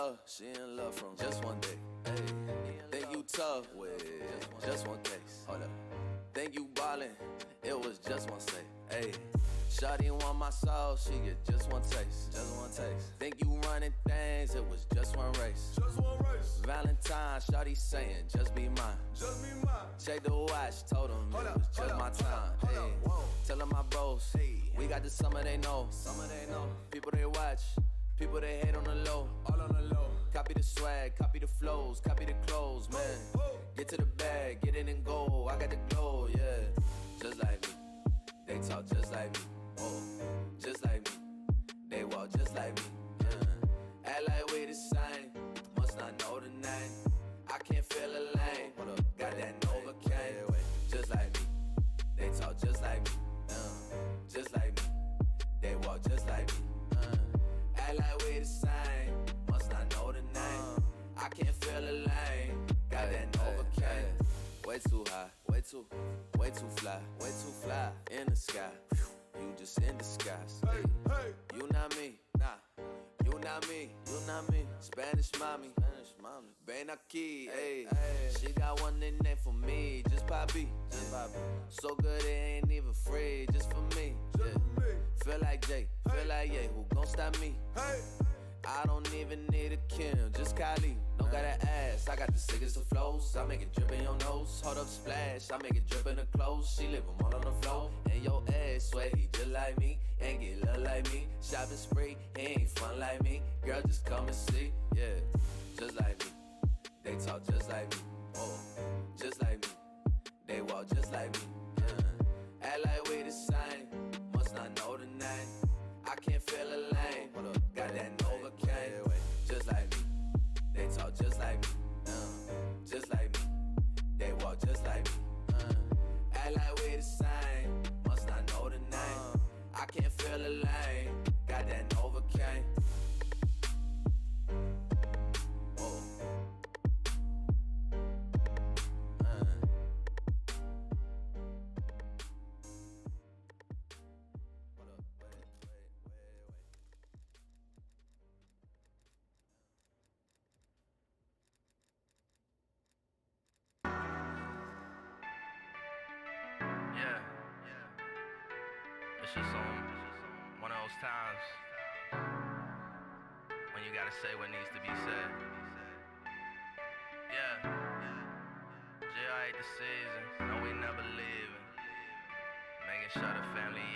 love, she in love from just one day. Hey, think you tough with just one case. Hold up. Think you ballin', it was just one say. Hey, shawty want my soul, she get just one taste. Just one taste. Think you running things, it was just one race. Just one race. Valentine, shawty saying, just be mine. Just be mine. Check the watch, told him it was just my time. Hey, tell them my bros, we got the summer they know. Summer they know. People they watch. People they hate on the low, all on the low. Copy the swag, copy the flows, copy the clothes, man. Get to the bag, get in and go. I got the glow, yeah. Just like me, they talk just like me. Oh, just like me, they walk just like me. Yeah. Act like we the same, must not know the name. I can't feel a lane, got that Novocaine. Just like me, they talk just like me. Just like me, they walk just like me. Act like we the same, must not know the name. I can't feel a lane, got that Novocaine. Way too high, way too fly in the sky. You just in disguise. Hey, you not me, nah. You not me, Spanish mommy, ven aquí, ayy. She got one nickname for me, just Poppy. So good it ain't even free, just for me. Yeah. Feel like Jay, feel like Ye, who gon' stop me? I don't even need a Kim, just Kylie. Don't gotta ask, I got the sickest of flows. I make it drip in your nose, hold up splash. I make it drip in the clothes, she live them all on the floor. And your ass swear he just like me, ain't get love like me. Shopping spree, he ain't fun like me. Girl, just come and see, yeah. Just like me, they talk just like me. Oh, just like me, they walk just like me. Yeah. Act like we the same, must not know the name. I can't feel a lane, got that Novocaine. Just like me, they talk just like me. Just like me, they walk just like me. Act like we the same, must not know the name. I can't feel a lane, got that Novocaine. Times when you gotta say what needs to be said. Yeah, J.I. the season, no we never leaving, making sure the family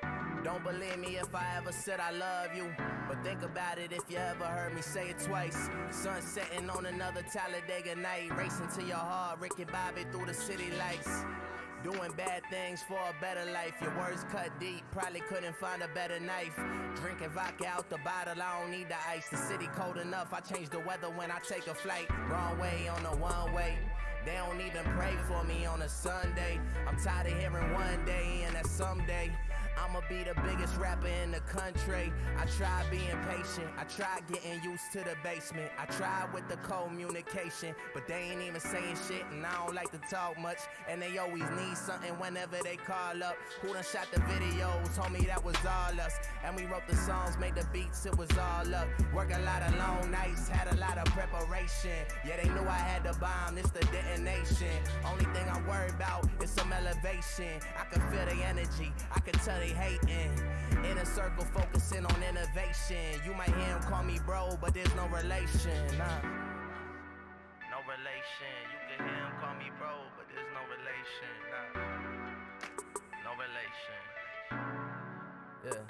eating. Don't believe me if I ever said I love you, but think about it if you ever heard me say it twice. Sun setting on another Talladega night, racing to your heart, Ricky Bobby through the city lights. Doing bad things for a better life. Your words cut deep, probably couldn't find a better knife. Drinking vodka out the bottle, I don't need the ice. The city cold enough, I change the weather when I take a flight. Wrong way on the one way. They don't even pray for me on a Sunday. I'm tired of hearing one day and that someday I'ma be the biggest rapper in the country. I tried being patient, I tried getting used to the basement. I tried with the communication, but they ain't even saying shit and I don't like to talk much. And they always need something whenever they call up. Who done shot the videos, told me that was all us. And we wrote the songs, made the beats, it was all up. Work a lot of long nights, had a lot of preparation. Yeah, they knew I had the bomb, it's the detonation. Only thing I'm worried about is some elevation. I can feel the energy, I can tell they hating. In a circle focusing on innovation. You might hear him call me bro, but there's no relation. No relation. You can hear him call me bro, but there's no relation. No relation. Yeah.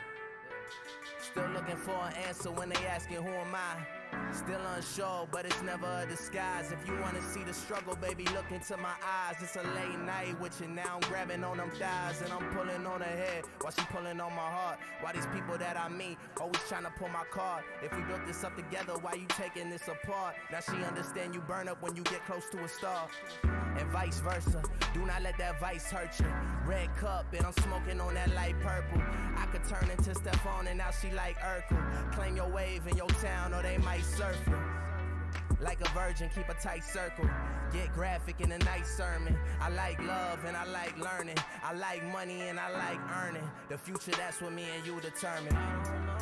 Still looking for an answer when they asking who am I. Still unsure, but it's never a disguise. If you wanna see the struggle, baby, look into my eyes. It's a late night with you, now I'm grabbing on them thighs. And I'm pulling on her head while she pulling on my heart. Why these people that I meet always trying to pull my card? If we built this up together, why you taking this apart? Now she understand you burn up when you get close to a star. And vice versa, do not let that vice hurt you. Red cup and I'm smoking on that light purple. I could turn into Stephon and now she like Urkel. Claim your wave in your town or they might surf you. Like a virgin, keep a tight circle. Get graphic in a night sermon. I like love and I like learning. I like money and I like earning. The future, that's what me and you determine. I don't know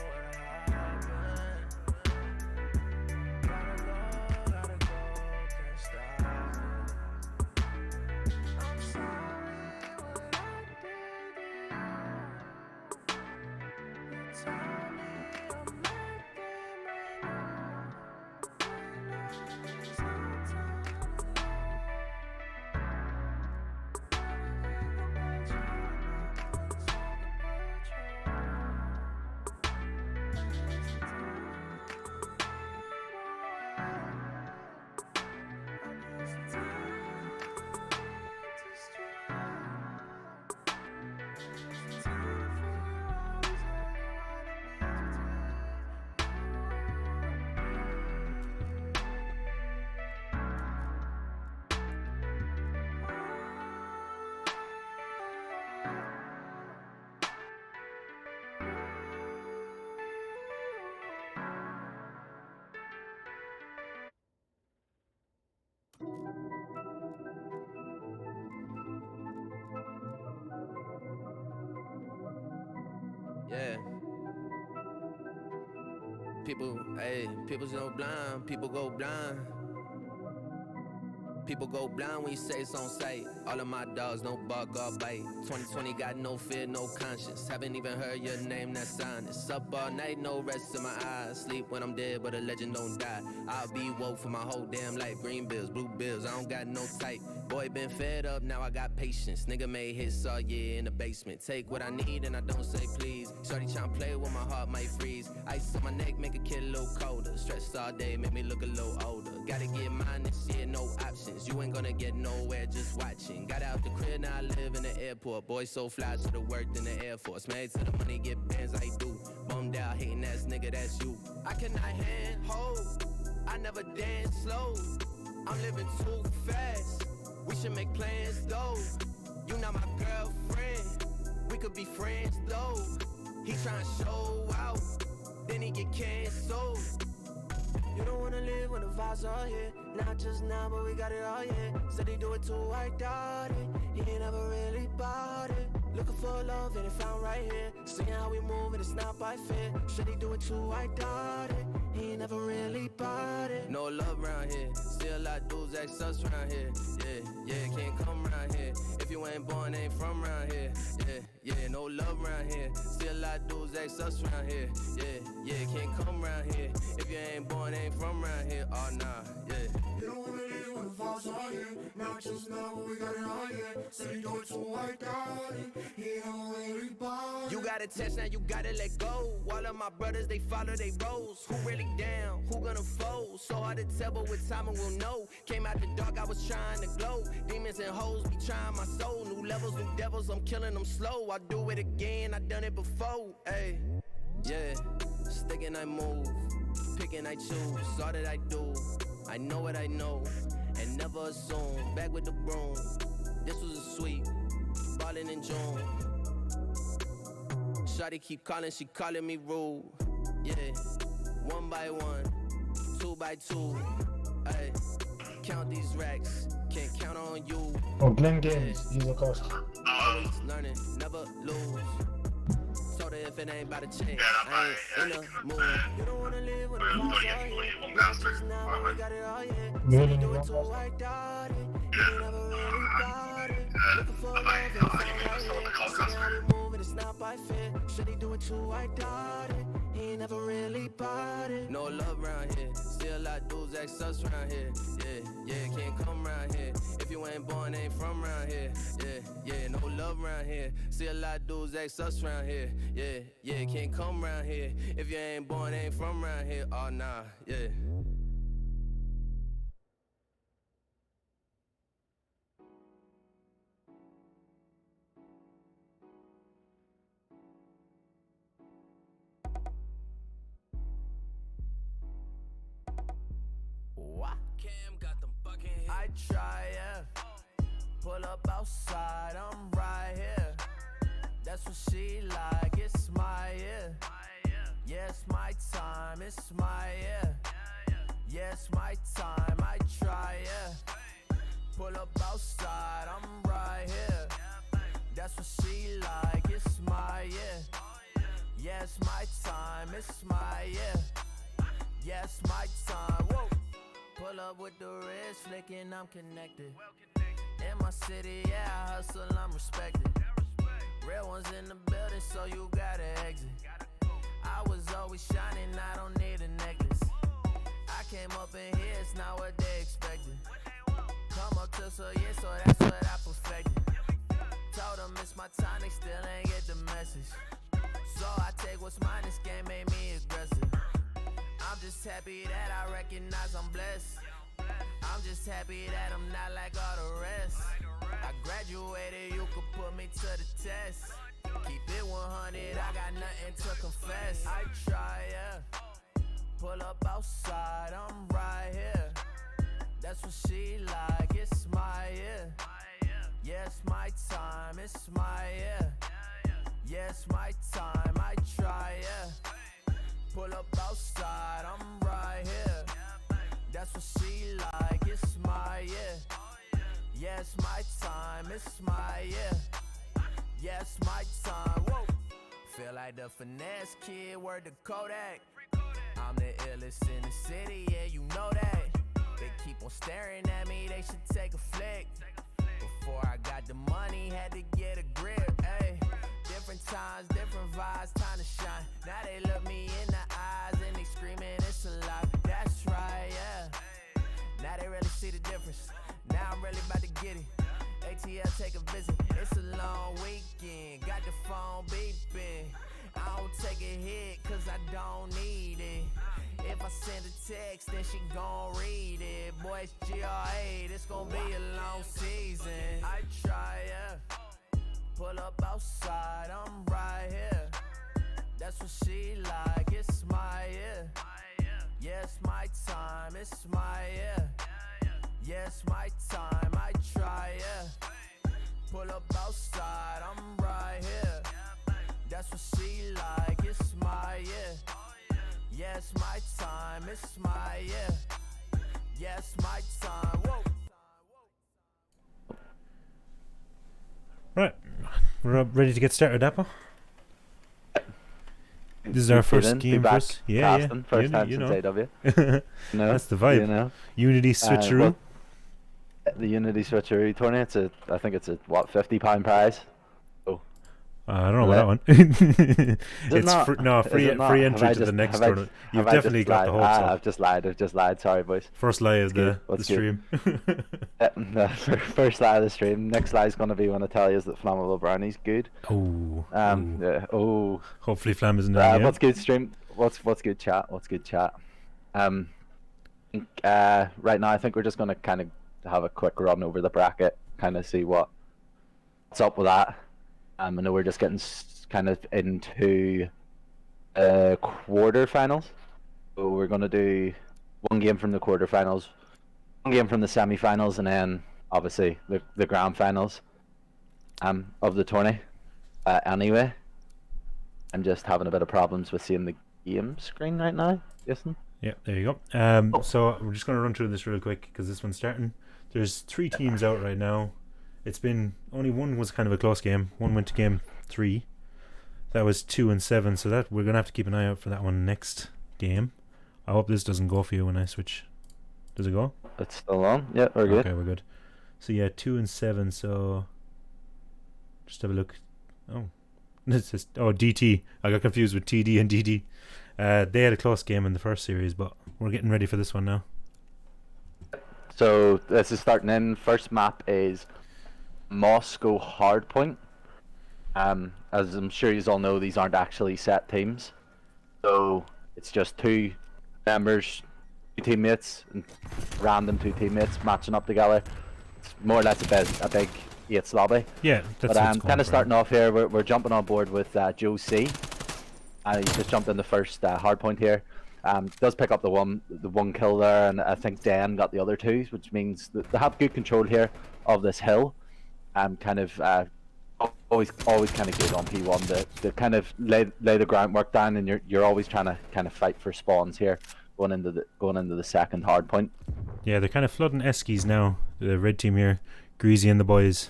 where I Yeah. People's no blind, people go blind. People go blind when you say it's on sight. All of my dogs, no bark or bite. 2020 got no fear, no conscience. Haven't even heard your name, that's honest. Up all night, no rest in my eyes. Sleep when I'm dead, but a legend don't die. I'll be woke for my whole damn life. Green bills, blue bills, I don't got no type. Boy, been fed up, now I got patience. Nigga made hits all year in the basement. Take what I need and I don't say please. Shorty tryna play with my heart might freeze. Ice on my neck, make a kid a little colder. Stressed all day, make me look a little older. Gotta get mine this year, no options. You ain't gonna get nowhere just watching. Got out the crib, now I live in the airport. Boy, so fly, should've worked in the Air Force. Made to the money, get bands I do. Bummed out, hating ass nigga, that's you. I cannot handhold, I never dance slow. I'm living too fast, we should make plans though. You not my girlfriend, we could be friends though. He tryna show out, then he get canceled. You don't wanna live when the vibes are here. Not just now, but we got it all, yeah. Said he do it too, I doubt it. He ain't never really bought it. Looking for love and it found right here. Seeing how we move and it's not by fear. Should he do it too, I doubt it. He ain't never really bought it. No love around here. Still a lot dudes ex us around here. Yeah, can't come around here. If you ain't born, ain't from around here. Yeah, no love around here. Still a lot dudes ex us around here. Yeah, can't come around here. If you ain't born, ain't from around here. Oh nah, yeah. You don't wanna live when the vibes are here. Not just now, but we got it all, yeah. Said he do it too, I doubt it. He ain't never really bought it. You gotta test, now you gotta let go. All of my brothers, they follow they roles. Who really down? Who gonna fold? So hard to tell, but with time we'll know. Came out the dark, I was trying to glow. Demons and hoes be trying my soul. New levels, new devils, I'm killing them slow. I do it again, I done it before. Ayy, yeah. Sticking, I move. Picking, I choose. All that I do, I know what I know. And never assume. Back with the broom. This was a sweep. Ballin' in June. Shawty keep calling, she calling me rude. Yeah, 1 by 1, 2 by 2. Ay, count these racks, can't count on you. Oh, Glen Games, he's a coach. Always learning, never lose. Told her if it ain't about to change, I ain't in the mood. You don't wanna live with a vibes all here. Not just now, but we got it all, yeah. Said he do it too, I doubt it. He ain't never really bought it. Looking for love and it's all right here. See how we move and it's not by fear. Should he do it too, I doubt it. He ain't never really bought it. No love around here. Still a lot dudes ex us around here. Yeah, can't come around here. If you ain't born, ain't from around here. Yeah, no love around here. Still a lot dudes ex us around here. Yeah, can't come around here. If you ain't born, ain't from around here. Oh nah, yeah. What? Cam got them bucking hits. I try, yeah. Pull up outside, I'm right here. That's what she like, it's my year. Yeah, it's my time, it's my year. Yeah, it's my time, I try, yeah. Pull up outside, I'm right here. That's what she like, it's my year. Yeah, it's my time, it's my year. Yeah, it's my time, whoa. Pull up with the wrist flicking, I'm connected. In my city, yeah, I hustle, I'm respected. Real ones in the building, so you gotta exit. always shining, I don't need a necklace. I came up in here, it's not what they expected. Come up to so yeah, so that's what I perfected. Told them it's my time, they still ain't get the message. So I take what's mine, this game made me aggressive. I'm just happy that I recognize I'm blessed. I'm just happy that I'm not like all the rest. I graduated, you could put me to the test. Keep it 100, I got nothing to confess. I try, yeah. Pull up outside, I'm right here. That's what she like, it's my year. Yeah, it's my time, it's my year. Yeah, it's my time, I try, yeah. Pull up outside, I'm right here. That's what she like, it's my year. Yeah, it's my time, it's my year. Yeah, it's my time, whoa. Feel like the finesse kid, word to Kodak. I'm the illest in the city, yeah, you know that. They keep on staring at me, they should take a flick. Before I got the money, had to get a grip, ayy. Different times, different vibes, time to shine. Now they look me in the eyes and they screaming it's a lie. That's right, yeah. Now they really see the difference. Now I'm really about to get it. ATL take a visit. It's a long weekend. Got the phone beeping. I don't take a hit cause I don't need it. If I send a text, then she gon' read it. Boy, it's GRA, this gon' be a long season. I try, yeah. Pull up outside, I'm right here. That's what she like, it's my year. Yeah, it's my time, it's my year. Yeah, it's my time, I try, yeah. Pull up outside, I'm right here. That's what she like, it's my year. Yeah, it's my time, it's my year. Yeah, it's my time, whoa. Right, we're ready to get started, Apple. This is our first game for us. Yeah, casting, first time since AW. No, that's the vibe. You know, Unity Switcheroo. Well, the Unity Switcheroo tournament. I think it's a what £50 prize. Oh, I don't know about that one. It's free entry to the next tournament. You've definitely got the hopes up. I've just lied. Sorry, boys. First lie of the stream. No, first lie of the stream. Next lie is going to be when I tell you that Flammable Brownie's good. Oh. Yeah, oh. Hopefully Flam isn't there. What's good stream? What's good chat? What's good chat? Right now I think we're just going to kind of have a quick run over the bracket, kind of see what's up with that. I know we're just getting kind of into quarterfinals. So we're going to do one game from the quarterfinals, one game from the semi-finals, and then obviously the grand finals of the tourney. Anyway, I'm just having a bit of problems with seeing the game screen right now. Jason? Yeah, there you go. So we're just going to run through this real quick because this one's starting. There's 3 teams out right now. It's been only one was kind of a close game. One went to game 3. That was 2-7. So that we're gonna have to keep an eye out for that one next game. I hope this doesn't go for you when I switch. Does it go? It's still on. Yeah, we're good. Okay, we're good. So yeah, 2-7. So just have a look. Oh, this is DT. I got confused with TD and DD. They had a close game in the first series, but we're getting ready for this one now. So this is starting in. First map is Moscow Hardpoint. As I'm sure you all know, these aren't actually set teams, so it's just 2 members, 2 teammates, and random 2 teammates matching up together. It's more or less a big 8's lobby. Yeah, that's but I'm kind of starting off here. We're jumping on board with Joe C. He just jumped in the first hardpoint here. Does pick up the one kill there, and I think Dan got the other 2, which means that they have good control here of this hill. Kind of always kind of good on P1 to kind of lay the groundwork down, and you're always trying to kind of fight for spawns here going into the second hard point. Yeah, they're kind of flooding Eskies now. The red team here, Greasy and the boys.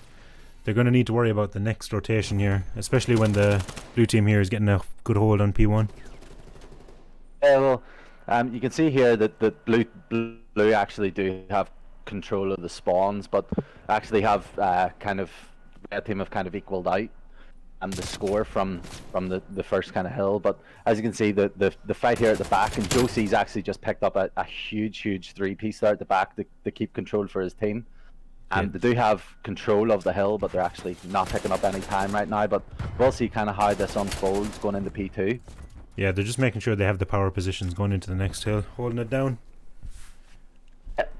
They're going to need to worry about the next rotation here, especially when the blue team here is getting a good hold on P1. Yeah, well, you can see here that the blue actually do have control of the spawns, but actually have kind of red team have kind of equaled out. the score from the first kind of hill. But as you can see, the fight here at the back, and Josie's actually just picked up a huge 3-piece there at the back to keep control for his team. And they do have control of the hill, but they're actually not picking up any time right now. But we'll see kind of how this unfolds going into P2. Yeah, they're just making sure they have the power positions going into the next hill, holding it down.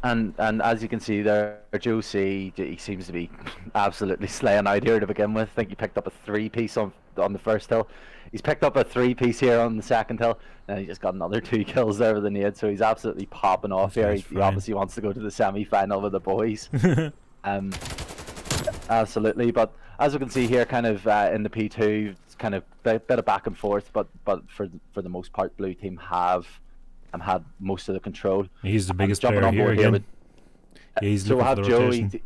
And as you can see there, Josie, he seems to be absolutely slaying out here to begin with. I think he picked up a 3-piece on the first hill. He's picked up a 3-piece here on the second hill, and he just got another 2 kills there with the nade. So he's absolutely popping off here. He obviously wants to go to the semi-final with the boys. Absolutely. But as we can see here, kind of in the P2, it's kind of a bit of back and forth. But for the most part, blue team have had most of the control. He's the biggest player here again. Yeah, he's so looking for the Joe, rotation.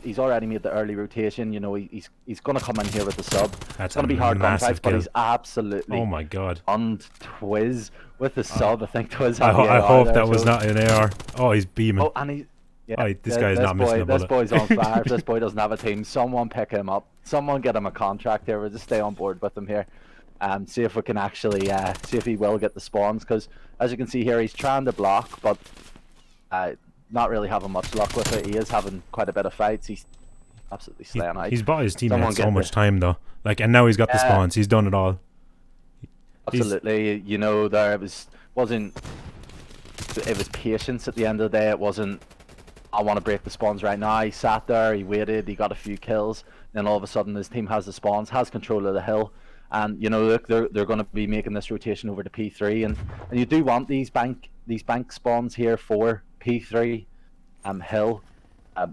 He's already made the early rotation. You know, he's going to come in here with the sub. That's it's going to be hard gunfights, but he's absolutely oh my god on Twiz with the sub. I think Twiz. I hope that was not an AR. Oh, he's beaming. Oh, and he's this guy is not missing a bullet. This boy's on fire. If this boy doesn't have a team, someone pick him up. Someone get him a contract here. We'll just stay on board with him here. See if we can actually see if he will get the spawns, because as you can see here, he's trying to block, but not really having much luck with it. He is having quite a bit of fights. He's absolutely slaying out. He's bought his teammates so much time though, and now he's got the spawns. He's done it all. Absolutely, you know, it was patience at the end of the day. It wasn't, I want to break the spawns right now. He sat there, he waited, he got a few kills, then all of a sudden his team has the spawns, has control of the hill. And you know, look, they're going to be making this rotation over to P3, and you do want these bank spawns here for P3 hill.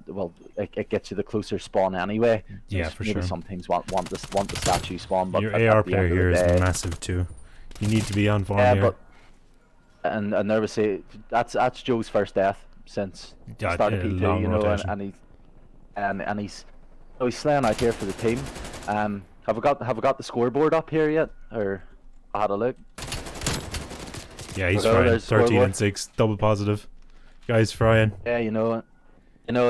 Well, it gets you the closer spawn anyway. Yeah, for maybe sure. some teams want the statue spawn, but your AR player here is massive too. You need to be on form here. But and there was that's Joe's first death since the start of P2, you know, and he's slaying out here for the team. Have we got the scoreboard up here yet? Or I had a look. Yeah, he's frying. 13-6, double positive. Guy's frying. Yeah, you know,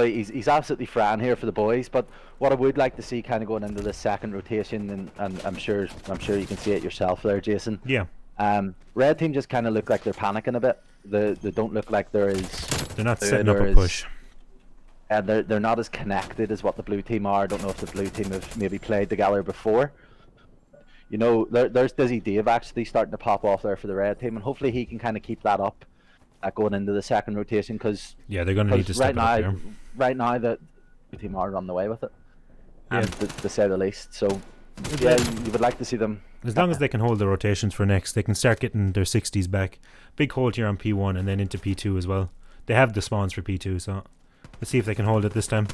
he's absolutely frying here for the boys. But what I would like to see, kind of going into the second rotation, and I'm sure you can see it yourself there, Jason. Yeah. Red team just kind of look like they're panicking a bit. They don't look like they're not setting up a push. They're not as connected as what the blue team are. I don't know if the blue team have maybe played together before. You know, there's Dizzy Dave actually starting to pop off there for the red team, and hopefully he can kind of keep that up going into the second rotation, because yeah, they're going to need to step right it up there. Right now, the blue team are running away with it, to say the least. So Yeah, you would like to see them. As long as they can hold the rotations for next, they can start getting their 60s back. Big hold here on P1 and then into P2 as well. They have the spawns for P2, so let's see if they can hold it this time.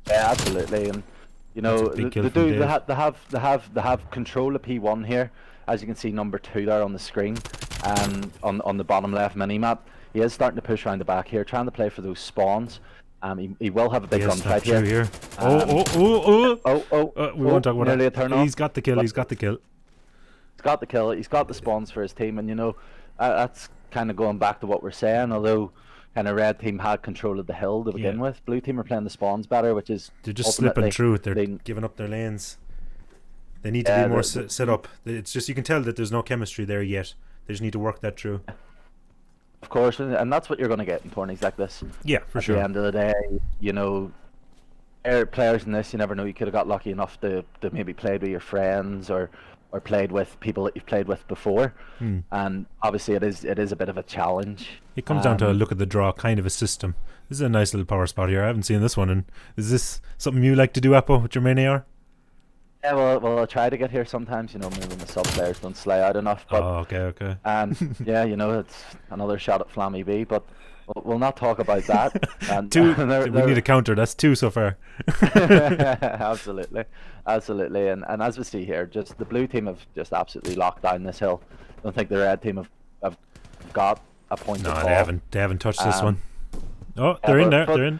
Yeah, absolutely, and you know they have control of P1 here, as you can see number 2 there on the screen, on the bottom left mini map. He is starting to push around the back here, trying to play for those spawns. He will have a big gunfight here. We won't talk about that. He's got the kill. He's got the kill. He's got the spawns for his team, and you know that's kind of going back to what we're saying. Although kind of red team had control of the hill to begin with, blue team are playing the spawns better, which is they're just slipping through it. They're giving up their lanes. They need to be more set up. It's just you can tell that there's no chemistry there yet. They just need to work that through. Of course, and that's what you're going to get in tourneys like this. Yeah, for sure. At the end of the day, you know, players in this, you never know. You could have got lucky enough to maybe play with your friends or played with people that you've played with before. And obviously, it is a bit of a challenge. It comes down to a look at the draw, kind of a system. This is a nice little power spot here. I haven't seen this one. And is this something you like to do, Apo, with your main AR? Yeah, well, I try to get here sometimes. You know, maybe when the sub players don't slay out enough. But, okay. Yeah, you know, it's another shot at Flammy B, but we'll not talk about that. And, two. We need a counter. That's 2 so far. Absolutely. And as we see here, just the blue team have just absolutely locked down this hill. I don't think the red team have got a point. No, they haven't touched this one. Oh, they're in there. They're in.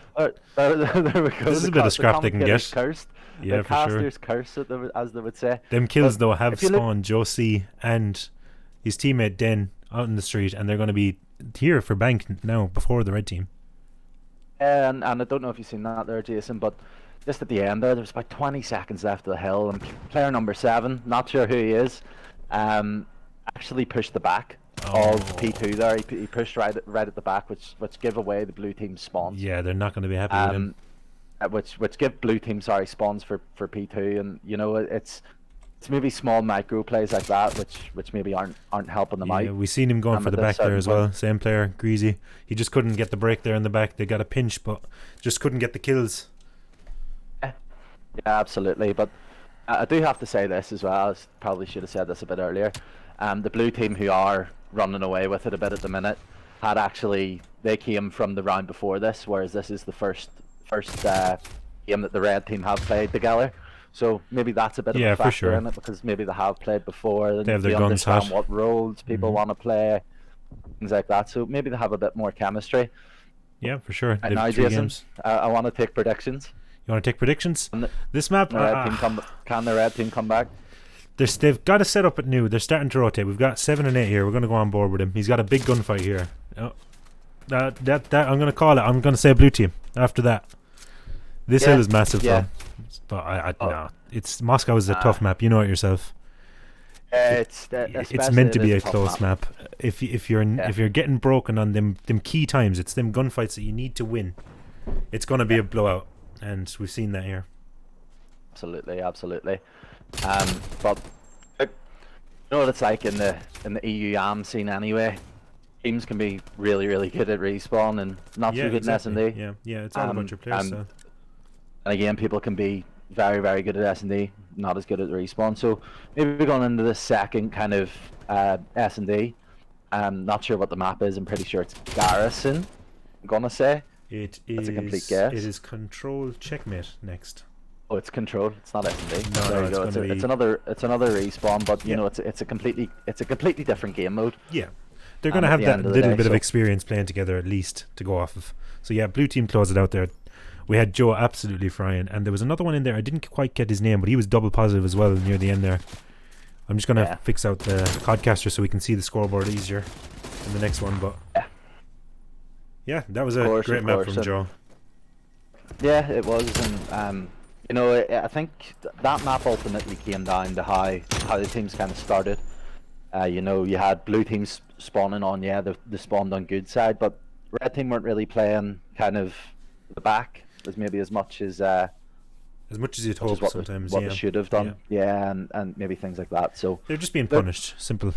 There we go. This is a bit of scrap they can get. Cursed. Yeah, the for sure. caster's curse, as they would say. Them kills though have spawned Joe C and his teammate Den out in the street, and they're going to be here for bank now before the red team. And I don't know if you've seen that there, Jason, but just at the end there was about 20 seconds left of the hill, and player number 7, not sure who he is, actually pushed the back of P2 there. He pushed right at the back, which gave away the blue team spawns. Yeah, they're not going to be happy with him. Which give blue team spawns for P2, and you know it's maybe small micro plays like that which maybe aren't helping them out. Yeah, we seen him going for the back there as well. Same player, Greasy. He just couldn't get the break there in the back. They got a pinch, but just couldn't get the kills. Yeah, absolutely. But I do have to say this as well. I probably should have said this a bit earlier. The blue team, who are running away with it a bit at the minute, they came from the round before this, whereas this is the first game that the red team have played together. So maybe that's a bit of a factor in it, because maybe they have played before. They have their guns hot. What roles people want to play, things like that. So maybe they have a bit more chemistry. Yeah, for sure. Right now, Jason, I want to take predictions. You want to take predictions? This map, can the red team come back? They've got to set up it new. They're starting to rotate. We've got 7 and 8 here. We're going to go on board with him. He's got a big gunfight here. Oh, that I'm going to call it. I'm going to say blue team after that. This hill is massive, though. But no, it's Moscow is a tough map. You know it yourself. It's meant to be a close map. If you're getting broken on them key times, it's them gunfights that you need to win. It's going to be a blowout, and we've seen that here. Absolutely. But you know what it's like in the EU AM scene anyway. Teams can be really, really good at respawn and not so good in S&D. Yeah, it's all about your players. And again, people can be very, very good at S&D, not as good at respawn. So maybe we're going into the second kind of S&D. I'm not sure what the map is. I'm pretty sure it's Garrison, I'm gonna say. That's a complete guess. It is Control Checkmate next. Oh, it's Control. It's not S&D. No, there no, you go. It's another respawn, but you know it's a completely different game mode. Yeah, they're gonna have that little bit of experience playing together at least to go off of. So yeah, blue team closed it out there. We had Joe absolutely frying, and there was another one in there. I didn't quite get his name, but he was double positive as well near the end there. I'm just gonna fix out the podcaster so we can see the scoreboard easier in the next one. But yeah, that was a great map from Joe. Yeah, it was, and you know, I think that map ultimately came down to how the teams kind of started. You know, you had blue teams spawning on, they spawned on good side, but red team weren't really playing kind of the back as maybe as much as you'd hope sometimes. What they should have done, and maybe things like that. So they're just being punished. Simple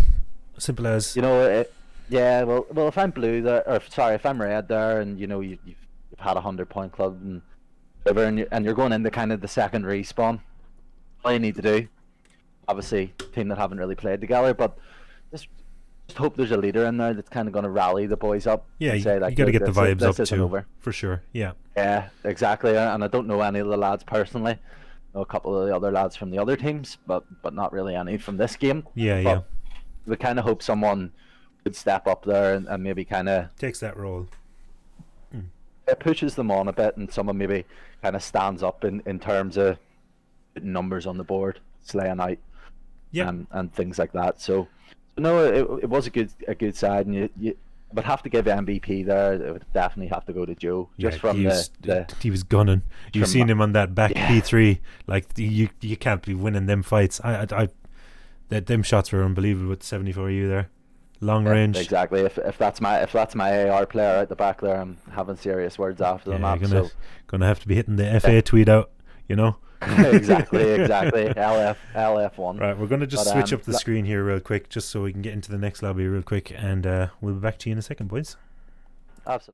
as. You know, well, if I'm blue there, or sorry, if I'm red there, and you know you've had a 100-point club and whatever, and you're going into kind of the second respawn, all you need to do, obviously, team that haven't really played together, but just hope there's a leader in there that's kind of going to rally the boys up. Yeah, and say, like, you got to get the vibes up too, over. For sure. Yeah, exactly. And I don't know any of the lads personally. I know a couple of the other lads from the other teams, but not really any from this game. Yeah. We kind of hope someone would step up there and maybe kind of takes that role. It pushes them on a bit, and someone maybe kind of stands up in terms of putting numbers on the board, slaying out, and things like that. So no, it was a good side, and you would have to give MVP there. It would definitely have to go to Joe, just from he was gunning. You've seen him on that back P3. Like you can't be winning them fights. Them shots were unbelievable with 74 EU there, long range. Exactly. If that's my AR player out the back there, I'm having serious words after the map. Gonna have to be hitting the FA tweet out, you know. exactly. LF1. Right, we're going to just switch up the screen here real quick, just so we can get into the next lobby real quick, and we'll be back to you in a second, boys. Absolutely.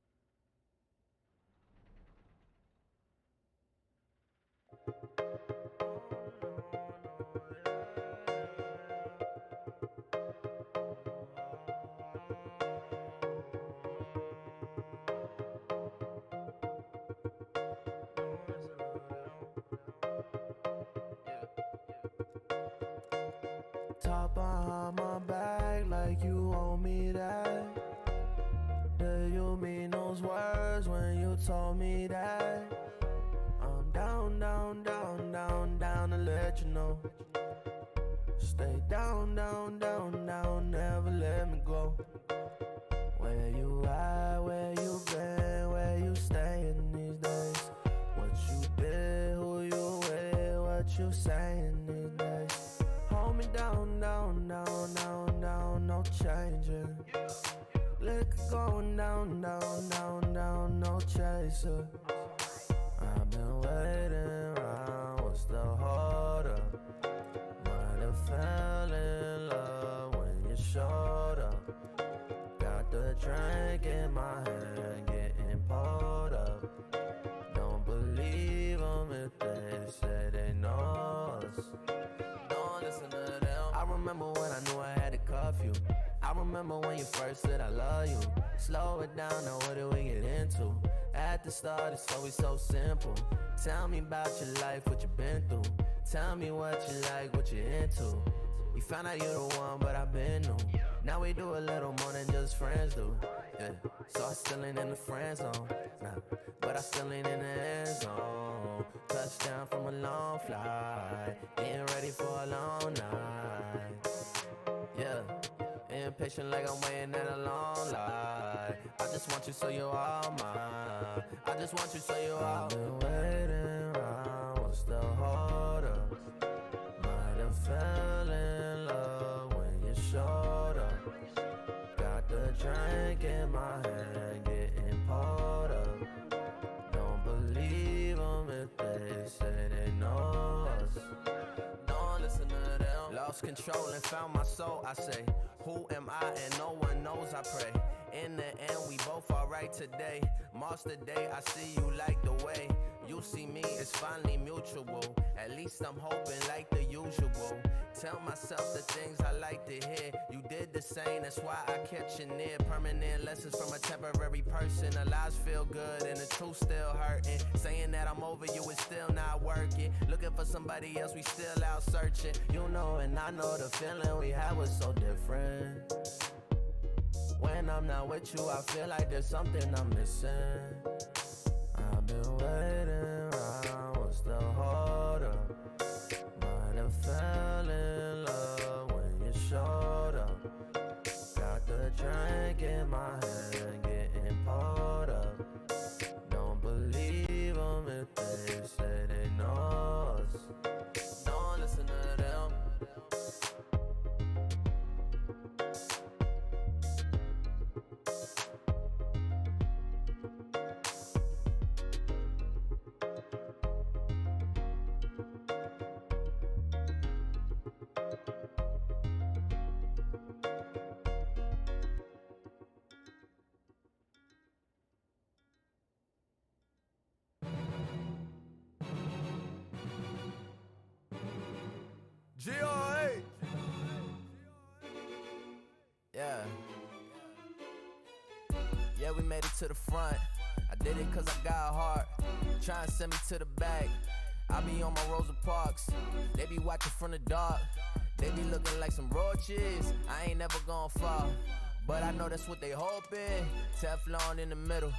Top behind my back like you owe me that. Do you mean those words when you told me that? I'm down to let you know. Stay down, never let me go. Where you at, where you been, where you staying these days? What you did, who you saying these days? Hold me down, down, down, down, down, no changing. Liquor going down, down, down, down, no chaser. I've been waiting around, what's the hold up? Might have fell in love when you showed up. Got the drink in my hand, getting pulled up. Don't believe them if they say they know us. Don't listen to them. I remember when I knew I had to cuff you. I remember when you first said I love you. Slow it down, now what do we get into? At the start, it's always so simple. Tell me about your life, what you been through. Tell me what you like, what you into. You found out you're the one, but I've been new. Now we do a little more than just friends do. Yeah, so I still ain't in the friend zone. Nah, but I still ain't in the end zone. Touchdown from a long flight. Getting ready for a long night. Yeah. Impatient like I'm waiting at a long light. I just want you so you're all mine. I just want you so you're all. I've been waiting around, what's the hold up? Might have fell in love when you showed up. Got the drink in my hand, getting pulled up. Don't believe them if they say they know us. Don't listen to them. Lost control and found my soul, I say. Who am I and no one knows, I pray. In the end, we both alright today. Most the day, I see you like the way you see me, it's finally mutual. At least I'm hoping like the usual. Tell myself the things I like to hear. You did the same, that's why I kept you near. Permanent lessons from a temporary person. The lies feel good and the truth still hurting. Saying that I'm over you is still not working. Looking for somebody else, we still out searching. You know and I know the feeling we had was so different. When I'm not with you, I feel like there's something I'm missing. I've been waiting around, what's the hold up? Might have fell in love when you showed up. Got the drink in my hand, getting pulled up. Don't believe them if they say they know us. Don't listen to them. G.O.A. Yeah. Yeah, we made it to the front. I did it cause I got heart. Try and send me to the back. I be on my Rosa Parks. They be watching from the dark. They be looking like some roaches. I ain't never gonna fall, but I know that's what they hoping. Teflon in the middle.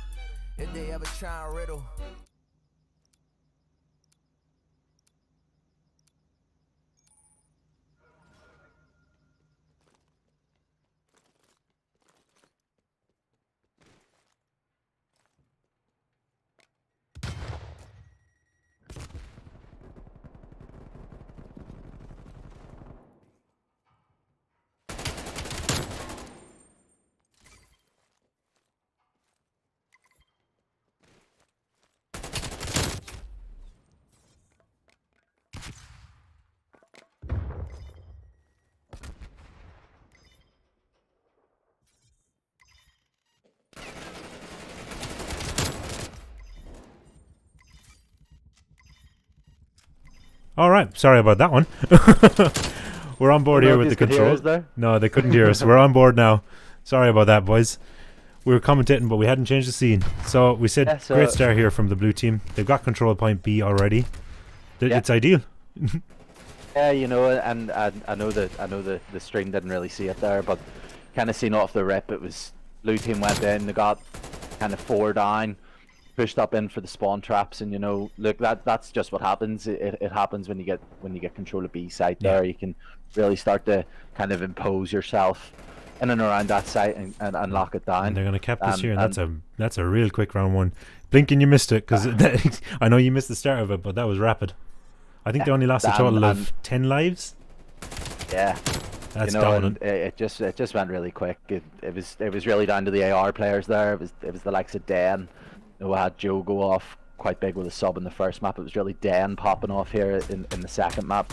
If they ever try and riddle. All right, sorry about that one. We're on board here with the control. No, they couldn't hear us. We're on board now. Sorry about that, boys. We were commentating, but we hadn't changed the scene. So we said, yeah, great start here from the blue team. They've got control of point B already. It's ideal. Yeah, you know, and I know the stream didn't really see it there, but kind of seen off the rip, it was blue team went in, they got kind of 4 down, pushed up in for the spawn traps, and you know, look, that's just what happens. It happens when you get control of B site there. You can really start to kind of impose yourself in and around that site and lock it down. And they're going to cap this here, and that's a real quick round one. Blinking, you missed it, because I know you missed the start of it, but that was rapid. I think they only lost a total of 10 lives. Yeah. That's you know, dominant. and it just went really quick. It was really down to the AR players there. It was the likes of Dan, who had Joe go off quite big with a sub in the first map. It was really Dan popping off here in the second map,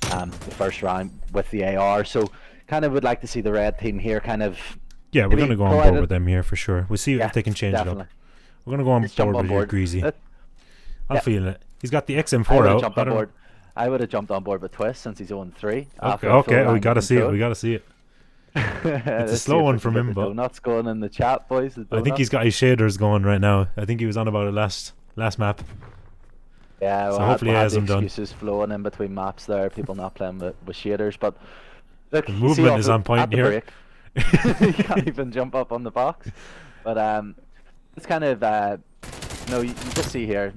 the first round with the AR. So kind of would like to see the red team here kind of. Yeah, we're gonna go on board with them here for sure. We'll see if they can change it up. We're gonna go on board with your Greasy. I'm feeling it. He's got the XM4 out. I would have jumped on board with Twist since he's 0-3. Okay, we gotta see it. We gotta see it. It's a slow one from him, but donuts going in the chat, boys. I think he's got his shaders going right now. I think he was on about it last map. Yeah, well, so hopefully he has them done. Excuses flowing in between maps there. People not playing with shaders, but look, the movement is on point here. You can't even jump up on the box, but it's kind of you just see here.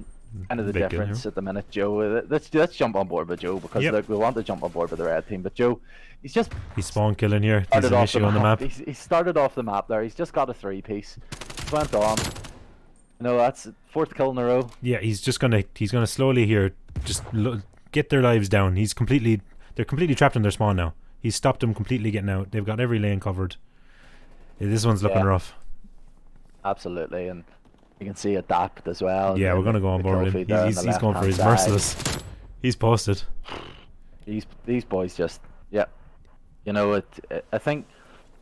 Kind of the difference at the minute, Joe. Let's jump on board with Joe because look, we want to jump on board with the red team. But Joe, he's spawn killing here. There's an issue on the map. He started off the map there. He's just got a 3-piece. Went on. That's 4th kill in a row. Yeah, he's gonna slowly here just get their lives down. They're completely trapped in their spawn now. He's stopped them completely getting out. They've got every lane covered. Yeah, this one's looking rough. Absolutely, and you can see Adapt as well. Yeah, we're going to go on board with him. He's going for his merciless. He's posted. These boys just, I think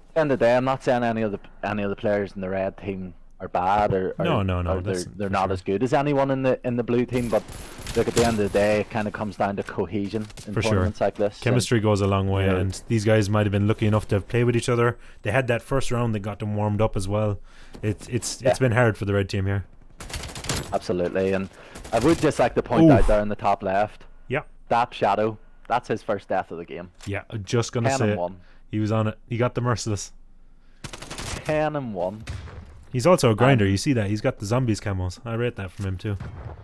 at the end of the day, I'm not saying any of the players in the red team are bad or no, they're not as good as anyone in the blue team, but look, at the end of the day, it kind of comes down to cohesion in tournaments like this. Chemistry goes a long way, and these guys might have been lucky enough to play with each other. They had that first round that got them warmed up as well. It's been hard for the red team here. Absolutely, and I would just like to point out there in the top left. Yeah. That Shadow, that's his first death of the game. Yeah, just gonna say it. He was on it. He got the merciless. 10-1. He's also a grinder. You see that? He's got the zombies camos. I rate that from him too.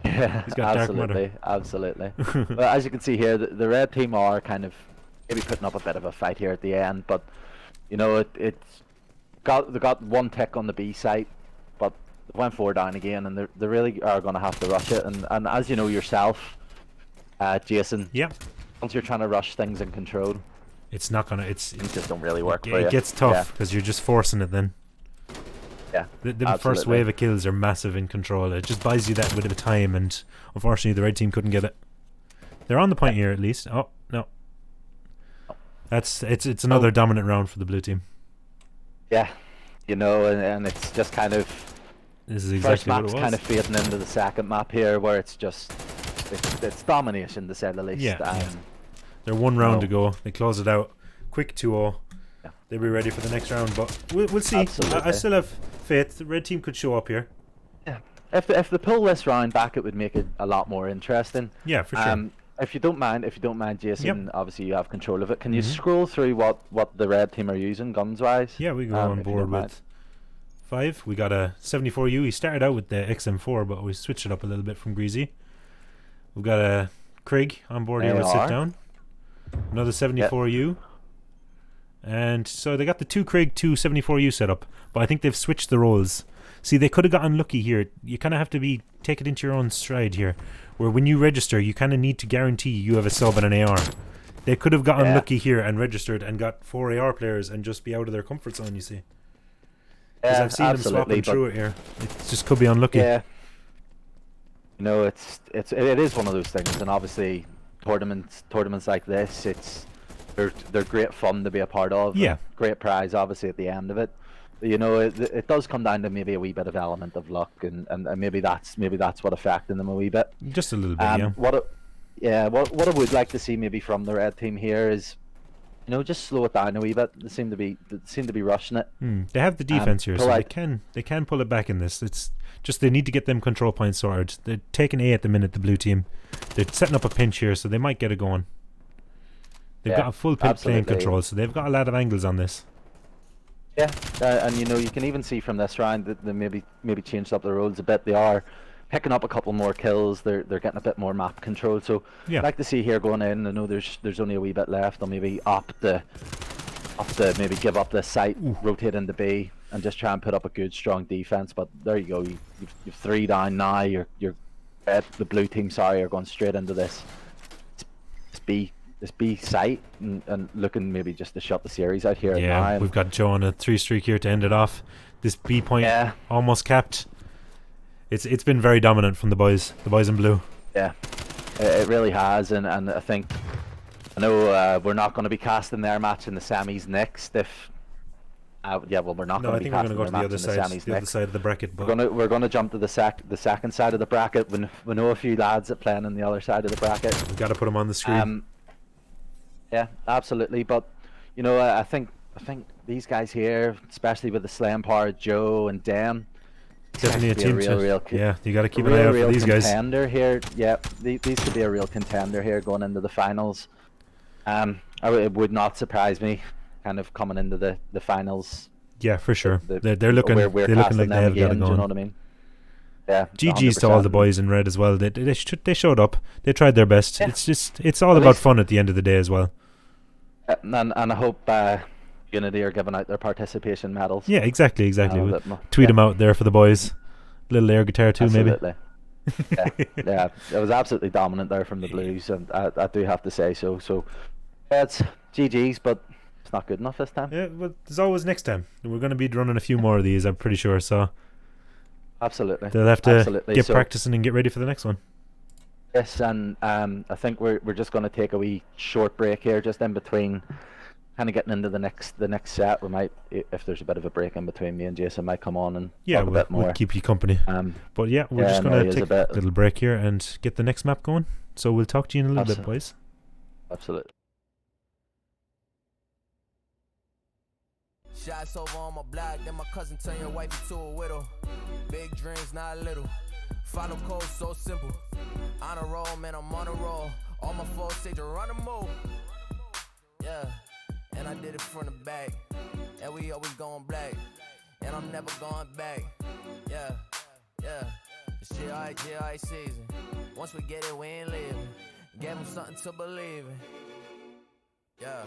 Yeah, he's got absolutely. Well, as you can see here, the red team are kind of maybe putting up a bit of a fight here at the end, but they got one tick on the B site, but they went 4 down again, and they really are going to have to rush it. And as you know yourself, Jason. Yeah. Once you're trying to rush things in control, it's not gonna. It just don't really work for you. It gets tough because you're just forcing it then. Yeah, the first wave of kills are massive in control. It just buys you that bit of time, and unfortunately the red team couldn't get it. They're on the point here at least. Oh no, it's another dominant round for the blue team. Yeah, and it's just kind of this is exactly what it was. First map's kind of fading into the second map here, where it's just it's domination to say the least. Yeah, they're one round to go. They close it out, quick 2-0. They'll be ready for the next round, but we'll see. I still have faith. The red team could show up here. Yeah. If they pull this round back, it would make it a lot more interesting. Yeah, for sure. If you don't mind, Jason, obviously you have control of it. Can you scroll through what the red team are using guns wise? Yeah, we go on board with 5. We got a 74U. He started out with the XM4, but we switched it up a little bit from Greasy. We've got a Krieg on board here with sit down. Another 74U. And so they got the 2 Krieg, 2 74U set up, but I think they've switched the roles. See, they could have got unlucky here. You kind of have to take it into your own stride here, where when you register, you kind of need to guarantee you have a sub and an AR. They could have got unlucky here and registered and got 4 AR players and just be out of their comfort zone, you see. Because I've seen them swapping through it here. It just could be unlucky. Yeah. It is one of those things, and obviously tournaments like this, they're great fun to be a part of. Yeah. Great prize, obviously, at the end of it. It does come down to maybe a wee bit of element of luck, and maybe that's what affecting them a wee bit. Just a little bit, What I would like to see maybe from the red team here is, just slow it down a wee bit. They seem to be rushing it. They have the defense here, so they can pull it back in this. It's just they need to get them control points sorted. They're taking A at the minute, the blue team. They're setting up a pinch here, so they might get it going. They've got a full playing control, so they've got a lot of angles on this. Yeah, and you can even see from this round that they maybe changed up the roles a bit. They are picking up a couple more kills. They're getting a bit more map control. So I'd like to see here going in. I know there's only a wee bit left. I'll maybe opt to maybe give up this site, rotate into B, and just try and put up a good strong defense. But there you go. You've 3 down now. The blue team are going straight into this B site and looking maybe just to shut the series out here. Yeah, now. we've got Joe on a 3 streak here to end it off. This B point almost capped. It's been very dominant from the boys in blue. Yeah, it really has, and I know we're not going to be casting their match in the semis next. If we're not going to be casting their match in the semis the other side of the bracket. But we're going to jump to the second side of the bracket. We know a few lads that playing on the other side of the bracket. We've got to put them on the screen. Yeah, absolutely. But you know, I think these guys here, especially with the slam power Joe and Dan, definitely a team yeah, you got to keep an eye out for these guys. Contender here. Yeah, these could be a real contender here going into the finals. It would not surprise me, kind of coming into the finals. Yeah, for sure. They're looking like they have got it going. You know what I mean? Yeah. GG's to all the boys in red as well. They showed up. They tried their best. Yeah. It's all about fun at the end of the day as well. And I hope Unity are giving out their participation medals. Yeah, exactly. We'll tweet them out there for the boys. Little air guitar too, absolutely. Maybe. yeah, it was absolutely dominant there from the Blues, and I do have to say so. So, yeah, it's GG's, but it's not good enough this time. Yeah, well, there's always next time. We're going to be running a few more of these, I'm pretty sure. So, absolutely, they'll have to get practicing and get ready for the next one. Yes, and I think we're just going to take a wee short break here, just in between, kind of getting into the next set. We might, if there's a bit of a break in between, me and Jason might come on and talk a bit more. We'll keep you company. But yeah, we're just going to take a little break here and get the next map going. So we'll talk to you in a little bit, boys. Absolutely. Shots over on my block, then my cousin turn your wife into a widow. Big dreams, not little. Final code so simple. On a roll, man, I'm on a roll. All my folks say to run a move. Yeah, and I did it from the back. And we always going black. And I'm never going back. Yeah. This GI season. Once we get it, we ain't leaving. Gave them something to believe in. Yeah.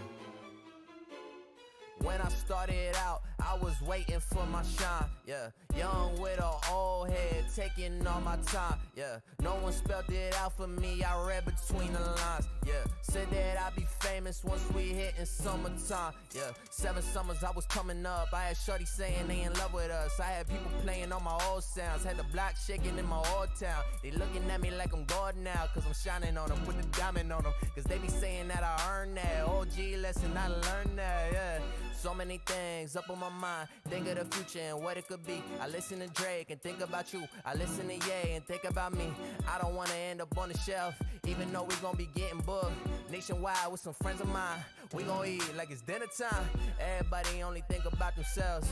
When I started out, I was waiting for my shine, yeah. Young with an old head, taking all my time, yeah. No one spelled it out for me, I read between the lines, yeah. Said that I'd be famous once we hit in summertime, yeah. 7 summers I was coming up, I had shorty saying they in love with us. I had people playing on my old sounds, had the block shaking in my old town. They looking at me like I'm God now, cause I'm shining on them, put the diamond on them. Cause they be saying that I earned that, OG lesson, I learned that, yeah. So many things up on my mind. Think of the future and what it could be. I listen to Drake and think about you. I listen to Ye and think about me. I don't wanna end up on the shelf, even though we gon' be getting booked nationwide with some friends of mine. We gon' eat like it's dinner time. Everybody only think about themselves.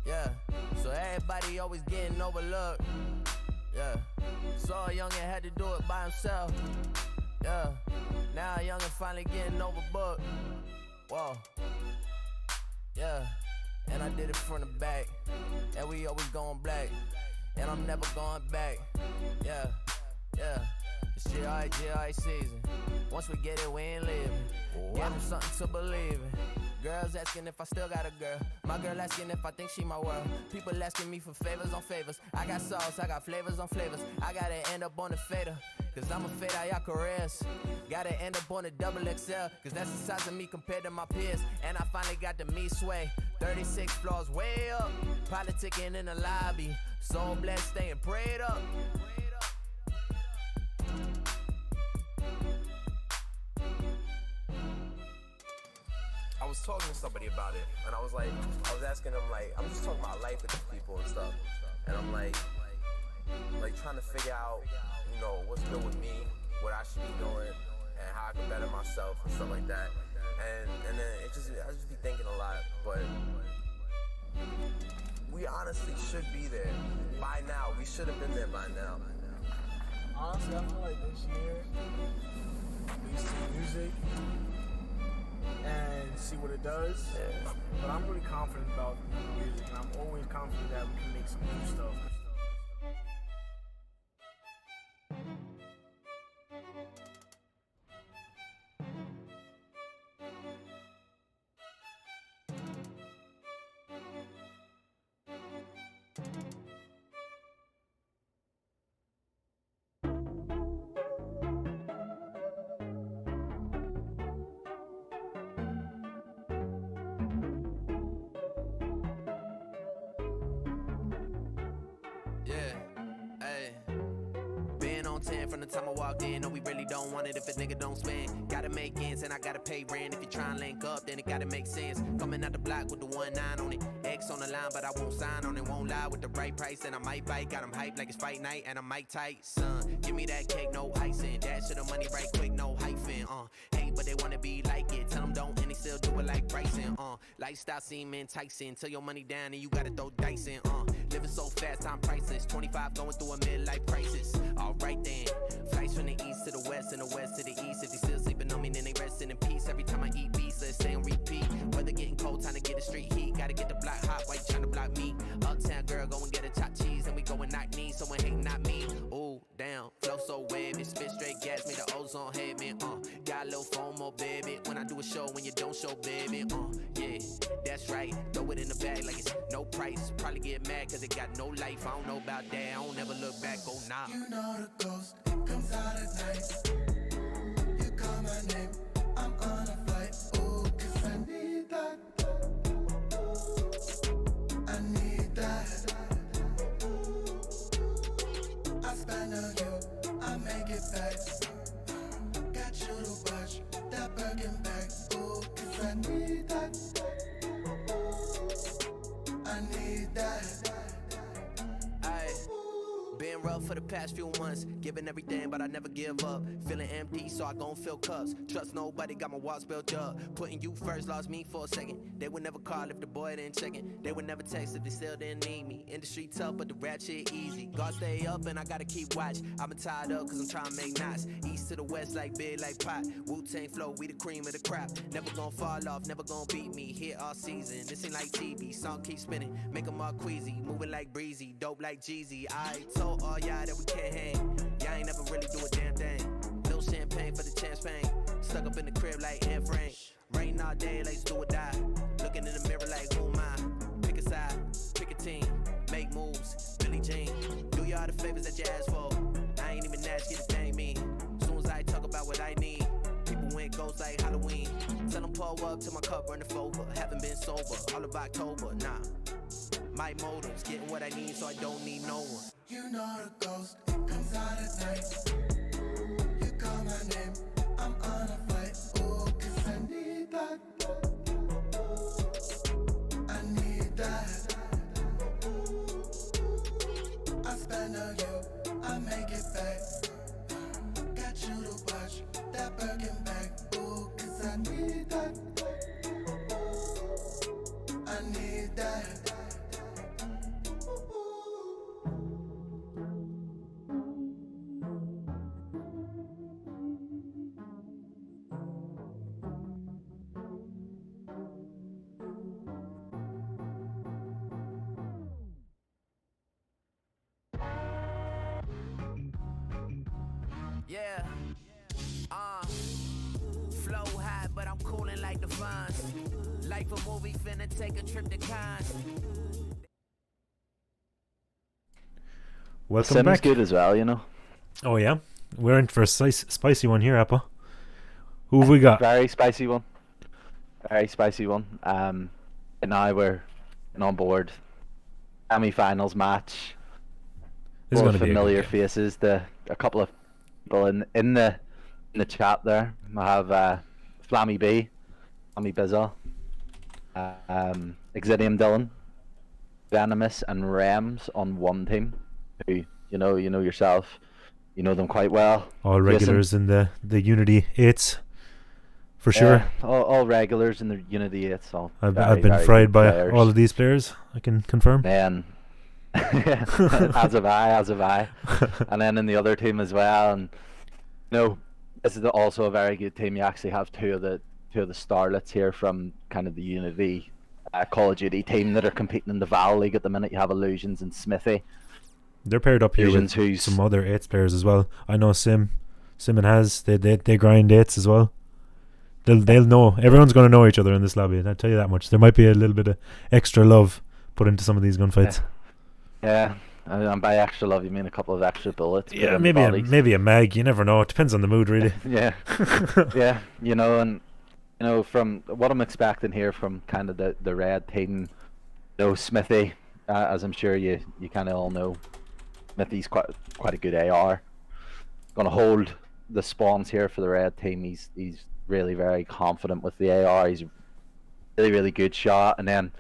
Yeah, so everybody always getting overlooked. Yeah, so a youngin' had to do it by himself. Yeah, now a youngin' finally getting overbooked. Whoa. Yeah, and I did it from the back, and we always going black, and I'm never going back. Yeah, it's GI season. Once we get it, we ain't leaving. Give them something to believe in. Girls asking if I still got a girl. My girl asking if I think she my world. People asking me for favors on favors. I got sauce, I got flavors on flavors. I gotta end up on the fader, cause I'm a fade out y'all careers. Gotta end up on a double XL, cause that's the size of me compared to my peers. And I finally got the me sway. 36 floors way up. Politicking in the lobby. So blessed, staying prayed up. I was talking to somebody about it, and I was asking them, like, I'm just talking about life with these people and stuff, and I'm like trying to figure out, you know, what's good with me, what I should be doing, and how I can better myself and stuff like that, and then I just be thinking a lot, but we honestly should be there by now. We should have been there by now. Honestly, I feel like this year we see music and see what it does. Yeah. But I'm really confident about music, and I'm always confident that we can make some new stuff. on 10 from the time I walked in. No, we really don't want it if a nigga don't spend. Gotta make ends and I gotta pay rent. If you try and link up, then it gotta make sense. Coming out the block with the 1-9 on it. X on the line, but I won't sign on it. Won't lie with the right price, and I might bite. Got him hyped like it's fight night, and I'm Mike tight. Son, give me that cake, no icing. That shit of money right quick, no hyphen. Hey, but they wanna be like it. Tell them don't, and they still do it like Bryson. Lifestyle seem enticing. Till your money down, and you gotta throw dice in. Living so fast, time priceless. 25 going through a midlife crisis. Alright then. Flights from the east to the west and the west to the east. If they still sleeping on me, then they resting in peace. Every time I eat beats, let's stay on repeat. Weather getting cold, time to get the street heat. Gotta get the block hot, why you tryna block me? Uptown girl, go and get a top cheese. And we go and knock knees, someone hating, not me. Ooh, damn, flow so wavy. Spit straight gas, me the ozone head, man. Got a little FOMO, baby. When I do a show, when you don't show, baby. Yeah, that's right. Throw it in the bag like it's no price. Probably get mad cause it got no life. I don't know about that, I don't ever look back, oh nah. You know the ghost, it comes out at night. You call my name, I'm on a flight. Ooh, cause I need that. I need that. I spend on you, I make it back. Got you to watch that Birkin bag. Ooh, cause I need that. I need that. Been rough for the past few months, giving everything, but I never give up. Feeling empty, so I gon' fill cups. Trust nobody, got my walls built up. Putting you first, lost me for a second. They would never call if the boy didn't check it. They would never text if they still didn't need me. Industry tough, but the rap shit easy. God stay up and I gotta keep watch. I've been tied up cause I'm trying to make knots. East to the west like big like pot. Wu-Tang flow, we the cream of the crop. Never gonna fall off, never gonna beat me. Here all season, this ain't like TV. Song keep spinning, make them all queasy. Moving like breezy, dope like Jeezy. I told all y'all that we can't hang. Y'all ain't never really do a damn thing. No champagne for the chance pain. Stuck up in the crib like Anne Frank. Rain all day like do or die. Looking in the mirror like who am I? Pick a side, pick a team. Make moves, Billie Jean. Do y'all the favors that you asked for. I ain't even ask you to thank me. Soon as I talk about what I need, people went ghost like Halloween. Tell them pull up till my cup running over. Haven't been sober all of October, nah. My motives, getting what I need so I don't need no one. You know the ghost, it comes out at night. You call my name, I'm on a flight. Ooh, cause I need that. I need that. I spend on you, I make it back. Got you to watch that Birkin bag. Ooh, cause I need that. I need that. Yeah, flow high, but I'm coolin' like the vines. Life a movie, finna take a trip to Cannes. Welcome Sim's back. good as well, you know. Oh yeah, we're in for a spicy one here, Appa. Who have we got? Very spicy one. Very spicy one. And now we're on board. Semi-finals match. This is More going to be a good familiar game. faces. A couple of people in the chat there. I have Flammy B, Flammy Bizzle, Exidium Dylan, Venomous, and Rems on one team. Who you know yourself. You know them quite well. All Jason. regulars in the Unity 8s, for sure. All regulars in the Unity 8s. All I've very, been very fried good by players. all of these players, I can confirm. Man, as have I. And then in the other team as well. And this is also a very good team. You actually have two of the starlets here from kind of the Unity Call of Duty team that are competing in the Val League at the minute. You have Illusions and Smithy. They're paired up here Illusions with who's some other 8s players as well. I know Sim and Has, they grind 8s as well. They'll know. Everyone's going to know each other in this lobby, I tell you that much. There might be a little bit of extra love put into some of these gunfights. Yeah. And by extra love, you mean a couple of extra bullets. Yeah, within the bodies. maybe a mag. You never know. It depends on the mood, really. Yeah, yeah. And from what I'm expecting here from kind of the red team, Smithy, as I'm sure you kind of all know, Smithy's quite a good AR. Going to hold the spawns here for the red team. He's really very confident with the AR. He's really good shot. And then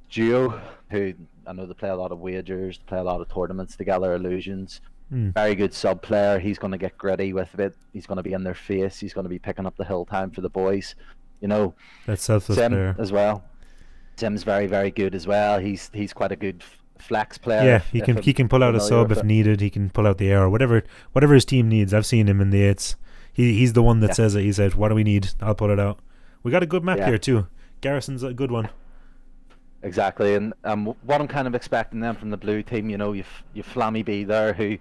Duo, who I know they play a lot of wagers, play a lot of tournaments together, Illusions. Very good sub player. He's going to get gritty with it. He's going to be in their face. He's going to be picking up the hill time for the boys. You know, That's selfless Sim player as well. Sim's very good as well. He's quite a good flex player. Yeah, he can pull out a sub if needed. He can pull out the AR, whatever his team needs. I've seen him in the 8s. He's the one that says it. He said, "What do we need? I'll pull it out." We got a good map here too. Garrison's a good one. Exactly, and what I'm kind of expecting then from the blue team, you know, you've Flammy B there, who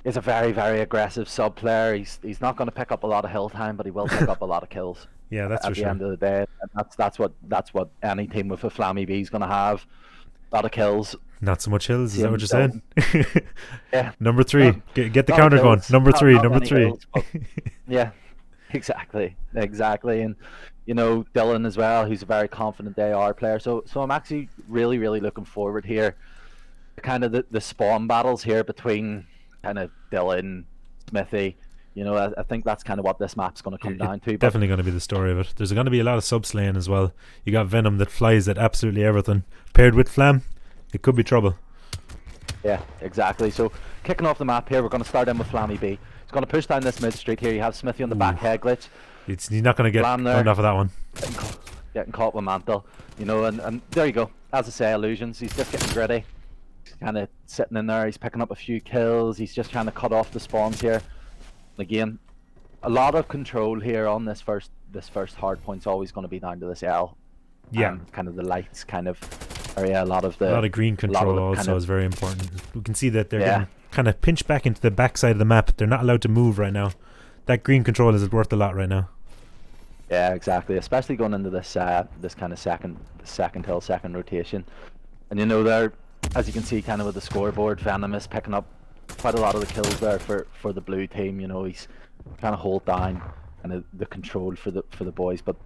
is a very aggressive sub player. He's not going to pick up a lot of hill time, but he will pick up a lot of kills. Yeah, that's at for the end of the day. And that's what any team with a Flammy B is going to have. A lot of kills. Not so much hills. Is that what you're saying? Yeah. Number 3. Get the counter going. Number 3. Number 3. Hills, yeah. Exactly. And you know, Dylan as well, who's a very confident AR player. So I'm actually really looking forward here. Kind of the spawn battles here between kind of Dylan, Smithy. You know, I think that's kind of what this map's going to come down to. Definitely going to be the story of it. There's going to be a lot of sub-slaying as well. You got Venom that flies at absolutely everything. Paired with Flam, it could be trouble. Yeah, exactly. So kicking off the map here, we're going to start in with Flammy B. He's going to push down this mid street here. You have Smithy on the back head glitch. He's not going to get turned off of that one. Getting caught with Mantle. You know, and there you go. As I say, Illusions. He's just getting gritty. He's kind of sitting in there. He's picking up a few kills. He's just trying to cut off the spawns here. Again, a lot of control here on this first hard point's always going to be down to this L. Yeah. Kind of the lights kind of area. A lot of green control also is very important. We can see that they're getting kind of pinched back into the back side of the map. They're not allowed to move right now. That green control is worth a lot right now. Yeah, exactly. Especially going into this this kind of second hill, second rotation. And you know, there, as you can see, kind of with the scoreboard, Venom is picking up quite a lot of the kills there for the blue team. You know, he's trying to hold down and the control for the boys. But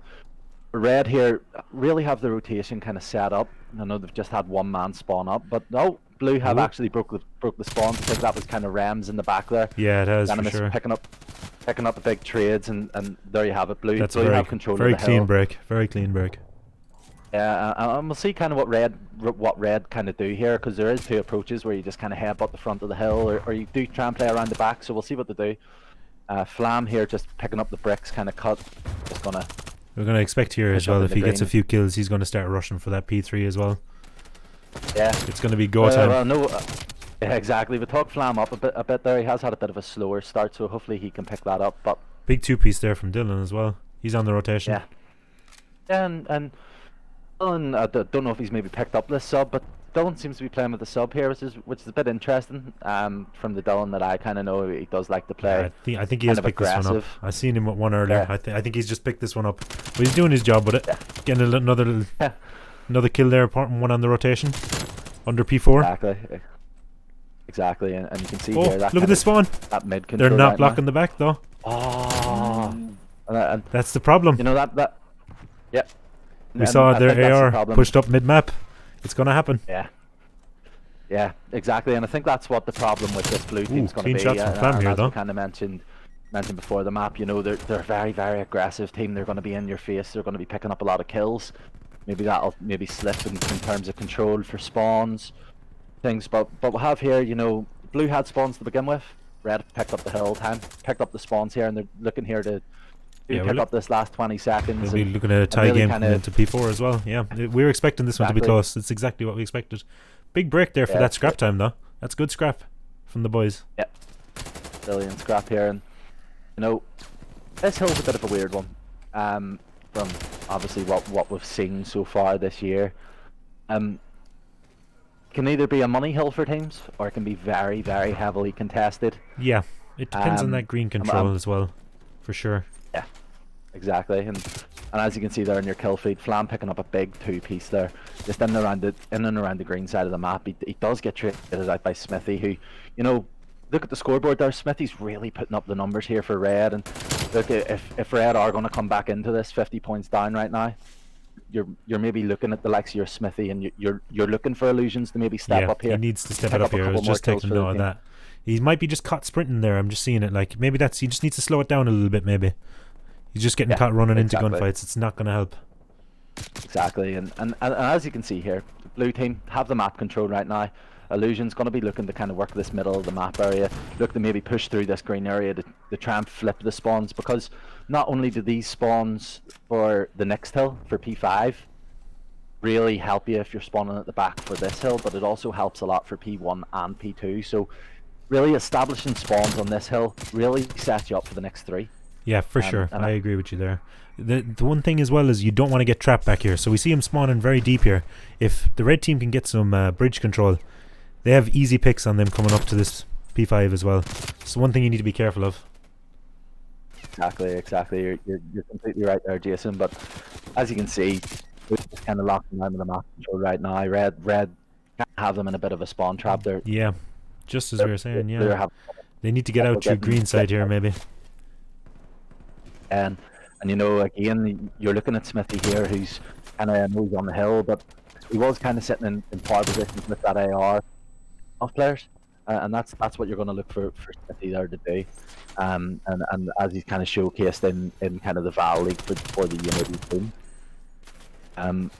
red here really have the rotation kind of set up. I know they've just had one man spawn up, but no, blue have actually broke the spawn. I think that was kind of Rams in the back there. Yeah, it has Venom for sure. Picking up the big trades, and there you have it. Blue have control very of the clean hill. break. Very clean break. Yeah, and we'll see kind of what red kind of do here, because there is two approaches where you just kind of headbutt the front of the hill, or you do try and play around the back. So we'll see what they do. Flam here just picking up the bricks, kind of cut. We're gonna expect here as well. If he gets a few kills, he's gonna start rushing for that P3 as well. Yeah, it's gonna be go time. Well, no. Yeah, exactly. We talked Flam up a bit there. He has had a bit of a slower start, so hopefully he can pick that up. But big 2-piece there from Dylan as well. He's on the rotation. Yeah. And Dylan, I don't know if he's maybe picked up this sub, but Dylan seems to be playing with the sub here, which is a bit interesting. From the Dylan that I kind of know, he does like to play. Yeah, I think he has picked this one up. I seen him with one earlier. Yeah. I think he's just picked this one up. But he's doing his job with it. Yeah. Getting another kill there, one on the rotation under P4. Exactly, and you can see here. That look at the spawn. That mid control. They're not blocking the back though. Oh, and that's the problem. You know that. Yeah. We saw their AR pushed up mid map. It's gonna happen. Yeah, exactly, and I think that's what the problem with this blue team's gonna be. Clean shots from Flam here, though. Kind of mentioned before the map. You know, they're a very aggressive team. They're going to be in your face. They're going to be picking up a lot of kills. Maybe that'll slip in terms of control for spawns. Things, but we'll have here, you know, blue had spawns to begin with. Red picked up the hill time, picked up the spawns here, and they're looking here to pick up this last 20 seconds. We'll be looking at a tie game into P4 as well. Yeah, we were expecting this one to be close. It's exactly what we expected. Big break there for that scrap time, though. That's good scrap from the boys. Yeah, brilliant scrap here, and you know, this hill's a bit of a weird one. From obviously what we've seen so far this year. Can either be a money hill for teams, or it can be very heavily contested. Yeah, it depends on that green control as well, for sure. Yeah, exactly. And as you can see there in your kill feed, Flam picking up a big 2-piece there, just in and around the green side of the map. He does get traded out by Smithy, who, you know, look at the scoreboard there. Smithy's really putting up the numbers here for Red, and look, if Red are going to come back into this 50 points down right now, you're maybe looking at the likes of your Smithy, and you're looking for Illusions to maybe step up here. He needs to step it up here. I was just taking note of that. He might be just caught sprinting there. I'm just seeing it. Like, maybe he just needs to slow it down a little bit, maybe. He's just getting caught running into gunfights. It's not going to help. Exactly. And as you can see here, the blue team have the map control right now. Illusion's going to be looking to kind of work this middle of the map area, look to maybe push through this green area to try and flip the spawns, because not only do these spawns for the next hill, for P5, really help you if you're spawning at the back for this hill, but it also helps a lot for P1 and P2. So really establishing spawns on this hill really sets you up for the next 3. Yeah, for sure. I agree with you there. The one thing as well is you don't want to get trapped back here. So we see him spawning very deep here. If the red team can get some bridge control, they have easy picks on them coming up to this P5 as well. So one thing you need to be careful of. Exactly. You're completely right there, Jason. But as you can see, we're just kind of locking down in the map control right now. Red can't have them in a bit of a spawn trap there. Yeah, just as we were saying. Yeah, they need to get out to green side here maybe. And you know, again, you're looking at Smithy here, who's kind of moves on the hill, but he was kind of sitting in power positions with that AR of players, and that's what you're going to look for Smithy there to do. And as he's kind of showcased in kind of the Val League for the Unity team.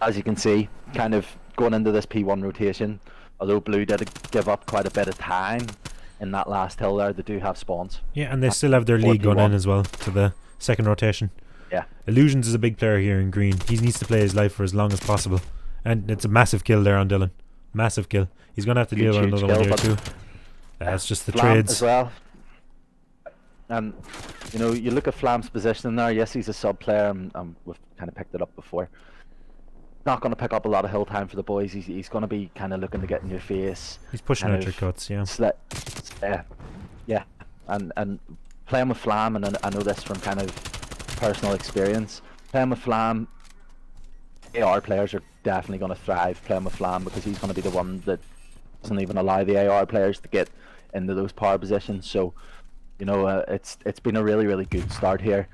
As you can see, kind of going into this P1 rotation, although Blue did give up quite a bit of time in that last hill there, they do have spawns. Yeah, and they still have their lead going in as well to the second rotation. Yeah. Illusions is a big player here in green. He needs to play his life for as long as possible. And it's a massive kill there on Dylan. Massive kill. He's going to have to deal with another one here too. That's just the trades. As well. And, you know, you look at Flam's position there. Yes, he's a sub player. We've kind of picked it up before. Not going to pick up a lot of hill time for the boys. He's going to be kind of looking to get in your face. He's pushing out your cuts, yeah. Yeah. And playing with Flam, and I know this from kind of personal experience, playing with Flam, AR players are definitely going to thrive playing with Flam, because he's going to be the one that doesn't even allow the AR players to get into those power positions. So, you know, it's been a really, really good start here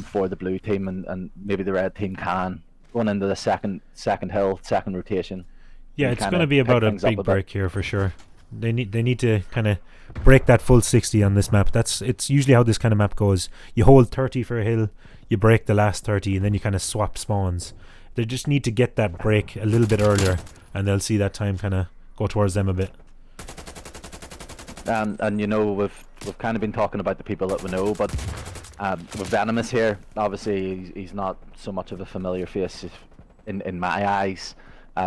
for the blue team, and maybe the red team can going into the second hill, second rotation. Yeah, it's going to be about a big break here for sure. They need to kind of break that full 60 on this map. It's usually how this kind of map goes. You hold 30 for a hill, you break the last 30, and then you kind of swap spawns. They just need to get that break a little bit earlier, and they'll see that time kind of go towards them a bit. And you know, we've kind of been talking about the people that we know, but with Venomous here, obviously he's not so much of a familiar face in my eyes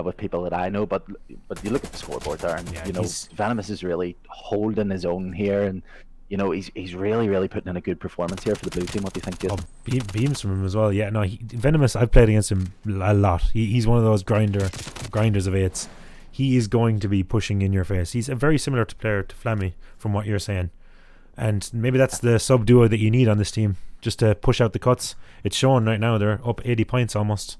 with people that I know, but you look at the scoreboard there, and you know, Venomous is really holding his own here, and you know, he's really, really putting in a good performance here for the blue team. What do you think, Jason? Oh, beams from him as well. Yeah, no, Venomous, I've played against him a lot. He's one of those grinders of 8s. He is going to be pushing in your face. He's a very similar player to Flammy, from what you're saying. And maybe that's the sub duo that you need on this team, just to push out the cuts. It's showing right now they're up 80 points almost.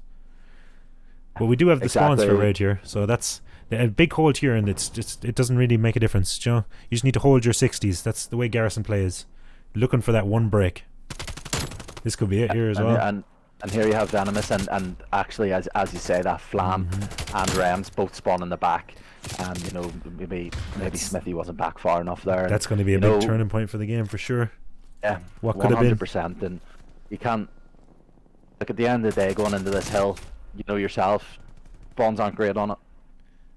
But we do have the spawns for raid here, so that's a big hold here, and it doesn't really make a difference. You know? You just need to hold your 60s. That's the way Garrison plays, looking for that one break. This could be it here as well. And here you have Venomous, and actually, as you say, that Flam and Rems both spawn in the back. And you know, maybe Smithy wasn't back far enough there. That's going to be a big turning point for the game for sure. Yeah, what could have been 100%. And you can't look at the end of the day going into this hill. You know yourself, spawns aren't great on it.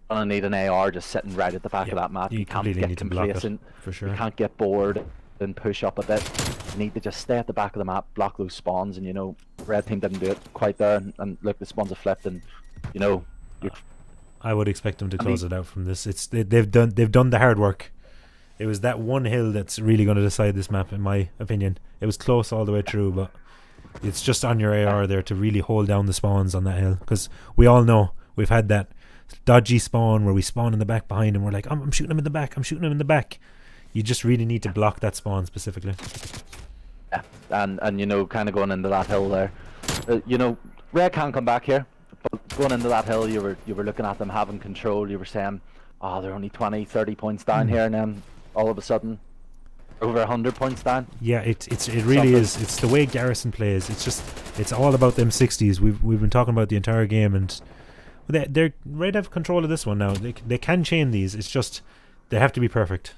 Gonna need an AR just sitting right at the back of that map. You can't get complacent. For sure. You can't get bored and push up a bit. You need to just stay at the back of the map, block those spawns, and you know, red team didn't do it quite there. And look, the spawns have flipped, and you know. I would expect them to close it out from this. They've done the hard work. It was that one hill that's really going to decide this map, in my opinion. It was close all the way through, but it's just on your AR there to really hold down the spawns on that hill, because we all know we've had that dodgy spawn where we spawn in the back behind and we're like, I'm shooting him in the back, I'm shooting him in the back. You just really need to block that spawn specifically. Yeah, and you know, kind of going into that hill there, you know, red can come back here. But going into that hill, you were looking at them having control. You were saying, oh, they're only 20, 30 points down here, and then all of a sudden, over 100 points down. Yeah, it really is. It's the way Garrison plays. It's all about them 60s. We've been talking about the entire game, and they're ready to have control of this one now. They can chain these. It's just They have to be perfect.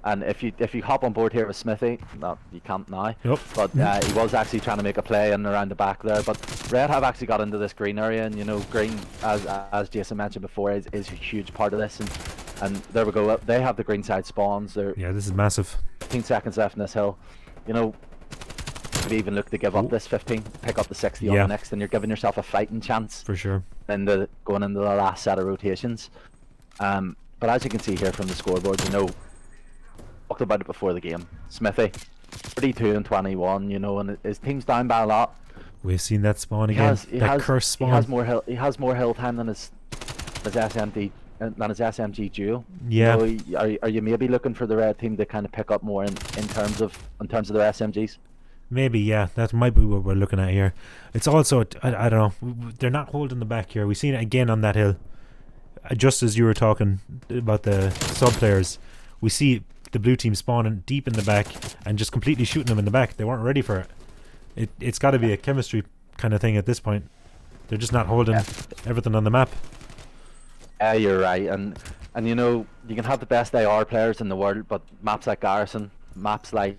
And if you hop on board here with Smithy, no, you can't now. Yep. But he was actually trying to make a play in around the back there. But Red have actually got into this green area, and green, as Jason mentioned before, is a huge part of this. And there we go. They have the green side spawns. Yeah, this is massive. 15 seconds left in this hill. Could even look to give up this 15, pick up the 60 on the next, and you're giving yourself a fighting chance. For sure. Going into the last set of rotations. But as you can see here from the scoreboard, talked about it before the game. Smithy, 32 and 21, and his team's down by a lot. We've seen that spawn again. That cursed spawn. He has more hill time than his SMG duo. Yeah. Are you maybe looking for the red team to kind of pick up more in terms of their SMGs? Maybe, yeah. That might be what we're looking at here. It's also, I don't know, they're not holding the back here. We've seen it again on that hill. Just as you were talking about the sub players, we see the blue team spawning deep in the back and just completely shooting them in the back. They weren't ready for it. It's got to be a chemistry kind of thing at this point. They're just not holding everything on the map. You're right, and you can have the best AR players in the world, but maps like Garrison, maps like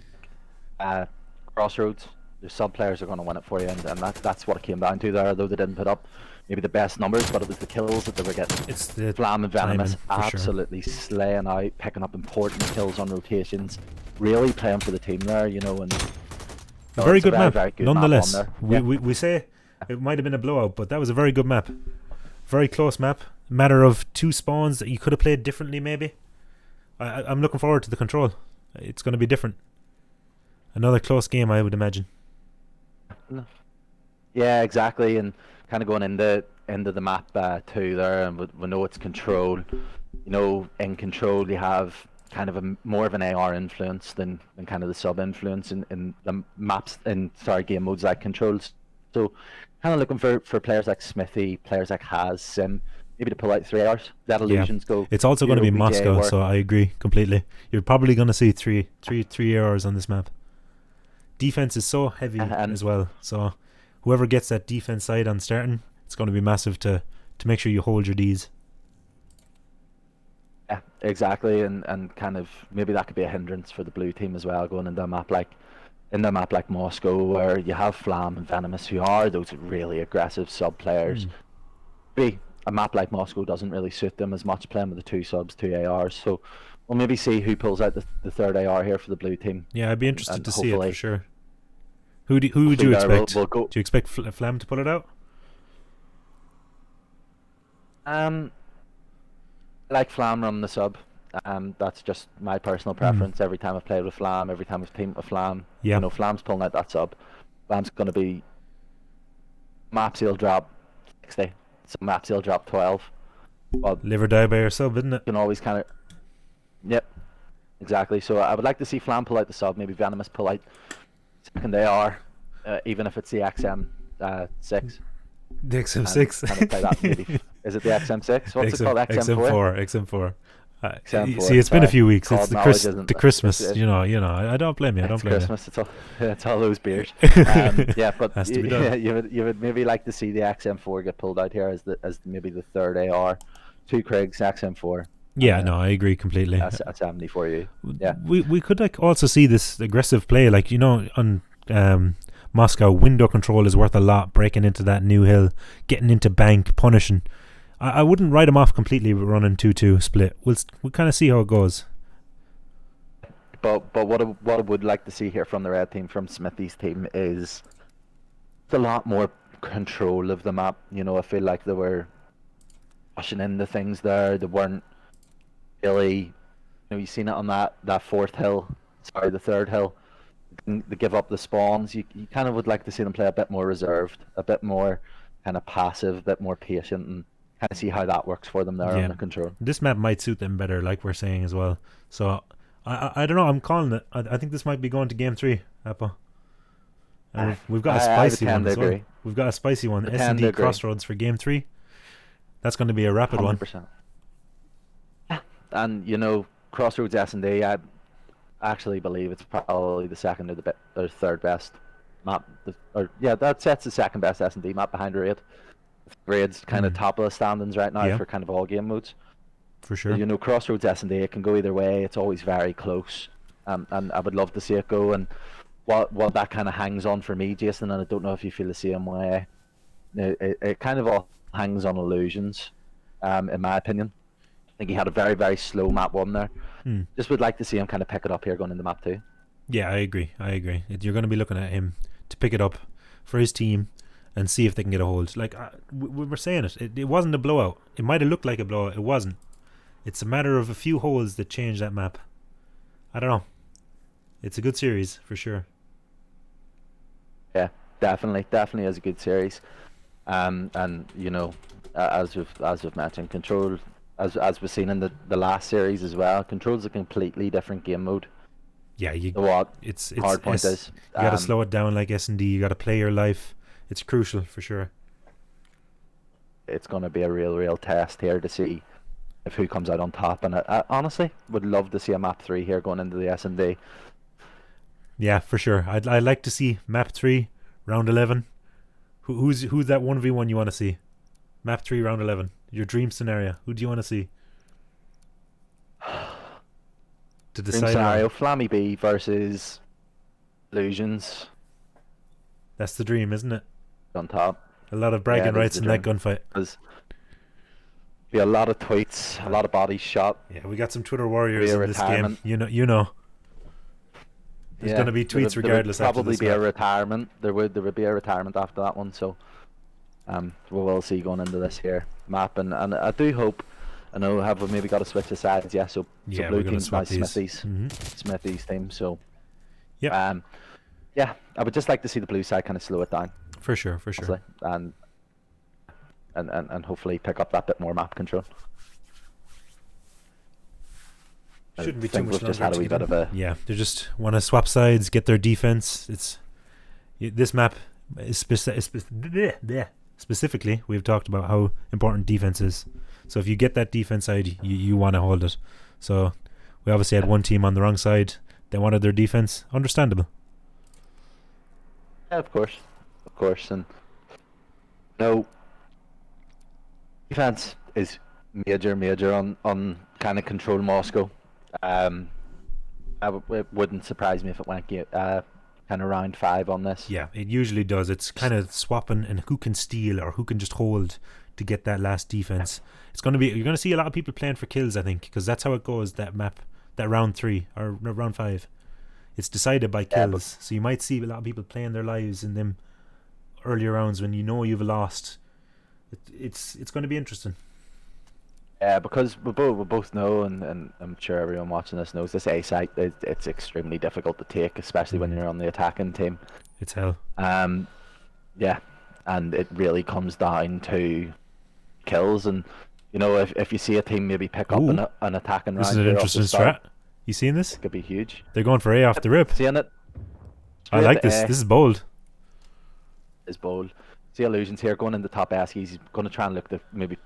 Crossroads, the sub players are going to win it for you, and that's what it came down to there. Although they didn't put up maybe the best numbers, but it was the kills that they were getting. It's the Flam and Venomous timing, absolutely slaying out, picking up important kills on rotations, really playing for the team there, and a very good map, very good nonetheless. map on there. We say it might have been a blowout, but that was a very good map. Very close map. Matter of 2 spawns that you could have played differently, maybe. I'm looking forward to the control. It's going to be different. Another close game, I would imagine. Yeah, exactly, and kind of going into the map too there, and we know it's control. In control you have kind of more of an AR influence than kind of the sub influence in the maps game modes like controls. So kind of looking for players like Smithy, players like Haz, Sim, maybe to pull out 3 ARs. That illusions go. It's also going to be BJ Moscow, work. so I agree completely. You're probably going to see three ARs on this map. Defense is so heavy as well, so whoever gets that defense side on starting, it's going to be massive to make sure you hold your Ds. Yeah, exactly, and kind of maybe that could be a hindrance for the blue team as well, going into a map like Moscow, where you have Flam and Venomous, who are those really aggressive sub players. Maybe a map like Moscow doesn't really suit them as much, playing with the 2 subs, 2 ARs. So we'll maybe see who pulls out the third AR here for the blue team. Yeah, I'd be interested to see it for sure. Who would you expect? We'll go. Do you expect Flam to pull it out? Like Flam running the sub. That's just my personal preference. Every time I've played with Flam, every time I've teamed with Flam, Flam's pulling out that sub. Flam's going to be maps he'll drop 60. Some maps he'll drop 12. But live or die by your sub, isn't it? You can always kind of. Yep. Exactly. So I would like to see Flam pull out the sub. Maybe Venomous pull out second AR, even if it's the XM6. The XM6. Kind of play that maybe. Is it the XM6? What's it called? XM4. XM4. XM4. See, it's been a few weeks. It's the Christmas. I don't blame you. I don't blame Christmas. you. It's all those beers. Yeah, but Has to be done. You would maybe like to see the XM4 get pulled out here as maybe the third AR. 2 Kriegs, XM4. Yeah, no, I agree completely. That's 70 for you. Yeah. We could also see this aggressive play, on Moscow. Window control is worth a lot. Breaking into that new hill, getting into bank, punishing. I wouldn't write him off completely with running 2-2 split. We'll kind of see how it goes. But what I would like to see here from the red team, from Smithy's team, is a lot more control of the map. I feel like they were pushing into things there. They weren't really, you've seen it on that the third hill. They give up the spawns. You kind of would like to see them play a bit more reserved, a bit more kind of passive, a bit more patient, and kind of see how that works for them there under control. This map might suit them better, like we're saying as well. So I don't know. I'm calling it. I think this might be going to game 3, Appa. And we've got a spicy one as well. We've got a spicy one. S&D Crossroads for game 3. That's going to be a rapid 100%. one. And Crossroads S&D, I actually believe it's probably the second or third best map. That sets the second best S&D map behind Raid. Raid's kind of top of the standings right now for kind of all game modes. for sure. You know, Crossroads S&D, it can go either way. It's always very close, and I would love to see it go. And what that kind of hangs on for me, Jason, and I don't know if you feel the same way. It kind of all hangs on illusions, in my opinion. I think he had a very, very slow map 1 there. Just would like to see him kind of pick it up here going into map 2. Yeah, I agree. You're going to be looking at him to pick it up for his team and see if they can get a hold. Like, we were saying it wasn't a blowout. It might have looked like a blowout. It wasn't. It's a matter of a few holes that change that map. I don't know. It's a good series for sure. Yeah, definitely is a good series. And you know, as we've mentioned, Control, as we've seen in the last series as well, Control's a completely different game mode. Yeah, it's hard point is you gotta slow it down like S&D. You gotta play your life. It's crucial for sure. It's gonna be a real test here to see if who comes out on top. And I honestly would love to see a map 3 here going into the S&D. Yeah, for sure. I'd like to see map 3, round 11. Who's that 1v1 you want to see? Map 3, round 11. Your dream scenario. Who do you want to see? To decide dream scenario: Flammy B versus Illusions. That's the dream, isn't it? On top. A lot of bragging rights in that gunfight. Be a lot of tweets, a lot of bodies shot. Yeah, we got some Twitter warriors in this game. You know. There's going to be tweets regardless. There would probably after be map. a retirement. There would be a retirement after that one. So, we will see going into this here map, and I do hope. I know have we maybe got to switch the sides? Yeah. So blue team's by Smithy's team. So, yeah. Yeah, I would just like to see the blue side kind of slow it down. For sure. And hopefully pick up that bit more map control. Shouldn't be too much we've just had a wee bit of a... Yeah, they just want to swap sides, get their defense. This map is specifically, we've talked about how important defense is. So if you get that defense side, you want to hold it. So we obviously had one team on the wrong side. They wanted their defense. Understandable. Yeah, of course. And no, defense is major on kind of control Moscow. It wouldn't surprise me if it went kind of round 5 on this. Yeah, it usually does. It's kind of swapping and who can steal or who can just hold to get that last defense. You're going to see a lot of people playing for kills, I think, because that's how it goes. That map, that round 3 or round 5, it's decided by kills. So you might see a lot of people playing their lives in them earlier rounds when you know you've lost. It's going to be interesting. Yeah, because we both know, and I'm sure everyone watching this knows, this A site it's extremely difficult to take, especially when you're on the attacking team. It's hell. Yeah, and it really comes down to kills, and you know if you see a team maybe pick up an attacking round. This is an interesting strat. You seeing this? It could be huge. They're going for A off the rip. Seeing it. I like this. This is bold. It's bold. See Illusions here going into top S. He's going to try and look to maybe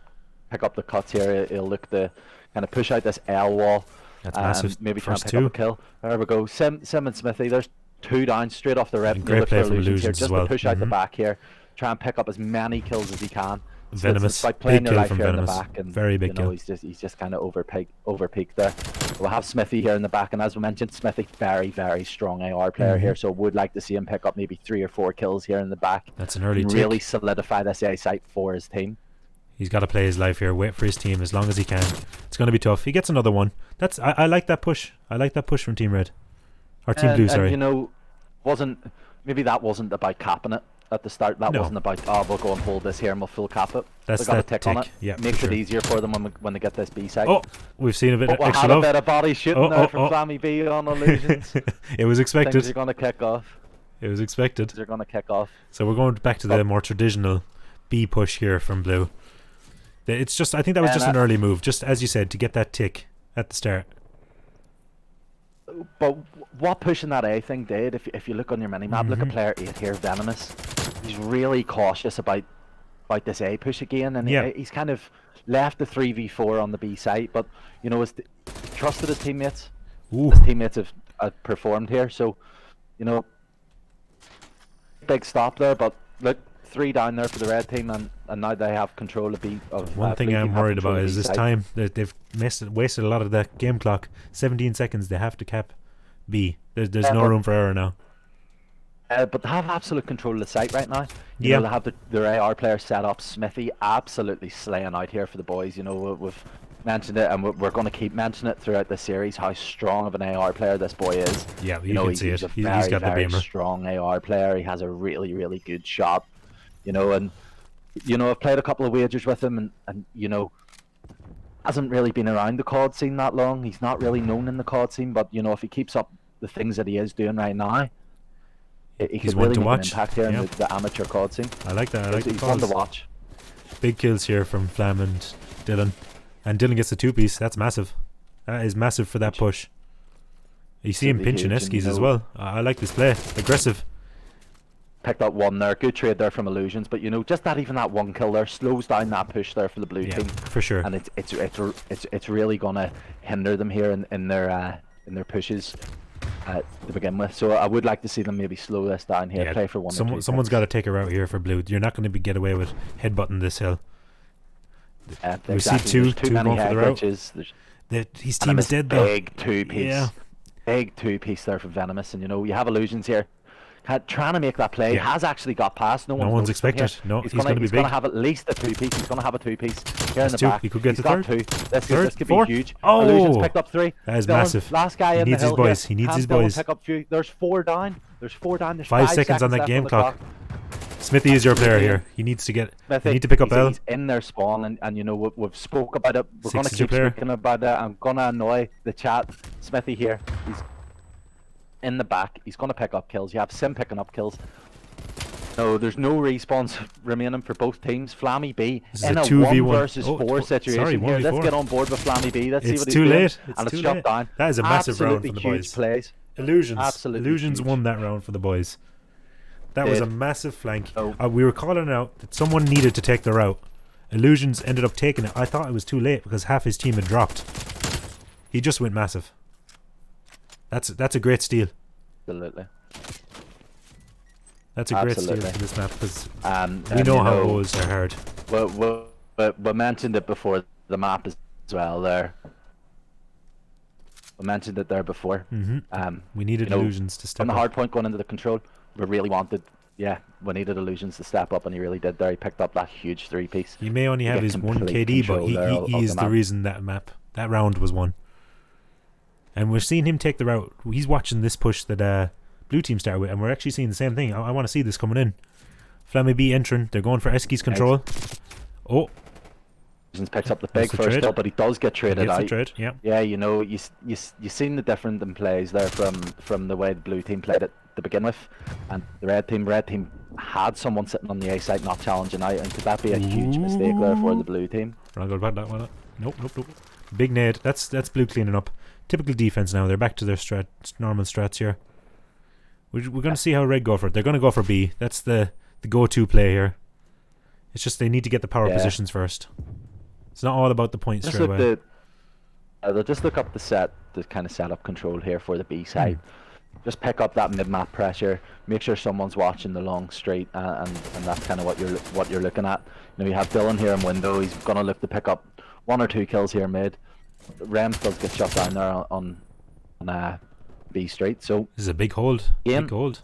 pick up the cuts here. He'll look to kind of push out this L wall. That's massive. Maybe try and pick up a kill. There we go. Sim and Smithy. There's 2 down straight off the rip. Great play from Illusions here, just as well. To push out the back here. Try and pick up as many kills as he can. Venomous. It's like playing big your kill life from here Venomous. in the back, and very big kill. He's just kind of over peaked there. We'll have Smithy here in the back, and as we mentioned, Smithy very strong AR player here, so would like to see him pick up maybe 3 or 4 kills here in the back. That's an early really solidify this A site for his team. He's got to play his life here, wait for his team as long as he can. It's going to be tough. He gets another one. I like that push. I like that push from Team Red. Or Team Blue, sorry. And, you know, maybe that wasn't about capping it at the start. That wasn't about, we'll go and hold this here and we'll full cap it. That's got that tick tick. on it. Yeah, makes it easier for them when they get this B site. Oh, we've seen a bit of we'll extra have love. A bit of body shooting there from Flammy B on Illusions. It was expected. Things are going to kick off. It was expected. They're going to kick off. So we're going back to the more traditional B push here from Blue. It's just, I think that was just an early move, just as you said, to get that tick at the start. But what pushing that A thing did, if you look on your mini-map, look at player 8 here, Venomous. He's really cautious about this A push again, and he's kind of left the 3v4 on the B site, but you know, he trusted his teammates. Ooh. His teammates have performed here, so you know, big stop there, but look, 3 down there for the red team, and now they have control of B. One thing blue team I'm have worried control about of is B this side. time. They've wasted a lot of the game clock. 17 seconds. They have to cap B. There's no room for error now. But they have absolute control of the site right now. You Yeah. know, they have their AR player set up. Smithy absolutely slaying out here for the boys. You know, we've mentioned it, and we're going to keep mentioning it throughout the series, how strong of an AR player this boy is. Yeah, you know, can see he's it. a He's very, got the very beamer. strong AR player. He has a really, really good shot. You know, and you know, I've played a couple of wagers with him, and you know, hasn't really been around the COD scene that long. He's not really known in the COD scene, but you know, if he keeps up the things that he is doing right now, he He's could one really to make watch. an impact here Yeah. in the amateur COD scene. I like that. I like the He's one to calls. watch. Big kills here from Flam and Dylan. And Dylan gets the 2-piece. That's massive. That is massive for that push. You see him Absolutely pinching huge, and, Eskies you as know, well. I like this play. Aggressive. Picked up one there. Good trade there from Illusions, but you know, just that one kill there slows down that push there for the blue Yeah, team, for sure. and it's really gonna hinder them here in their pushes to begin with. So I would like to see them maybe slow this down here, play for 1 or 2 Someone's picks. got to take a route here for blue. You're not going to get away with headbutting this hill. We see Exactly. two There's too many going for head the route. glitches. His And team a is dead though. Big 2-piece. Yeah. Big 2-piece there for Venomous, and you know, you have Illusions here. Trying to make that play. Yeah. Has actually got past. No one's one's noticed him expected. here. No, he's gonna be he's big. gonna have at least a 2-piece. He's gonna have a 2-piece here in That's the 2. back. He could get He's the got third. 2. This Third, could 4. be huge. Oh! Illusions picked up 3. That is Dylan, massive. Last guy He in needs the his hill boys. Here. He needs Can his Dylan boys. Pick up 4 There's 4 down. There's 4 down. There's 5 5 seconds on that left game the clock. Smithy is your player here. He needs to get. Smithy, You need to pick up L. he's in their spawn, and you know, we've spoke about it. We're 6 gonna is your keep player. speaking about it. I'm gonna annoy the chat. Smithy here. He's in the back. He's gonna pick up kills. You have Sim picking up kills. No, there's no respawns remaining for both teams. Flammy B This is in a a 2v1. 1 versus Oh, 4 situation sorry, here. Let's 1v4. get on board with Flammy B. Let's see It's what he's too doing. late. And It's it's too shut late. down. That is a massive round for Absolutely the huge boys. plays. Illusions. Absolutely Illusions huge. won that round for the boys. That was a Did. massive flank. Oh. We were calling out that someone needed to take the route. Illusions ended up taking it. I thought it was too late because half his team had dropped. He just went massive. That's a great steal. Absolutely. That's a great Absolutely. steal for this map because we And know you how know, woes are hard. we mentioned it before the map as well there. We mentioned it there before. We needed you know, Illusions to step on the up. hard point going into the control, we really wanted, we needed Illusions to step up, and he really did there. He picked up that huge 3-piece. He may only to have get his 1 complete KD, but control there he of is the map. reason that round was won. And we're seeing him take the route. He's watching this push that blue team started with, and we're actually seeing the same thing. I want to see this coming in. Flammy B entering. They're going for Eski's control. Oh, Illusions picks up the That's big the first trade. kill, but he does get he traded gets the out. trade. Yeah. Yeah, you know, you seen the difference in plays there from the way the blue team played it to begin with, and the red team had someone sitting on the A side not challenging out, and could that be a huge mistake there for the blue team? I'll go back that one. Nope. Big nade. That's blue cleaning up. Typical defense now. They're back to their normal strats here. We're going to see how red go for it. They're going to go for B. That's the go-to play here. It's just they need to get the power positions first. It's not all about the points Just straight look away. they'll just look up the kind of set up control here for the B side. Just pick up that mid-map pressure. Make sure someone's watching the long straight, and that's kind of what you're looking at. You know, you have Dylan here in window. He's gonna look to pick up 1 or 2 kills here mid. Rems does get shot down there on B straight. So This is a big hold. Game. Big hold.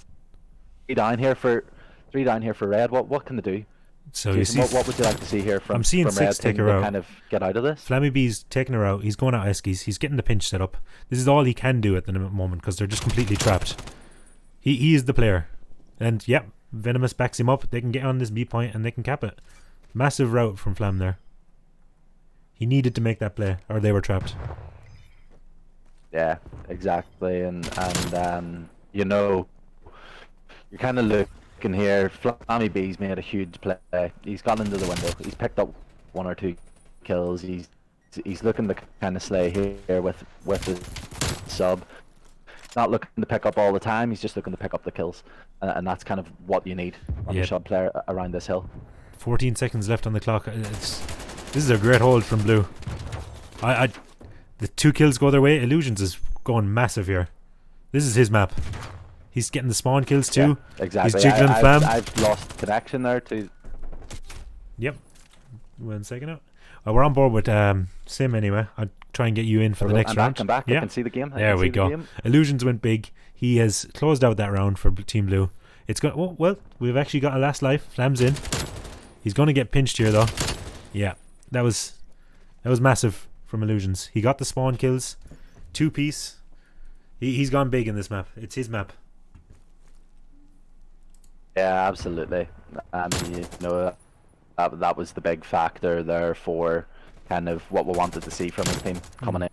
3 down here for red. What can they do? So you Jason, see, what would you like to see here from I'm seeing from 6 red take team her to out. kind of get out of this? Flammy B's taking her out. He's going out Eskies. He's getting the pinch set up. This is all he can do at the moment because they're just completely trapped. He is the player. And yep, Venomous backs him up. They can get on this B point and they can cap it. Massive route from Flam there. He needed to make that play or they were trapped. Yeah, exactly, and you know, you're kind of looking here. Flammy B's made a huge play. He's gone into the window. He's picked up 1 or 2 kills. He's looking to kind of slay here with his sub. Not looking to pick up all the time. He's just looking to pick up the kills, and that's kind of what you need on a shot player around this hill. 14 seconds left on the clock. This is a great hold from blue. The 2 kills go their way. Illusions is going massive here. This is his map. He's getting the spawn kills too. Yeah, exactly. He's jiggling Flam. I've lost connection there to. Yep. 1 second out. We're on board with Sim anyway. I'll try and get you in for the next round. I'm back. Yeah. I can see the game. There we go. Illusions went big. He has closed out that round for Team Blue. It's got. Oh, well, we've actually got a last life. Flam's in. He's going to get pinched here though. Yeah, that was massive from Illusions. He got the spawn kills. 2-piece. He's gone big in this map. It's his map. Yeah, absolutely. You know, that was the big factor there for kind of what we wanted to see from his team coming in.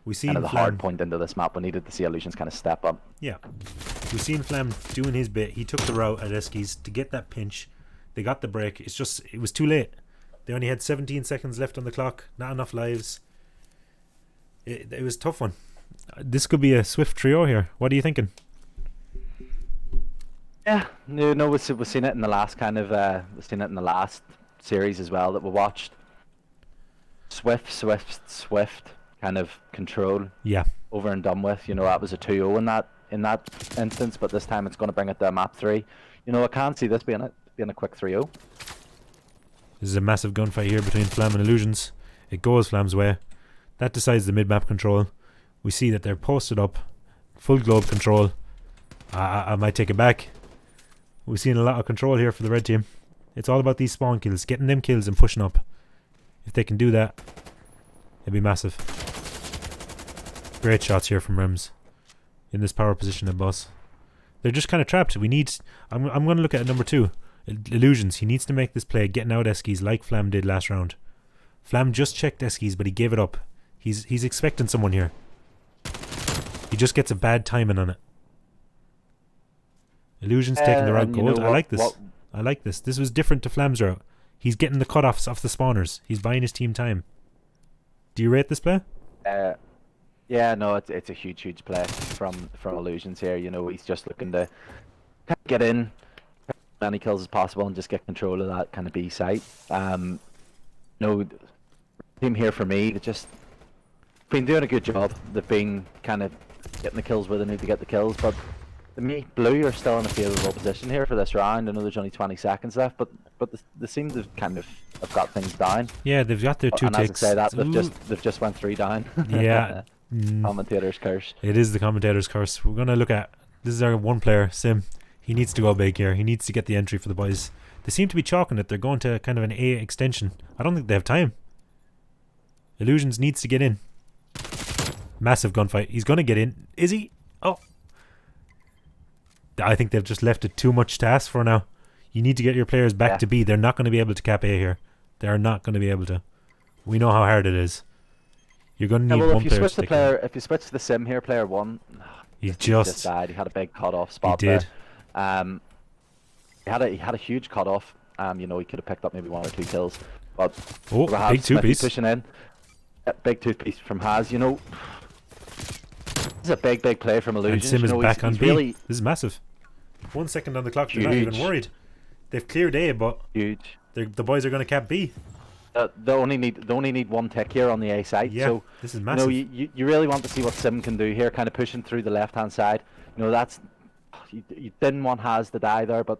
We see kind of the hard point into this map. We needed to see Illusions kind of step up. Yeah, we seen Flam doing his bit. He took the route at Eskies to get that pinch. They got the break. It's just it was too late. They only had 17 seconds left on the clock. Not enough lives. It was a tough one. This could be a swift trio here. What are you thinking? Yeah, no, we've seen it in the last kind of we've seen it in the last series as well that we watched. Swift kind of control. Yeah. Over and done with. You know, that was a 2-0 in that instance, but this time it's going to bring it to a map 3. You know, I can't see this being a quick 3-0. This is a massive gunfight here between Flam and Illusions. It goes Flam's way. That decides the mid-map control. We see that they're posted up. Full globe control. I might take it back. We've seen a lot of control here for the red team. It's all about these spawn kills. Getting them kills and pushing up. If they can do that, it'd be massive. Great shots here from Rems. In this power position at boss. They're just kind of trapped. We need... I'm going to look at number 2. Illusions. He needs to make this play getting out Eskies like Flam did last round. Flam just checked Eskies, but he gave it up. He's expecting someone here. He just gets a bad timing on it. Illusions taking the route gold. I like this. I like this. This was different to Flam's route. He's getting the cutoffs off the spawners. He's buying his team time. Do you rate this play? Yeah, no, it's a huge play from Illusions here. You know, he's just looking to get in, as many kills as possible, and just get control of that kind of B site. No, team here for me, they just been doing a good job. They've been kind of getting the kills where they need to get the kills, but to me, Blue are still in a favourable position here for this round. I know there's only 20 seconds left, but they seem to kind of have got things down. Yeah, they've got their 2 and ticks. As I say that, they've just went 3 down. Yeah. Commentator's curse. It is the commentator's curse. We're going to look at... This is our one player, Sim. He needs to go big here. He needs to get the entry for the boys. They seem to be chalking it. They're going to kind of an A extension. I don't think they have time. Illusions needs to get in. Massive gunfight. He's going to get in. Is he? Oh. I think they've just left it too much to ask for now. You need to get your players back to B. They're not going to be able to cap A here. They are not going to be able to. We know how hard it is. You're going to need one player to stick in. If you switch the Sim here, player 1, he just died. He had a big cut-off spot. He did. There. He had a huge cut-off. You know, he could have picked up maybe 1 or 2 kills. But big 2-piece pushing in. Big 2-piece from Haz. You know, this is a big play from Illusions. And Sim is back on B. Really this is massive. 1 second on the clock. They're not even worried. They've cleared A, but huge. The boys are going to cap B. They only need 1 tick here on the A side. Yeah, so this is massive. You know, you really want to see what Sim can do here, kind of pushing through the left-hand side. You know, that's you didn't want Haz to die there, but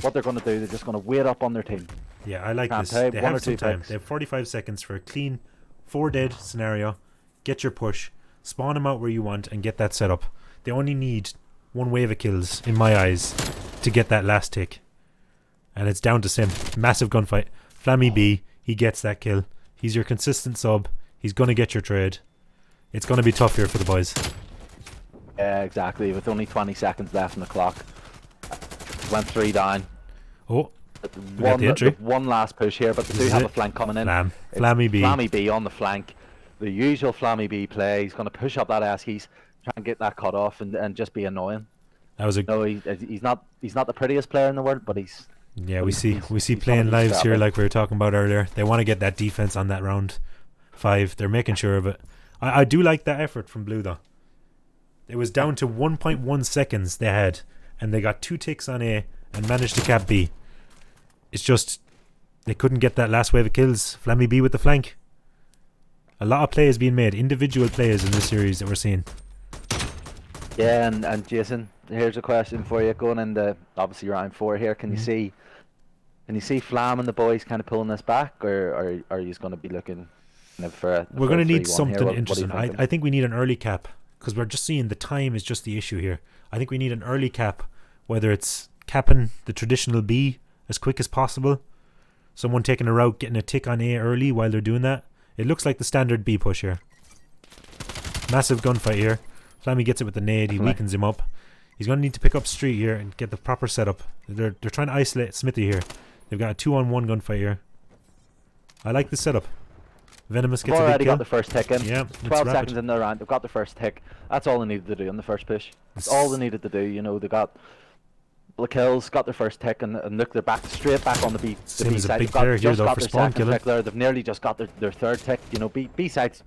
what they're going to do, they're just going to wait up on their team. Yeah, I like this. They have some time. They have 45 seconds for a clean 4 dead scenario. Get your push, spawn them out where you want, and get that set up. They only need 1 wave of kills, in my eyes, to get that last tick. And it's down to Sim. Massive gunfight. Flammy B, he gets that kill. He's your consistent sub. He's going to get your trade. It's going to be tough here for the boys. Yeah, exactly. With only 20 seconds left on the clock. Went 3 down. Oh, we got the entry. One last push here, but they do have a flank coming in. Flammy B. Flammy B on the flank. The usual Flammy B play. He's going to push up that Eskies, try and get that cut off, and just be annoying. That was a... No, he's not the prettiest player in the world, but he's... Yeah, we see playing lives here like we were talking about earlier. They want to get that defense on that round 5. They're making sure of it. I do like that effort from Blue though. It was down to 1.1 seconds they had, and they got 2 ticks on A and managed to cap B. It's just they couldn't get that last wave of kills. Flammy B with the flank. A lot of plays being made, individual plays in this series that we're seeing. Yeah, and Jason, here's a question for you. Going into obviously round 4 here, can you see Flam and the boys kind of pulling this back, or are you going to be looking kind of for We're going to need 3-1 something here? What are you interesting. thinking? I think we need an early cap, because we're just seeing the time is just the issue here. I think we need an early cap, whether it's capping the traditional B as quick as possible, someone taking a route, getting a tick on A early while they're doing that. It looks like the standard B push here. Massive gunfight here. Flammy gets it with the nade. He weakens him up. He's going to need to pick up street here and get the proper setup. They're trying to isolate Smithy here. They've got a 2-on-1 gunfight here. I like this setup. Venomous gets a big already kill. got the first tick in. Yeah, 12 seconds in the round. They've got the first tick. That's all they needed to do in the first push. That's all they needed to do. You know, they got the kills, got their first tick, and look, they're back straight back on the B Sim side. a big player here though for spawn killing. They've nearly just got their third tick. You know, B side's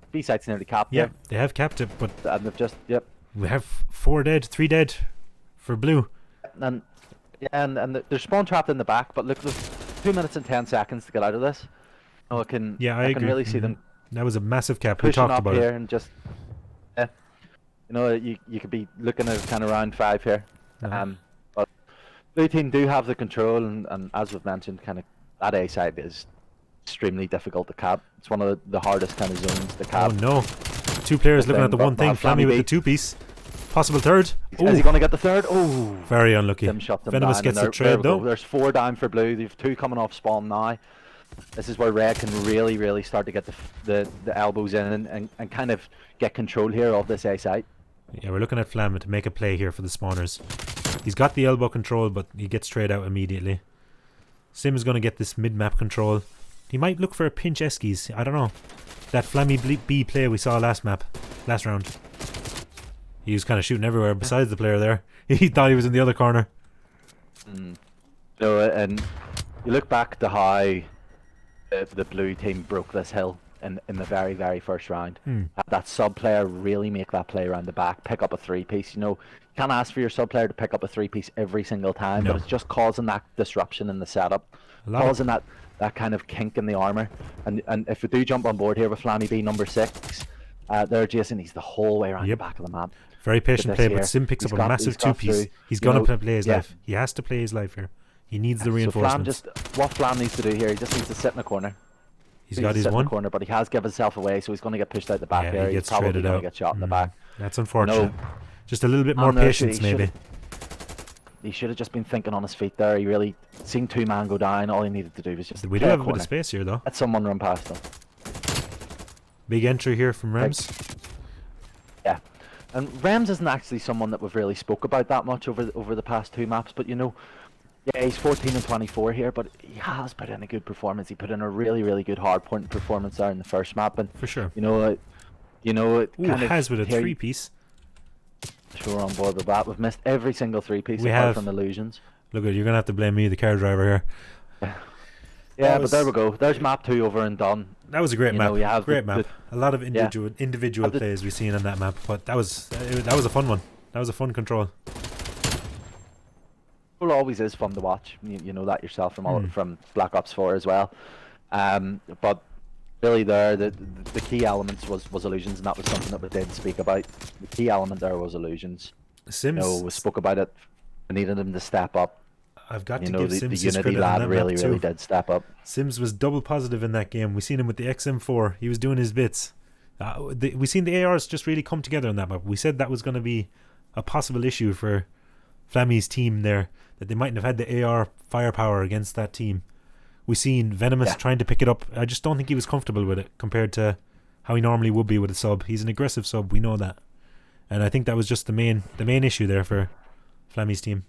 nearly capped. Yeah, they have capped it, but and they've just we have 4 dead, 3 dead for blue. And they're spawn trapped in the back. But look, there's 2 minutes and 10 seconds to get out of this. Oh, I can agree. really see them. That was a massive cap. We Pushing talked up about here it. and just, you know, you could be looking at kind of round 5 here. But blue team do have the control, and as we've mentioned, kind of that A side is extremely difficult to cap. It's one of the hardest kind of zones to cap. Oh no! 2 players looking at the one thing. Flammy with the 2-piece. Possible third. Is he going to get the third? Oh, very unlucky. Venomous gets the trade though. There's 4 down for blue. They've 2 coming off spawn now. This is where red can really start to get the elbows in and kind of get control here of this A site. Yeah, we're looking at Flam to make a play here for the spawners. He's got the elbow control, but he gets straight out immediately. Sim is going to get this mid-map control. He might look for a pinch Eskies. I don't know. That Flammy B play we saw last round. He was kind of shooting everywhere besides the player there. He thought he was in the other corner. So, and you look back to how the blue team broke this hill in the very first round. That sub player really make that play around the back, pick up a 3-piece. You know, you can't ask for your sub player to pick up a 3-piece every single time, but it's just causing that disruption in the setup, causing that kind of kink in the armor. And if we do jump on board here with Flammy B number 6, there Jason, he's the whole way around the back of the map. Very patient play, but Sim picks up a massive 2-piece. He's going to play his life. He has to play his life here. He needs the reinforcements. What Flam needs to do here, he just needs to sit in the corner. He's got his one. In the corner, but he has given himself away, so he's going to get pushed out the back there. He's probably traded going out. to get shot in the back. That's unfortunate. Just a little bit more patience, maybe. He should have just been thinking on his feet there. He really seen 2 man go down. All he needed to do was just. We do have a bit of space here, though. Let someone run past him. Big entry here from Rems. Yeah, and Rems isn't actually someone that we've really spoke about that much over the past 2 maps. But you know, yeah, he's 14 and 24 here, but he has put in a good performance. He put in a really good hard point performance there in the first map, and for sure, you know, it kind of has with a 3-piece. Sure, on board with that. We've missed every single 3-piece apart from illusions. Look, you're gonna have to blame me, the car driver here. Yeah, but there we go. There's map 2 over and done. That was a great map. Great map. A lot of individual the plays we've seen on that map, but that was a fun one. That was a fun control. Well, always is fun to watch. You know that yourself from Black Ops 4 as well. But really, the key elements was illusions, and that was something that we did speak about. The key element there was illusions. Sims. You know, we spoke about it. We needed him to step up. I've got to give Sims the Unity lad really did step up. Sims was double positive in that game. We seen him with the XM4. He was doing his bits. We seen the ARs just really come together on that map. We said that was going to be a possible issue for Flammy's team there, that they mightn't have had the AR firepower against that team. We seen Venomous trying to pick it up. I just don't think he was comfortable with it compared to how he normally would be with a sub. He's an aggressive sub, we know that. And I think that was just the main issue there for Flammy's team.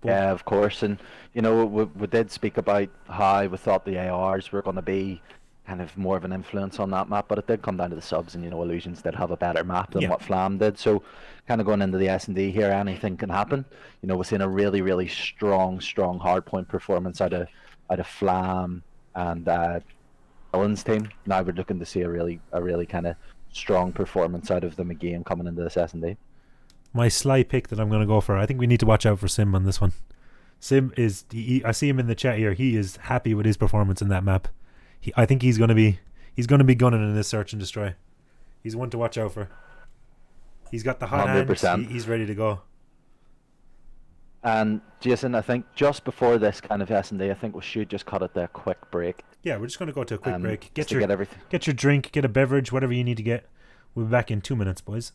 Yeah, of course, and you know we did speak about how we thought the ARs were going to be kind of more of an influence on that map, but it did come down to the subs, and you know Illusions did have a better map than what Flam did. So, kind of going into the S&D here, anything can happen. You know, we're seeing a really strong hardpoint performance out of Flam and Dylan's team. Now we're looking to see a really kind of strong performance out of them again coming into this S&D. My sly pick that I'm going to go for, I think we need to watch out for Sim on this one. Sim is, I see him in the chat here, he is happy with his performance in that map. I think he's going to be gunning in this search and destroy. He's one to watch out for. He's got the hot 100%. hand, he's ready to go. And Jason, I think just before this kind of S&D, I think we should just cut it to a quick break. Yeah, we're just going to go to a quick break. Get everything. Get your drink, get a beverage, whatever you need to get. We'll be back in 2 minutes, boys.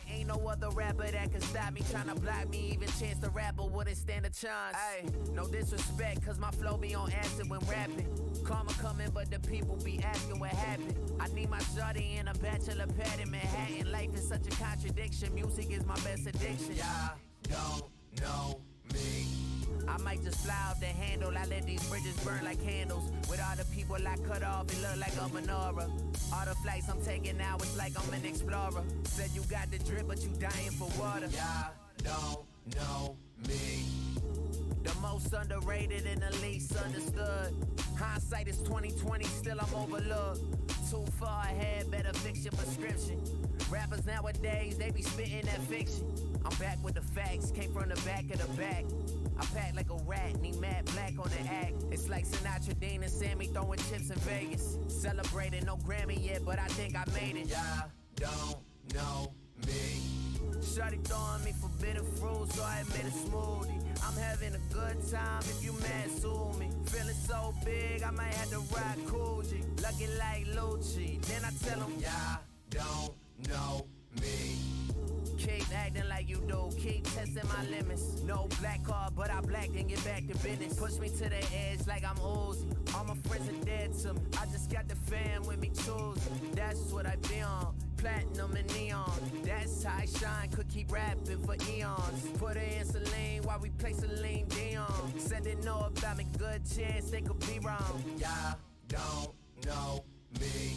Ain't no other rapper that can stop me, tryna block me, even Chance the Rapper wouldn't stand a chance. Ay, no disrespect, cause my flow be on acid when rapping. Karma coming, but the people be asking what happened. I need my shorty in a bachelor pad in Manhattan. Life is such a contradiction, music is my best addiction. Y'all don't know me. I might just fly off the handle, I let these bridges burn like candles. With all the people I cut off, it look like a menorah. All the flights I'm taking now, it's like I'm an explorer. Said you got the drip, but you dying for water. Y'all don't know me. The most underrated and the least understood. Hindsight is 2020, still I'm overlooked. Too far ahead, better fix your prescription. Rappers nowadays, they be spitting that fiction. I'm back with the facts, came from the back of the back. I pack like a rat, need mad black on the act. It's like Sinatra, Dean, and Sammy throwing chips in Vegas. Celebrating, no Grammy yet, but I think I made it. Y'all don't know me. Shorty throwing me forbidden fruit, so I made a smoothie. I'm having a good time, if you mad, sue me. Feeling so big, I might have to rock Coogee. Lucky like Lucci, then I tell them, y'all don't know me. Keep acting like you do, keep testing my limits. No black card, but I blacked and get back to business. Push me to the edge like I'm Uzi. All my friends are dead to me. I just got the fam with me choosing. That's what I be on. Platinum and neon. That's how I shine. Could keep rapping for eons. Put her in Celine while we play Celine Dion. Said they know about me, good chance they could be wrong. Y'all don't know me.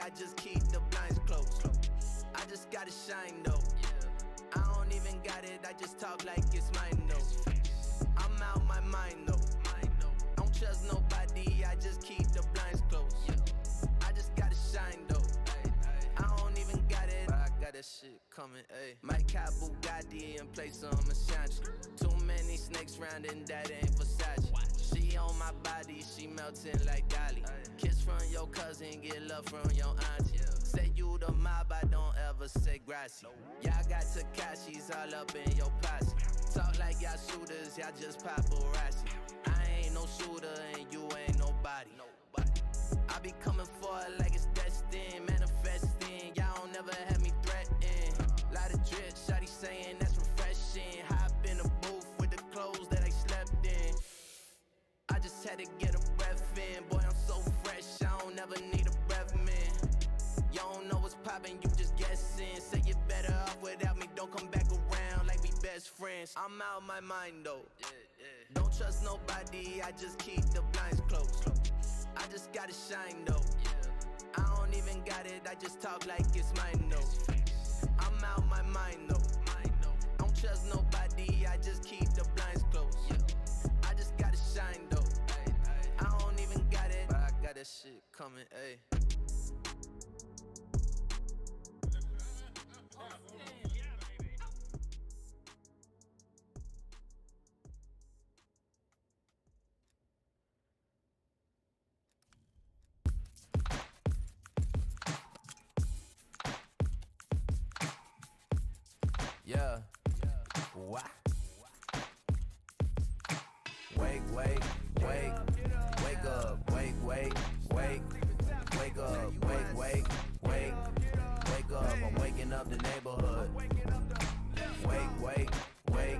I just keep the blinds closed. I just gotta shine though. I don't even got it, I just talk like it's mine though. I'm out my mind though. Don't trust nobody, I just keep the blinds closed. I just gotta shine though. I don't even got it, but I got that shit coming, ayy. Might cop Bugatti and play some Ashanti. Too many snakes round and that ain't Versace. She on my body, she melting like Dolly. Kiss from your cousin, get love from your auntie. Say you the mob, I don't ever say grassy. Y'all got Takashis all up in your posse. Talk like y'all shooters, y'all just paparazzi. I ain't no shooter and you ain't nobody. I be coming for it like it's destined, manifesting. Y'all don't never have me threatened. Lot of drip, shawty saying that's refreshing. Hop in the booth with the clothes that I slept in. I just had to get a breath in. Boy, I'm so fresh, I don't never need a breath, man. You don't know what's poppin', you just guessing. Say you better off without me, don't come back around like we best friends. I'm out my mind though. Don't trust nobody, I just keep the blinds closed. I just gotta shine though. I don't even got it, I just talk like it's mine though. I'm out my mind though. Don't trust nobody, I just keep the blinds closed. I just gotta shine though. I don't even got it, but I got that shit coming, ayy. Yeah. What? Wake, wake, wake. Wake up, wake, wake, wake. Wake up, wake, wake, wake. Wake up, I'm waking up the neighborhood. Wake, wake, wake.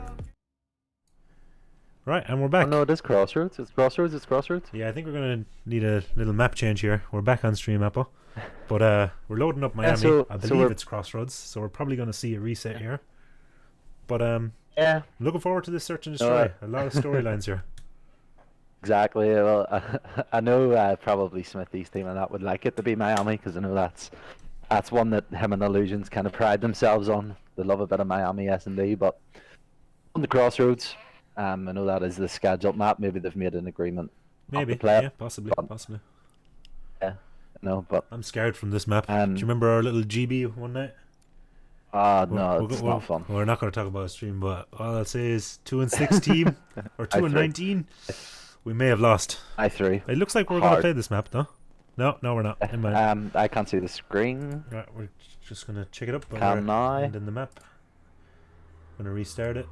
Right, and we're back. Oh no, it is Crossroads. It's Crossroads. It's Crossroads. Yeah, I think we're gonna need a little map change here. We're back on stream, Apple, but we're loading up Miami. I believe it's Crossroads, so we're probably gonna see a reset here. But yeah, looking forward to this search and destroy. A lot of storylines here. Exactly. Well, I know probably Smithy's team and that would like it to be Miami because I know that's That's one that him and Illusions kind of pride themselves on. They love a bit of Miami S&D, but on the Crossroads, I know that is the scheduled map. Maybe they've made an agreement. Maybe, to play yeah, it, possibly, but, possibly. Yeah, no, but I'm scared from this map. Do you remember our little GB one night? No, it's not fun. We're not going to talk about a stream, but all I'll say is 2-6 team or 2-19. We may have lost. I3. It looks like we're going to play this map, though. No, we're not. Never mind. I can't see the screen. Right, we're just going to check it up. Can I? And in the map. I'm going to restart it.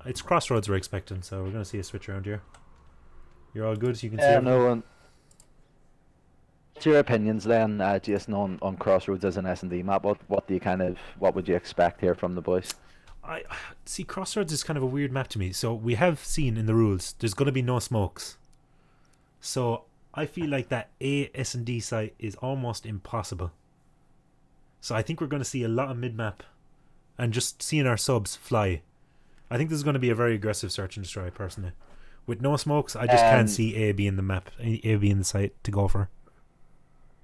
It's Crossroads we're expecting, so we're going to see a switch around here. You're all good, so you can see everything? What's your opinions then, Jason, on Crossroads as an S&D map? What would you expect here from the boys? I see Crossroads is kind of a weird map to me. So we have seen in the rules there's going to be no smokes. So I feel like that S&D site is almost impossible. So I think we're going to see a lot of mid-map and just seeing our subs fly. I think this is going to be a very aggressive search and destroy, personally. With no smokes, I just can't see A being the map, A being the site to go for.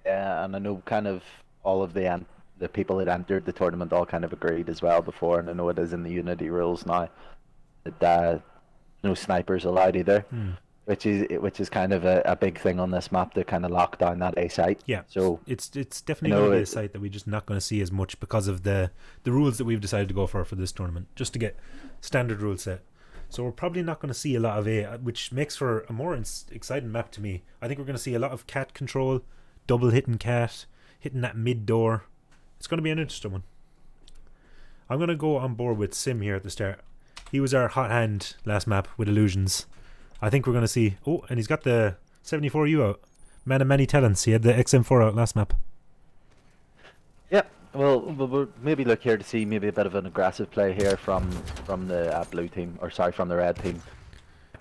Yeah, and I know kind of all of the people that entered the tournament all kind of agreed as well before, and I know it is in the Unity rules now that no snipers allowed either, which is kind of a big thing on this map to kind of lock down that A site. Yeah, so it's definitely going to be a site that we're just not going to see as much because of the rules that we've decided to go for this tournament, just to get standard rule set. So we're probably not going to see a lot of A, which makes for a more exciting map to me. I think we're going to see a lot of cat control, double hitting cat, hitting that mid door. It's going to be an interesting one. I'm going to go on board with Sim here at the start. He was our hot hand last map with Illusions. I think we're going to see... Oh, and he's got the 74U out. Man of many talents. He had the XM4 out last map. Yep. Well, we'll maybe look here to see maybe a bit of an aggressive play here from the blue team, or sorry, from the red team,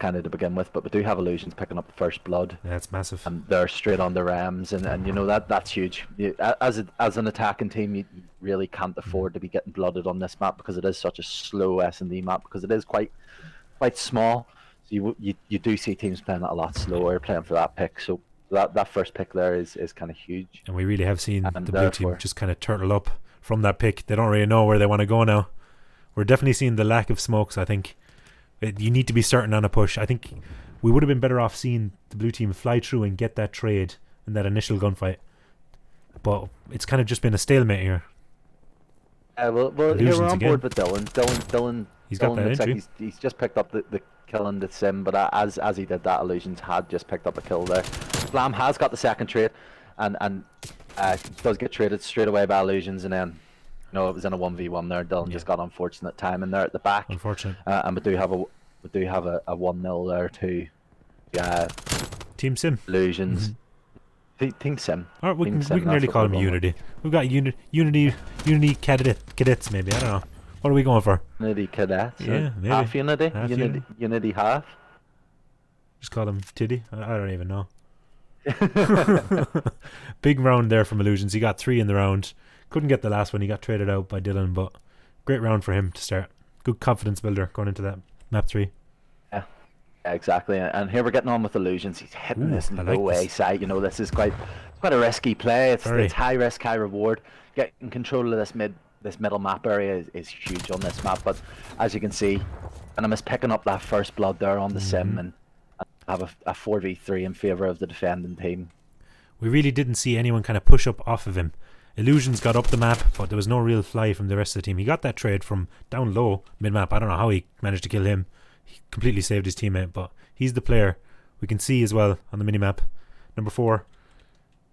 kind of to begin with. But we do have Illusions picking up the first blood. Yeah, it's massive. And they're straight on the Rams, and you know that's huge. As an attacking team, you really can't afford to be getting blooded on this map because it is such a slow S&D map, because it is quite small. So you do see teams playing it a lot slower, playing for that pick. So that first pick there is kind of huge. And we really have seen the blue team just kind of turtle up from that pick. They don't really know where they want to go now. We're definitely seeing the lack of smokes, I think. You need to be certain on a push. I think we would have been better off seeing the blue team fly through and get that trade in that initial gunfight. But it's kind of just been a stalemate here. Well, here we're on board with Dylan. Dylan. He's got that entry. Like he's just picked up the kill in the sim, but as he did that, Illusions had just picked up a kill there. Flam has got the second trade, and does get traded straight away by Illusions, and then it was in a 1v1 there. Dylan just got unfortunate timing there at the back. Unfortunate. And we do have a 1-0 there to Team Sim. Illusions. Team Sim. All right, we can nearly call him Unity. We've got Unity cadets maybe. I don't know. What are we going for? Unity cadets. Yeah, maybe. Half Unity. Unity half. Just call him Tiddy. I don't even know. Big round there from Illusions. He got 3 in the round. Couldn't get the last one. He got traded out by Dylan, but great round for him to start. Good confidence builder going into that map 3. Yeah, exactly. And here we're getting on with Illusions. He's hitting this low A side. This is quite a risky play. It's high risk, high reward. Getting control of this middle map area is huge on this map. But as you can see, Animus picking up that first blood there on the sim and have a 4v3 in favour of the defending team. We really didn't see anyone kind of push up off of him. Illusions got up the map, but there was no real fly from the rest of the team. He got that trade from down low, mid-map. I don't know how he managed to kill him. He completely saved his teammate, but he's the player. We can see as well on the minimap. Number 4.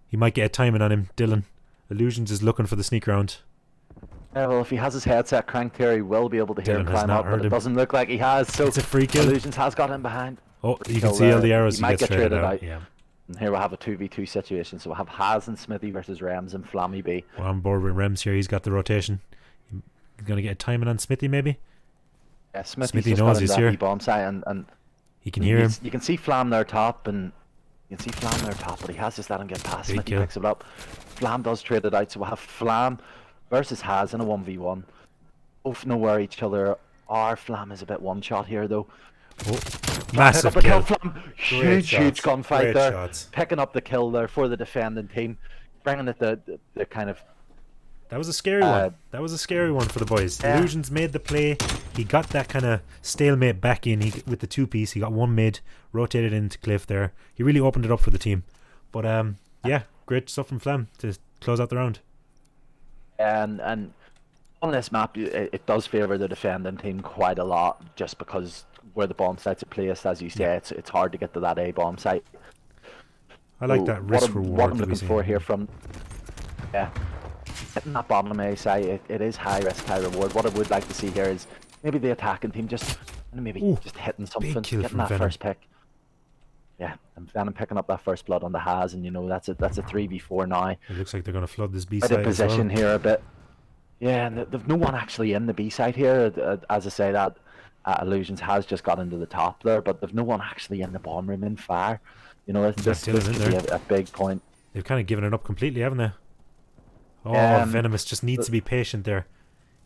He might get a timing on him, Dylan. Illusions is looking for the sneak round. Yeah, well, if he has his headset cranked here, he will be able to hear him climb up, but it doesn't look like he has. So it's a free kill. Illusions has got him behind. Oh, you can see all the arrows he might get traded out. Yeah. And here we'll have a 2v2 situation. So we'll have Haz and Smithy versus Rems and Flammy B. We're on board with Rems here. He's got the rotation. He's going to get a timing on Smithy, maybe? Yeah, Smithy knows he's here. Bomb site and he can hear him. You can see Flam there top, but he has just let him get past. Smithy picks it up. Flam does trade it out, so we'll have Flam versus Haz in a 1v1. Both know where each other are. Flam is a bit one-shot here, though. Oh, massive kill. Huge gunfight there. Picking up the kill there for the defending team, bringing it the kind of That was a scary one. That was a scary one for the boys. Yeah. Illusions made the play. He got that kind of stalemate back in with the 2-piece. He got one mid, rotated into Cliff there. He really opened it up for the team. But yeah, great stuff from Flam to close out the round. And on this map, it does favour the defending team quite a lot, just because where the bomb sites are placed, as you say, it's hard to get to that A bomb site. I like that risk reward. What I'm looking for here from hitting that bottom A site, it is high risk, high reward. What I would like to see here is maybe the attacking team just hitting something, getting that first pick. Yeah, and Venom picking up that first blood on the Has, and you know that's a 3v4 now. It looks like they're going to flood this B Out side. of position here a bit. Yeah, and they've no one actually in the B side here. As I say, that Illusions has just got into the top there, but they've no one actually in the bomb room in fire. You know, this could be a big point. They've kind of given it up completely, haven't they? Oh, Venomous just needs to be patient there.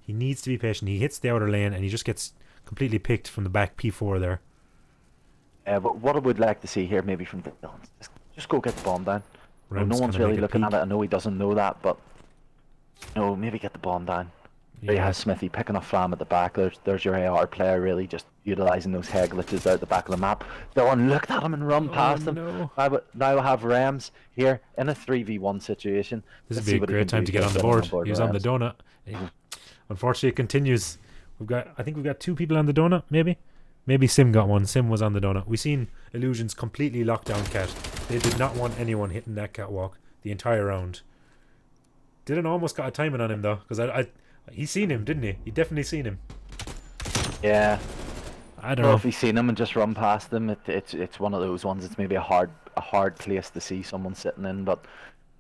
He needs to be patient. He hits the outer lane and he just gets completely picked from the back P4 there. But what I would like to see here, maybe from Dylan, just go get the bomb down. No one's really looking at it. I know he doesn't know that, but maybe get the bomb down. There you have Smithy picking up Flam at the back. There's your AR player really just utilising those head glitches out the back of the map. Dylan looked at him and run past him. No. Now I have Rams here in a 3v1 situation. This would be a great time to get on the board. He was on the donut. Unfortunately, it continues. I think we've got 2 people on the donut, maybe. Maybe Sim got one. Sim was on the donut. We seen Illusions completely lock down Cat. They did not want anyone hitting that catwalk the entire round. Dylan almost got a timing on him though, because he seen him, didn't he? He definitely seen him. Yeah. I don't know if he's seen him and just run past them. It's one of those ones. It's maybe a hard place to see someone sitting in, but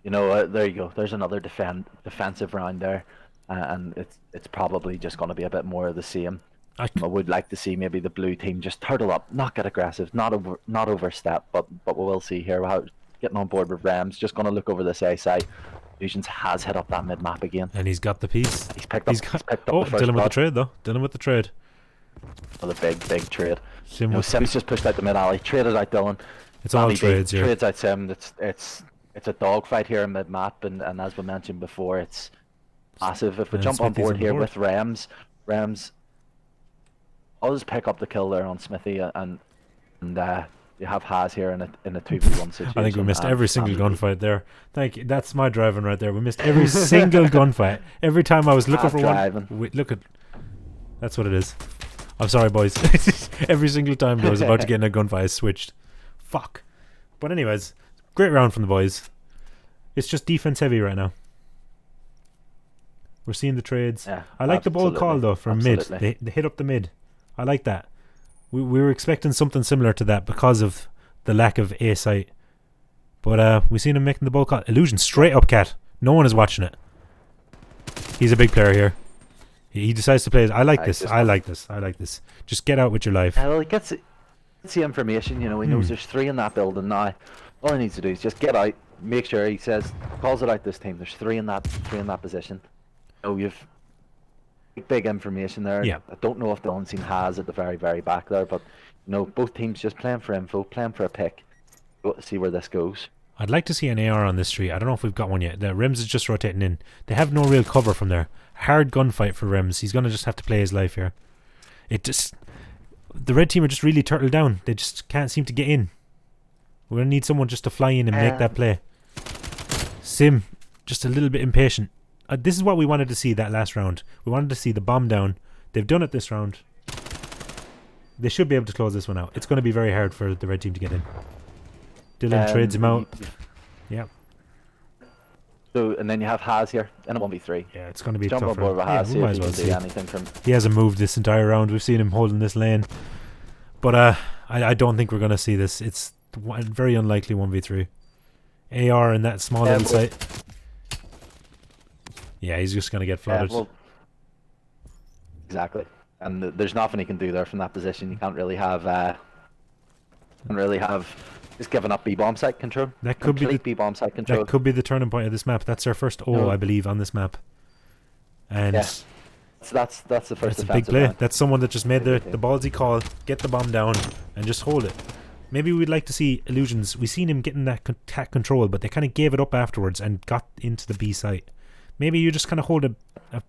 there you go. There's another defensive round there, and it's probably just going to be a bit more of the same. I would like to see maybe the blue team just turtle up, not get aggressive, not overstep, but we will see here how getting on board with Rams. Just going to look over this A side. Illusions has hit up that mid map again, and he's got the piece. He's picked up the first Dylan with blood. the trade though. Dylan with the trade. Oh, the big trade. Sim's just pushed out the mid alley, traded out Dylan. It's all trades here. Trades out Sim. It's a dogfight here in mid map, and as we mentioned before, it's massive. If we jump on board here with Rams, I'll just pick up the kill there on Smithy, and you have Has here in a 2v1 situation. I think we missed every single gunfight there. Thank you. That's my driving right there. We missed every single gunfight. Every time I was looking for one. Look at. That's what it is. I'm sorry, boys. Every single time I was about to get in a gunfight, I switched. Fuck. But anyways, great round from the boys. It's just defense heavy right now. We're seeing the trades. Yeah, I like the ball call though from mid. They hit up the mid. I like that. We were expecting something similar to that because of the lack of A site. But we seen him making the ball call. Illusion straight up Cat. No one is watching it. He's a big player here. He decides to play it. I like this. Just get out with your life. Well, he gets the information. He knows there's 3 in that building now. All he needs to do is just get out, make sure he calls it out this team. There's 3 in that position. You've big information there. Yeah. I don't know if the unseen has at the very, very back there, but both teams just playing for info, playing for a pick. We'll see where this goes. I'd like to see an AR on this street. I don't know if we've got one yet. The Rims is just rotating in. They have no real cover from there. Hard gunfight for Rims. He's gonna just have to play his life here. The red team are just really turtled down. They just can't seem to get in. We're gonna need someone just to fly in and make that play. Sim, just a little bit impatient. This is what we wanted to see that last round. We wanted to see the bomb down. They've done it this round. They should be able to close this one out. It's going to be very hard for the red team to get in. Dylan trades him out. Yeah. So, and then you have Has here in a 1v3. Yeah, it's going to be jump tough. on board with Has, see if he can do anything from. He hasn't moved this entire round. We've seen him holding this lane. But I don't think we're going to see this. It's very unlikely 1v3. AR in that small little site. Yeah, he's just going to get flooded. Exactly. And there's nothing he can do there from that position. You can't really have just giving up B-bomb site control. That could be the B-bomb site control. That could be the turning point of this map. That's our first I believe, on this map. And that's the first. That's a big play. That's someone that just made the ballsy call, get the bomb down, and just hold it. Maybe we'd like to see Illusions. We seen him getting that control, but they kind of gave it up afterwards and got into the B site. Maybe you just kind of hold a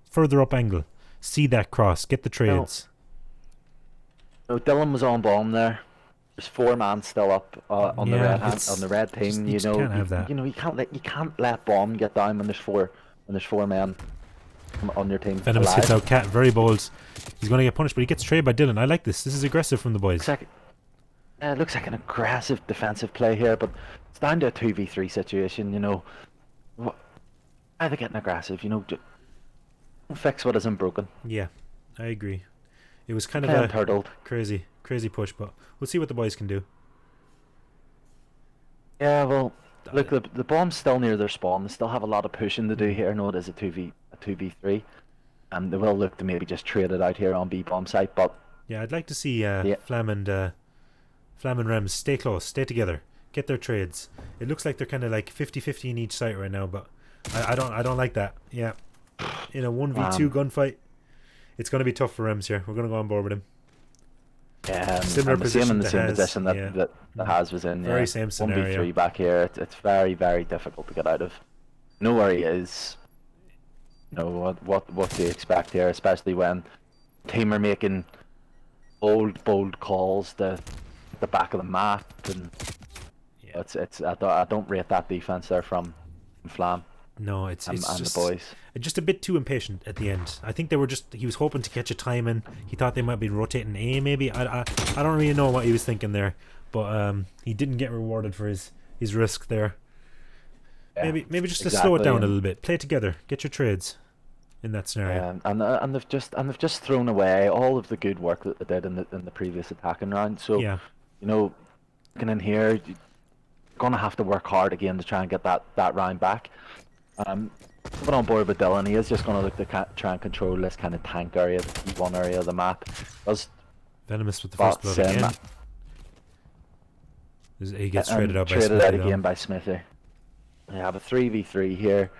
further up angle. See that cross. Get the trades. No, Dylan was on bomb there. There's 4 man still up on the red team. You can't have that. You know, you can't let bomb get down when there's four men on your team. Venomous hits out Cat, very bold. He's going to get punished, but he gets traded by Dylan. I like this. This is aggressive from the boys. It looks like an aggressive defensive play here, but it's down to a 2v3 situation. You know, why are they getting aggressive? You know, don't fix what isn't broken. Yeah, I agree. It was kind of a turtled. crazy push, but we'll see what the boys can do. Yeah, well, look, the bomb's still near their spawn. They still have a lot of pushing to do here. No, it is a 2v3. And they will look to maybe just trade it out here on B bomb site, but yeah, I'd like to see Flam and Rems stay close, stay together, get their trades. It looks like they're kind of like 50-50 in each site right now, but I don't like that. Yeah, in a 1v2 gunfight, it's going to be tough for Rems here. We're going to go on board with him. Yeah, similar position that Haz was in. Very same scenario. 1v3 back here. It's very, very difficult to get out of. Know where he is. You know what do you expect here, especially when team are making bold calls to the back of the map, and I don't rate that defense there from Flam. No, it's just the boys. Just a bit too impatient at the end. I think he was hoping to catch a time in. He thought they might be rotating A maybe. I don't really know what he was thinking there, but he didn't get rewarded for his risk there. Yeah, maybe just to slow it down a little bit. Play together. Get your trades in that scenario. And they've just thrown away all of the good work that they did in the previous attacking round. So yeah, you know, looking in here, you're gonna have to work hard again to try and get that round back. Coming on board with Dylan, he is just gonna look to try and control this kind of tank area, the T1 area of the map. Venomous with the first blood again. He gets traded out by Smithy. Again by Smithy. We have a 3v3 here.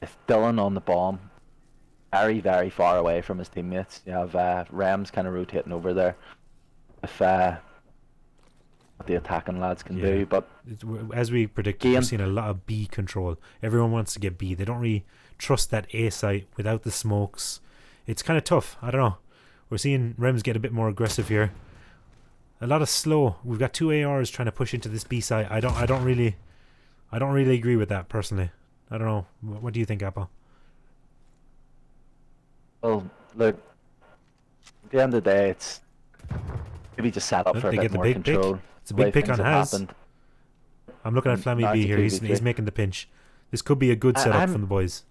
If Dylan on the bomb, very, very far away from his teammates. You have Rems kind of rotating over there. If what the attacking lads can do, but as we predicted, we're seeing a lot of B control. Everyone wants to get B. They don't really trust that A site without the smokes. It's kind of tough. I don't know. We're seeing Rems get a bit more aggressive here. A lot of slow. We've got 2 ARs trying to push into this B site. I don't really agree with that personally. I don't know. What do you think, Apple? Well, look. At the end of the day, it's maybe just set up for a bit more control. Pick. It's a big pick on Haz. I'm looking at Flammy B here. He's making the pinch. This could be a good setup from the boys.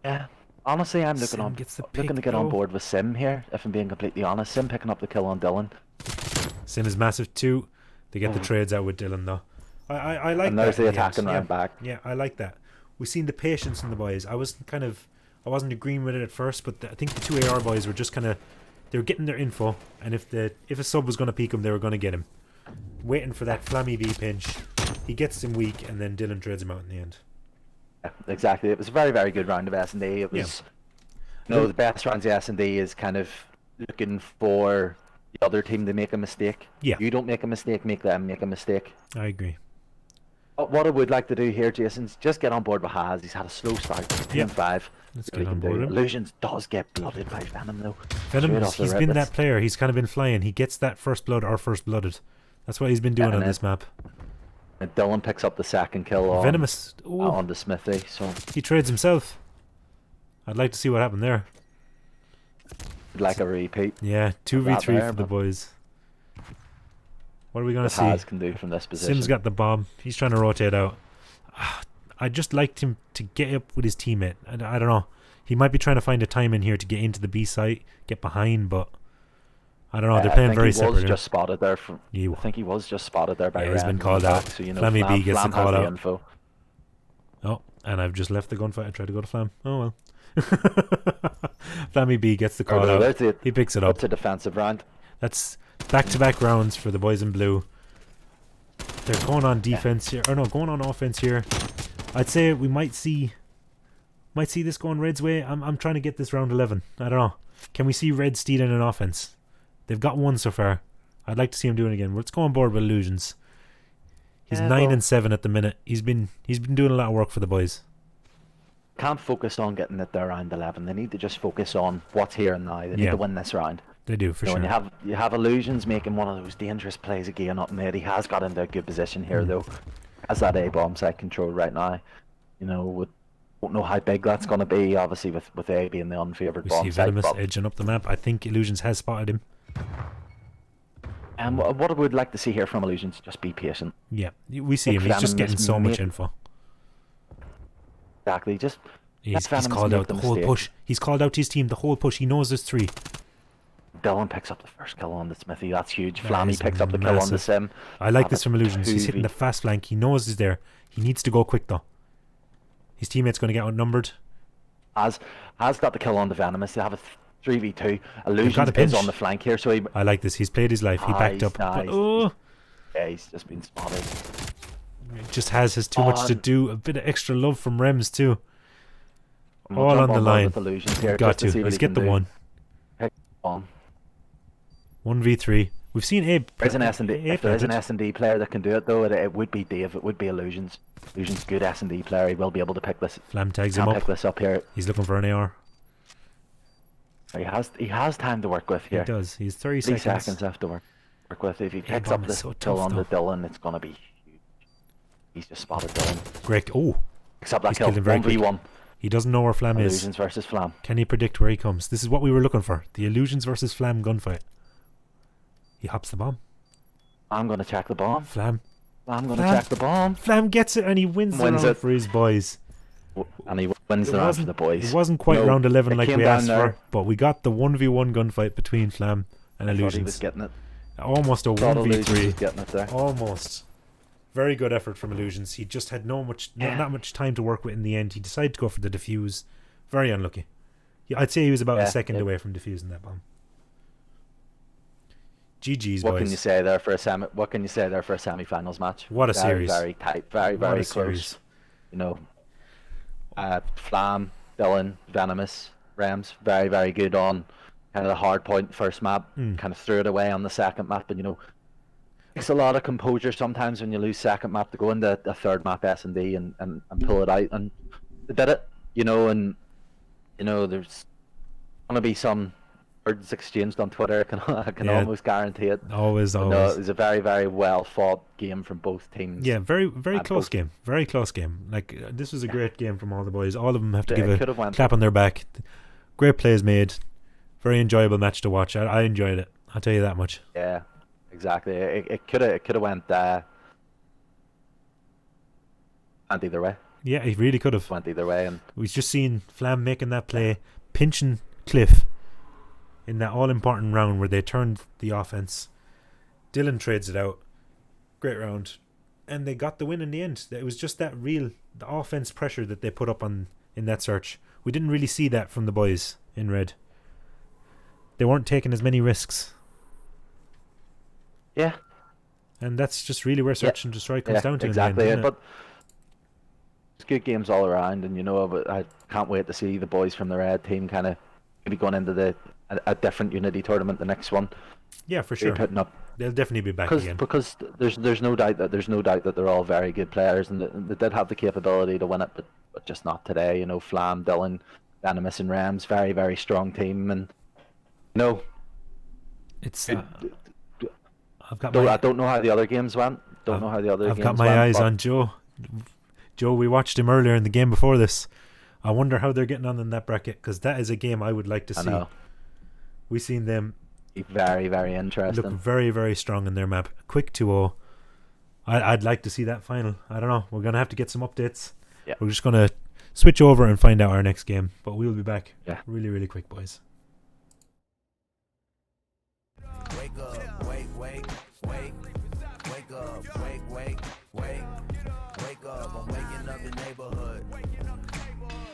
Yeah. Honestly, I'm looking to get on board with Sim here, if I'm being completely honest. Sim picking up the kill on Dylan. Sim is massive too. They get the trades out with Dylan though. I like that. And there's the attacking round back. Yeah, I like that. We've seen the patience in the boys. I wasn't agreeing with it at first, but I think the 2 AR boys were just kind of, they were getting their info, and if a sub was going to peek him, they were going to get him. Waiting for that Flammy B pinch. He gets him weak, and then Dylan trades him out in the end. Yeah, exactly. It was a very, very good round of S&D. It was, the best rounds of S&D is kind of looking for the other team to make a mistake. Yeah. You don't make a mistake, make them make a mistake. I agree. What I would like to do here, Jason, is just get on board with Haz. He's had a slow start. 2-5. Let's get on board with him. Illusions does get blooded by Venom, though. Venom, he's been that player. He's kind of been flying. He gets that first blood or first blooded. That's what he's been doing on this map. And Dylan picks up the second kill on Venomous on the Smithy. So he trades himself. I'd like to see what happened there. Like a repeat. Yeah, 2v3 for the boys. What are we going to see? Haz can do from this position. Sim's got the bomb. He's trying to rotate out. I just liked him to get up with his teammate. I don't know. He might be trying to find a time in here to get into the B site, get behind, but I don't know. They're playing very separate. I think he was just spotted there. I think he was just spotted there by he's been called out. So, you know, Flammy B gets the call out. Info. Oh, and I've just left the gunfight. I tried to go to Flam. Oh well. Flammy B gets the call out. He picks it up. It's a defensive round. That's back-to-back rounds for the boys in blue. They're going on defense here, or no, going on offense here. I'd say we might see this going Red's way. I'm trying to get this round 11. I don't know. Can we see Red stealing an offense? They've got one so far. I'd like to see him do it again. Let's go on board with Illusions. He's Yeah, 9 well- and 7 at the minute. He's been doing a lot of work for the boys. Can't focus on getting it there round 11. They need to just focus on what's here and now. They need Yeah. to win this round. They do for You know, sure. when you have Illusions making one of those dangerous plays again up mid. He has got into a good position here though. Has that A bomb site control right now. You know, don't know how big that's going to be. Obviously, with A being the unfavored We bomb see site. Venomous But, edging up the map. I think Illusions has spotted him. and what I would like to see here from Illusions, just be patient. Yeah, we see Nick him. He's just Venomous getting so much made- info. Exactly. Just He's Venomous called made out the the whole mistake. push. He's called out to his team the whole push. He knows there's 3. Dylan picks up the first kill on the Smithy. That's huge. That Flammy is picks up the kill on the massive. Sim. I like Have this it from Illusions. He's hitting 2v. the fast flank. He knows he's there. He needs to go quick though. His teammate's going to get outnumbered. Has got the kill on the Venomous. They have a 3v2. got Illusions a pinch. is on the flank here, so he I like this. He's played his life. He backed Nice, up. But, nice. oh, yeah, he's just been spotted. just has too much to On. do. A bit of extra love from Rems too. And we'll All jump on the board line. with Illusions here, Got just to see to. what Let's he get can the do. one. Pick on. 1v3. We've seen Abe. There's an S&D. Abe If there is an did. S&D player that can do it though, it would be Dave. It would be Illusions. Illusions good S&D player. He will be able to pick this. Flam tags him Can't pick up. this up here. He's looking for an AR. He has time to work with He here. does. He's 30 3 seconds. seconds left to work with. If he Yeah, picks bomb up is this so kill tough, on the though. Dylan, it's gonna be huge. He's just spotted Dylan. Greg. Oh, Picks up that He's kill. killed him very 1v1. he doesn't know where Flam is. Illusions versus Flam. Can he predict where he comes? This is what we were looking for. The Illusions versus Flam gunfight. He hops the bomb. I'm gonna check the bomb. Flam. I'm gonna Flam. check the bomb. Flam gets it and he wins the Wins round it. for his boys. And he wins the round for the boys. It wasn't quite No, round 11 it like came we down asked there. for, but we got the 1v1 gunfight between Flam and I thought he was Illusions. getting it. Almost a Thought Illusions was 1v3. getting it there. Almost. Very good effort from Illusions. He just had not much time to work with in the end. He decided to go for the defuse. Very unlucky. I'd say he was about a Yeah, second yeah. away from defusing that bomb. GG's, What boys. can you say there for a semi-finals match? What a very, series. Very tight. Very, What a very close. series. You know, Flam, Dylan, Venomous, Rams, very, very good on kind of the hard point first map. Mm. Kind of threw it away on the second map, and you know, it's a lot of composure sometimes when you lose second map to go into the third map S&D and pull it out, and they did it. You know, and you know, there's gonna be some words exchanged on Twitter. I can Yeah. almost guarantee it. Always, But no, always. it was a very, very well fought game from both teams. Yeah, very, very And close both- game. Very close game. Like, this was a great game from all the boys. All of them have to It give could a have went- clap on their back. Great plays made. Very enjoyable match to watch. I enjoyed it. I'll tell you that much. Yeah, exactly. It could have went either way. Yeah, he really could have. Went either way, and We've just seen Flam making that play, pinching Cliff in that all-important round where they turned the offense. Dylan trades it out. Great round. And they got the win in the end. It was just the offense pressure that they put up in that search. We didn't really see that from the boys in red. They weren't taking as many risks. yeah, And that's just really where search and destroy comes down to exactly. in the end, isn't But it's good games all around, and you know, but I can't wait to see the boys from the red team kind of maybe going into a different Unity tournament, the next one. it? Yeah, for They're sure. putting up They'll definitely be back again. because there's no doubt that they're all very good players, and they did have the capability to win it, but just not today. You know, Flam, Dylan, Venomous, and Rams, very, very strong team, and you know, It's. it- I've got I my. don't know how the other games went. Don't know how the other I've games got my went, eyes but on Joe. Joe, we watched him earlier in the game before this. I wonder how they're getting on in that bracket, because that is a game I would like to I see. know. We've seen them Very, very look interesting. very, very strong in their map. Quick 2-0. I'd like to see that final. I don't know. We're going to have to get some updates. Yeah. We're just going to switch over and find out our next game. But we'll be back Yeah. really, really quick, boys. Wake up, wake up, wake up. I'm waking up the neighborhood.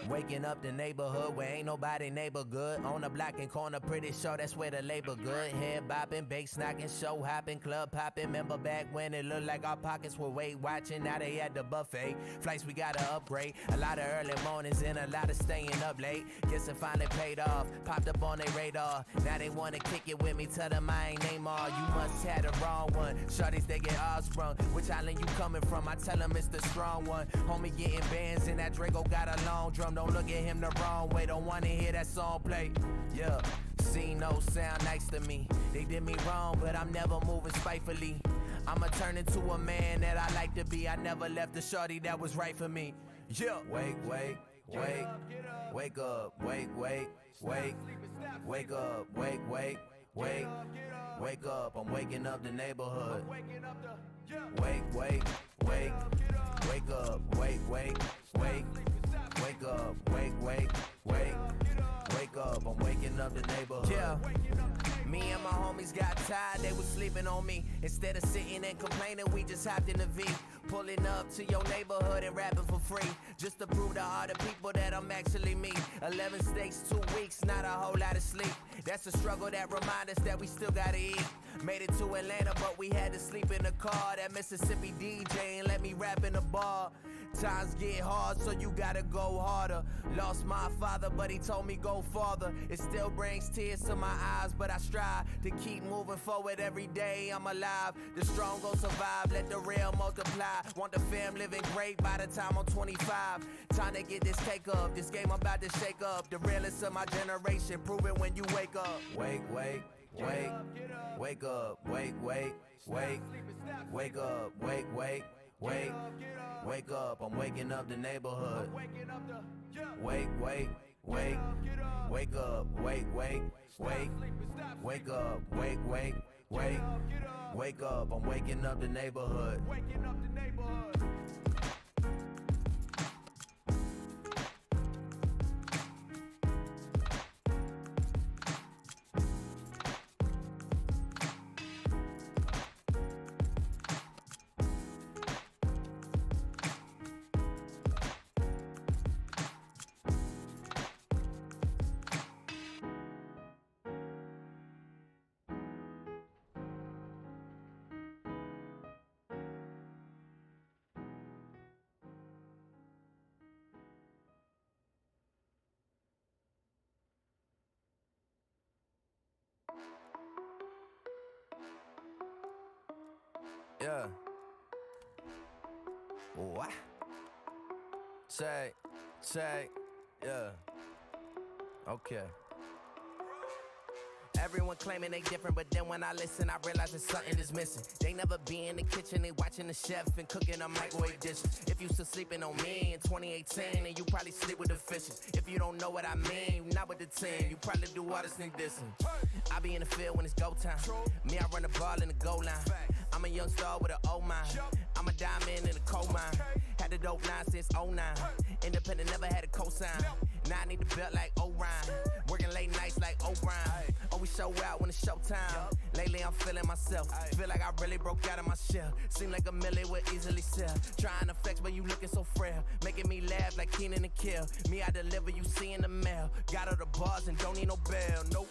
Waking up the neighborhood where ain't nobody neighbor good. On the block and corner, pretty sure that's where the labor good. Head bopping, bake snacking, show hopping, club popping. Remember back when it looked like our pockets were Weight Watching. Now they at the buffet. Flights we gotta upgrade. A lot of early mornings and a lot of staying up late. Guess it finally paid off. Popped up on their radar. Now they wanna kick it with me. Tell them I ain't Neymar. You must have the wrong one. Shorties they get all sprung. Which island you coming from? I tell them it's the strong one. Homie getting bands and that Draco got a long drum. Don't look at him the wrong way. Don't wanna hear that song play. Yeah. See no sound nice to me. They did me wrong, but I'm never moving spitefully. I'ma turn into a man that I like to be. I never left a shorty that was right for me. Yeah. Wake, wake, wake, wake up, wake, wake, wake, wake up, wake, wake, wake, wake up. I'm waking up the neighborhood. Wake, wake, wake, wake up, wake, wake, wake, wake up, wake, wake, wake, wake up. I'm waking up the neighborhood. Yeah. Me and my homies got tired, they was sleeping on me. Instead of sitting and complaining, we just hopped in the V. Pulling up to your neighborhood and rapping for free. Just to prove to all the people that I'm actually me. 11 states, 2 weeks, not a whole lot of sleep. That's a struggle that reminds us that we still gotta eat. Made it to Atlanta, but we had to sleep in the car. That Mississippi DJ ain't let me rap in the bar. Times get hard, so you gotta go harder. Lost my father, but he told me go farther. It still brings tears to my eyes, but I strive to keep moving forward every day. I'm alive. The strong gon' survive, let the real multiply. Want the fam living great by the time I'm 25. Time to get this cake up. This game I'm about to shake up. The realest of my generation, prove it when you wake up. Wake, wake, wake, wake up, wake, wake, wake, wake up, wake, wake, wake, wake up. I'm waking up the neighborhood. Wake, wake, wake, wake up, wake, wake, wake, wake up, wake, wake, wake, wake up. I'm waking up the neighborhood. Yeah. What? Check, yeah. Okay. Everyone claiming they different, but then when I listen, I realize that something is missing. They never be in the kitchen, they watching the chef and cooking a microwave dishes. If you still sleeping on me in 2018, then you probably sleep with the fishes. If you don't know what I mean, not with the team, you probably do all this thing dissing. I be in the field when it's go time. Me, I run the ball in the goal line. I'm a young star with an old mind. I'm a diamond in a coal mine. Had the dope line since 09. Independent, never had a cosign. Now I need the belt like Orion. Working late nights like O'Brien. Always show out when it's showtime. Lately I'm feeling myself. Feel like I really broke out of my shell. Seem like a milli would easily sell. Trying to flex, but you looking so frail. Making me laugh like Keenan and Kill. Me, I deliver, you see in the mail. Got all the bars and don't need no bail. Nope.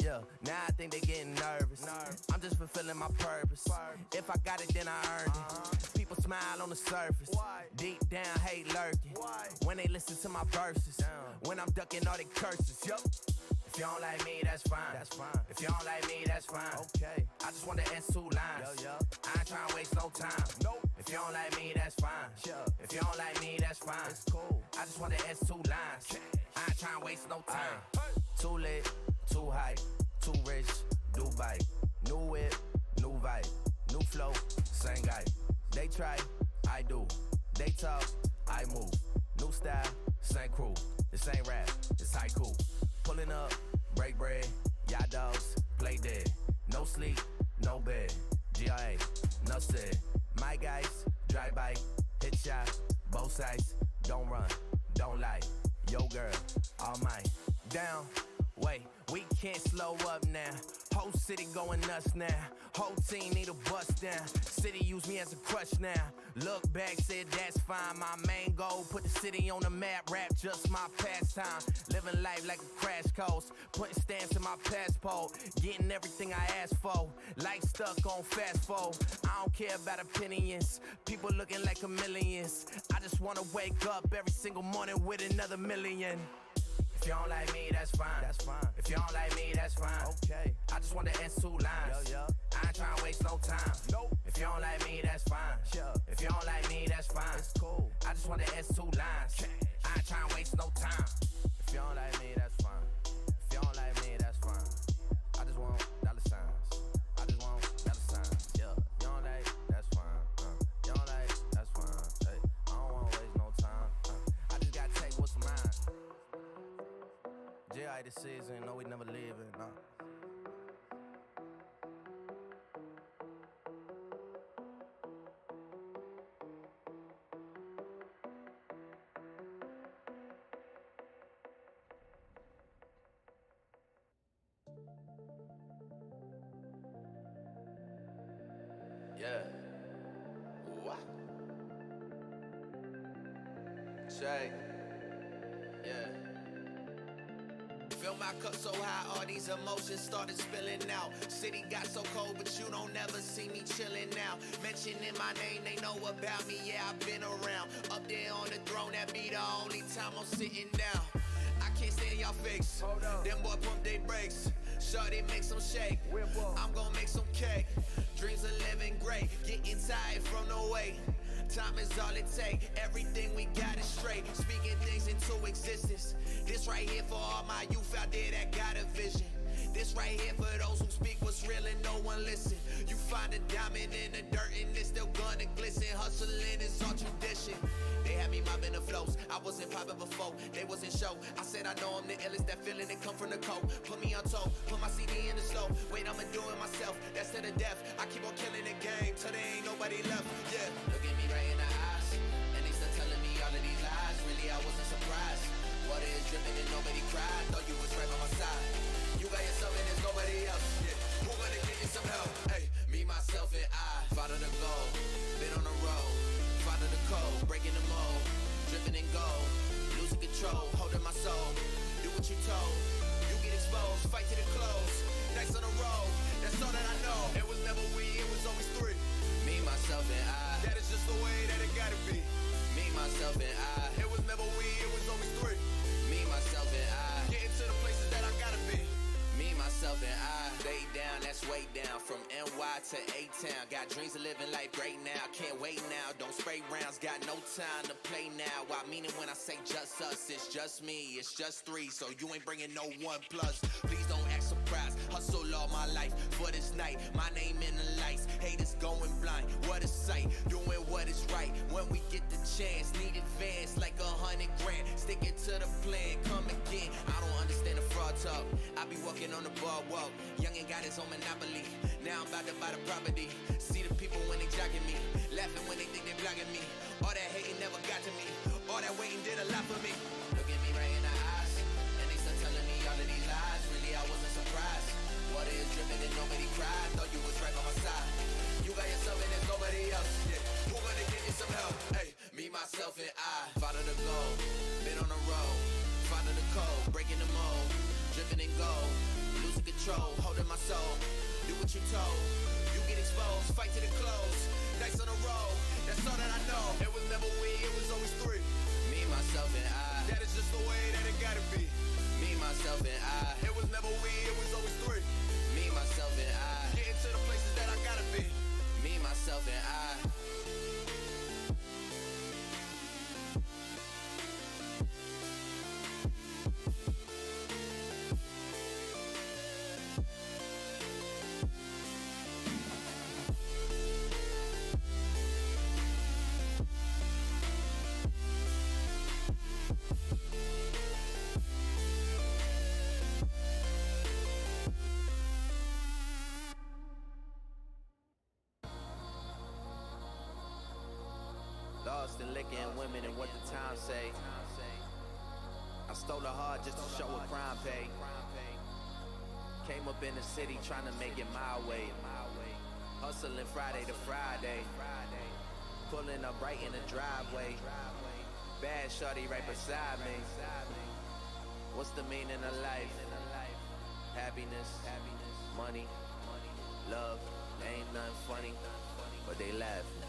Yeah, now I think they getting nervous. I'm just fulfilling my purpose. If I got it, then I earned it. People smile on the surface. Deep down, hate lurking. When they listen to my verses. When I'm ducking all their curses. Yup. If you don't like me, that's fine. If you don't like me, that's fine. Okay. I just want the S2 lines. I ain't trying to waste no time. If you don't like me, that's fine. If you don't like me, that's fine. It's cool. I just want the S2 lines. I ain't trying to waste no time. Too lit, too high, too rich, Dubai. New whip, new vibe, new flow, same guy. They try, I do. They talk, I move. New style, same crew. This ain't rap, it's haiku. Pulling up, break bread, y'all dogs, play dead. No sleep, no bed. GIA, no said. My guys, drive by, hit shot, both sides. Don't run, don't lie. Yo girl, all mine. Down, wait, we can't slow up now. Whole city going nuts now. Whole team need a bust down. City use me as a crutch now. Look back, said that's fine. My main goal, put the city on the map. Rap just my pastime. Living life like a crash course. Putting stamps in my passport. Getting everything I asked for. Life stuck on fast forward. I don't care about opinions. People looking like chameleons. I just wanna wake up every single morning with another million. If you don't like me, that's fine. That's fine. If you don't like me, that's fine. Okay. I just want to answer 2 lines. I ain't trying to waste no time. Nope. If you don't like me, that's fine. Yeah. If you don't like me, that's fine. It's cool. I just want to answer 2 lines. I ain't trying to waste no time. If you don't like me, that's fine. If you don't like me, that's fine. I just want dollar signs. I just want dollar signs. Yeah. You don't like, that's fine. You don't like, that's fine. Hey, I don't want to waste no time. I just got to take what's mine. J.I. this season, no, we never leaving, nah. Yeah. What? Say. Yeah. Fill my cup so high, all these emotions started spilling out. City got so cold, but you don't never see me chilling now. Mentioning my name, they know about me, yeah, I've been around. Up there on the throne, that be the only time I'm sitting down. I can't stand y'all fakes. Them boy pump they brakes. Shorty make some shake. I'm gonna make some cake. Dreams of living great. Getting tired from the wait. Time is all it take. Everything we got is straight. Speaking things into existence. This right here for all my youth out there that got a vision. This right here for those who speak what's real and no one listen. You find a diamond in the dirt and it's still gonna glisten. Hustling is all tradition. They had me mobbing the flows. I wasn't popping before, they wasn't show. I said I know I'm the illest, that feeling that come from the cold. Put me on toe, put my CD in the slow. Wait, I'ma do it myself, that's to the death. I keep on killing the game till there ain't nobody left. Yeah, look at me right in the eyes, and they still telling me all of these lies. Really, I wasn't surprised. Water is dripping and nobody cried. Thought you was right by my side. You got yourself and there's nobody else. Yeah, who gonna give you some help? Hey, me, myself, and I. Follow the goal, been on the road. Follow the code, breaking the mold. Dripping in gold, losing control, holding my soul. Do what you told, you get exposed. Fight to the close, nights on the road. That's all that I know. It was never we, it was always 3. Me, myself, and I. That is just the way that it gotta be. Me, myself, and I. It was never we, it was always 3. Me, myself, and I. Getting to the places that I gotta be. Me, myself, and I. Stay down, that's way down. From NY to A-Town. Got dreams of living life great now. Can't wait now. Don't spray rounds. Got no time to play now. I mean it when I say just us. It's just me. It's just 3. So you ain't bringing no 1+. Please don't act surprised. Hustle all my life for this night. My name in the lights. Haters going blind. What a sight. Doing what is right. When we get the chance. Need advance like 100 grand. Sticking to the plan. Come again. I don't understand the fraud talk. I be walking on the boardwalk. Youngin' got his own monopoly. Now I'm about to buy the property. See the people when they jocking me. Laughing when they think they blocking me. All that hating never got to me. All that waiting did a lot for me. Look at me right in the eyes, and they still telling me all of these lies. Really, I wasn't surprised. Water is dripping and nobody cried. Thought you was right by my side. You got yourself and there's nobody else. Yeah, who gonna give you some help? Hey, me, myself, and I. Follow the goal, been on the road. Follow the code, breaking the mold. Dripping in gold, losing control, holding my soul. Do what you told, you get exposed. Fight to the close, nights on the road. That's all that I know. It was never we, it was always 3. Me, myself, and I. That is just the way that it gotta be. Me, myself, and I. It was never we, it was always 3. Me, myself, and I. Getting to the places that I gotta be. Me, myself, and I. Lost in liquor and women and what the time say. I stole a heart just to show a crime pay. Came up in the city trying to make it my way. Hustling Friday to Friday. Pulling up right in the driveway. Bad shorty right beside me. What's the meaning of life? Happiness, money, love. Ain't nothing funny, but they laughing.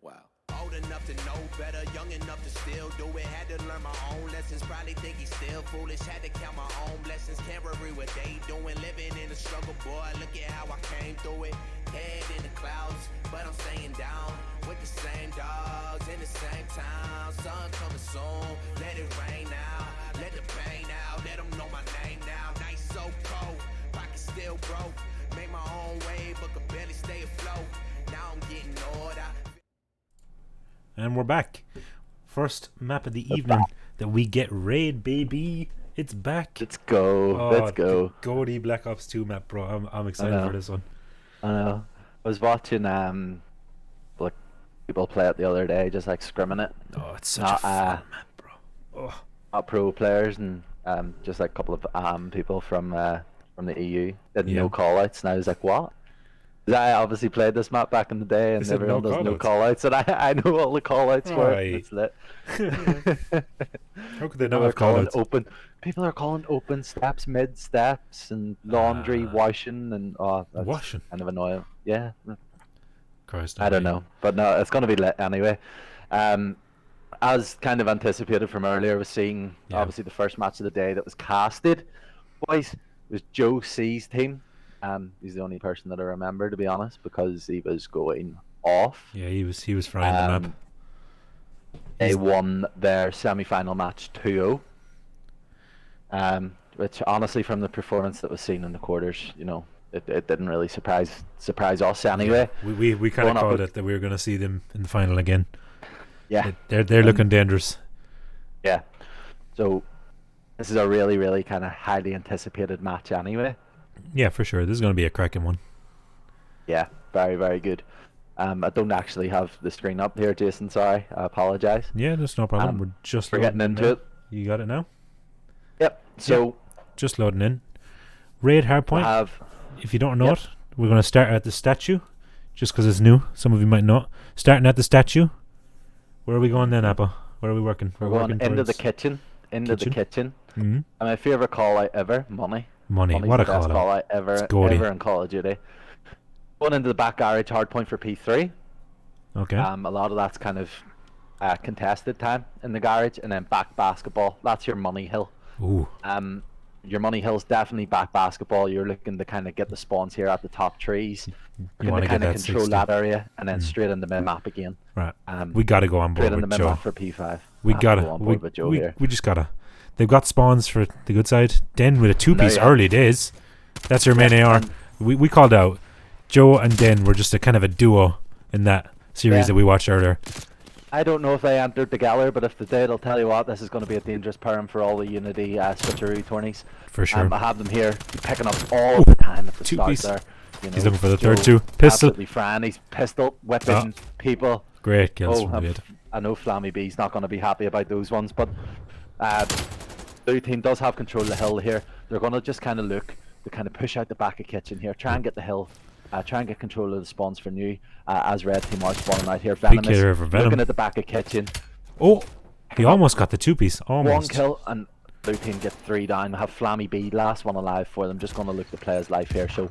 Wow. Old enough to know better, young enough to still do it. Had to learn my own lessons, probably think he's still foolish. Had to count my own blessings, can't worry what they doing. Living in the struggle, boy, look at how I came through it. Head in the clouds, but I'm staying down. With the same dogs, in the same town. Sun coming soon, let it rain now. Let the pain out, let them know my name now. Night so cold, pocket still broke. Make my own way, but could barely stay afloat. Now I'm getting older. And we're back. First map of the evening that we get raid, baby. It's back. Let's go. Oh, Let's go. The Goaty Black Ops 2 map, bro. I'm excited for this one. I know. I was watching like people play it the other day, just like scrimming it. Oh, it's such a fun map, bro. Oh. Not pro players and just like a couple of people from the EU. Didn't know call outs, and I was like, what? 'Cause I obviously played this map back in the day, and everyone does no call outs, and I know all the call outs for it. It's lit. How could they not have call outs? Open. People are calling open steps, mid steps, and laundry, washing, and that's washing. kind of annoying. Yeah. Christ, I don't know, but no, it's gonna be lit anyway. As kind of anticipated from earlier, was seeing obviously the first match of the day that was casted. Boys, was Joe C's team. He's the only person that I remember, to be honest, because he was going off. Yeah, he was frying the map. They won their semi-final match 2-0. Which honestly, from the performance that was seen in the quarters, you know, it didn't really surprise us anyway. Yeah, we kind of called it that we were going to see them in the final again. Yeah, they're looking dangerous. Yeah, so this is a really, really kind of highly anticipated match anyway. Yeah, for sure. This is going to be a cracking one. Yeah, very, very good. I don't actually have the screen up here, Jason. Sorry, I apologize. Yeah, that's no problem. We're just getting into it. You got it now? Yep. So just loading in. Raid Hardpoint. If you don't know it, we're going to start at the statue, just because it's new. Some of you might not. Starting at the statue. Where are we going then, Appa? Where are we working? We're going into the kitchen. The kitchen. Mm-hmm. And my favorite call out ever, money. Money's what a call out ever in Call of Duty. Going into the back garage, hard point for P3. Okay. A lot of that's kind of contested time in the garage, and then back basketball. That's your money hill. Ooh. Your money hill's definitely back basketball. You're looking to kind of get the spawns here at the top trees. You want to kind of that control 60. that area, and then straight into the map again. Right. We got to go on board straight with into Joe. Map for P5. We got to. We just got to. They've got spawns for the good side. Den with a 2-piece early days. That's your main AR. We called out. Joe and Den were just a kind of a duo in that series that we watched earlier. I don't know if they entered together, but if they did, I'll tell you what, this is going to be a dangerous pairing for all the Unity Switcheroo tourneys. For sure. I have them here, picking up all the time at the start there. You know, he's looking for the third two. Pistol. Absolutely frying. He's pistol, whipping people. Great kills from Raid. I know Flammy B's not going to be happy about those ones, but the team does have control of the hill here. They're going to just kind of look to kind of push out the back of kitchen here, try and get the hill, try and get control of the spawns for new, as red team are spawning out here. Venomous, big killer for Venom. looking at the back of kitchen. Oh, he almost got the 2-piece. Almost. One kill, and blue team get 3 down. Have Flammy B, last one alive for them. Just going to look to play his life here. So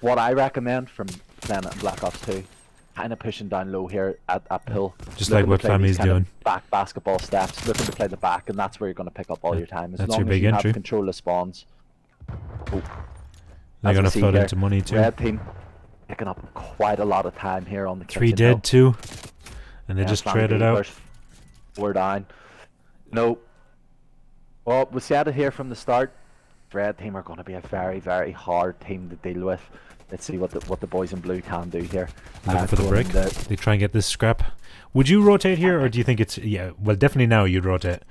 what I recommend from playing it in Black Ops 2, kind of pushing down low here at pill. Just like what Flammy's doing. Back basketball steps, looking to play the back, and that's where you're going to pick up all your time. As that's long your as big you entry. have control of spawns. They're going to flood into money too. Red team picking up quite a lot of time here on the kitchen. 3 dead too. And they just traded out. 4 down. No. Well, we said it here from the start. Red team are going to be a very, very hard team to deal with. Let's see what the boys in blue can do here. Looking for the break. They try and get this scrap. Would you rotate here, or do you think it's... Yeah, well, definitely now you'd rotate.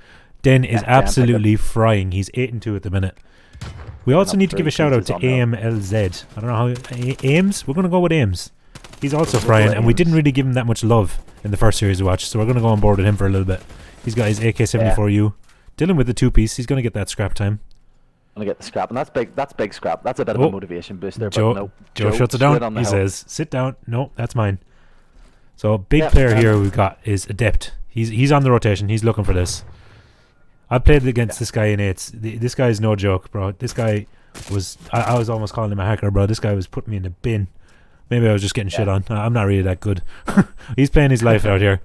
Den is absolutely frying. He's 8-2 at the minute. We also need to give a shout out to AMLZ. I don't know how... Ames? We're going to go with Ames. He's also frying, and we didn't really give him that much love in the first series we watched, so we're going to go on board with him for a little bit. He's got his AK-74U. Dylan with the 2-piece. He's going to get that scrap time. Gonna get the scrap, and that's big. That's big scrap. That's a bit of Oh. a motivation booster. Joe, but no, Joe shuts it straight down. on the He hill. says, "Sit down." No, that's mine. So a big Yep, player here we've got is Adept. He's on the rotation. He's looking for this. I played against this guy in 8s. This guy is no joke, bro. This guy was... I was almost calling him a hacker, bro. This guy was putting me in the bin. Maybe I was just getting shit on. I'm not really that good. He's playing his life out here.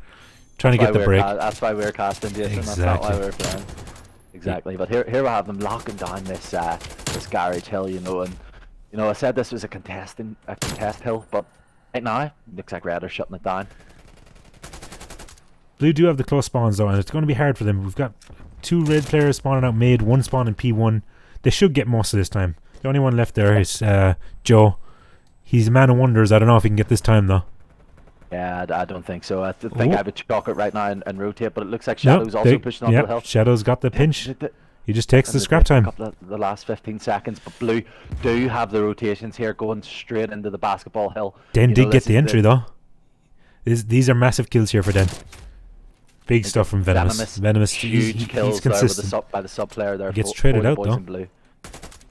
Trying to get the break. That's why we're casting, Jason. Exactly. That's not why we're playing. Exactly. But here we have them locking down this this garage hill, you know, and you know I said this was a contest hill, but right now looks like Red are shutting it down. Blue do have the close spawns though, and it's going to be hard for them. We've got 2 red players spawning out mid, 1 spawn in P1. They should get most of this time. The only one left there is Joe. He's a man of wonders. I don't know if he can get this time though. Yeah, I don't think so. I think Oh. I would chalk it right now and rotate, but it looks like Shadow's also pushing up the hill. Shadow's got the pinch. The- He just takes and the scrap time. The last 15 seconds, but Blue do have the rotations here going straight into the basketball hill. Den You did know, get this the is entry though. These are massive kills here for Den. Big stuff from Venomous. Venomous, huge kills he's there with consistent. by the sub player there. He gets for traded the out, boys though. in Blue.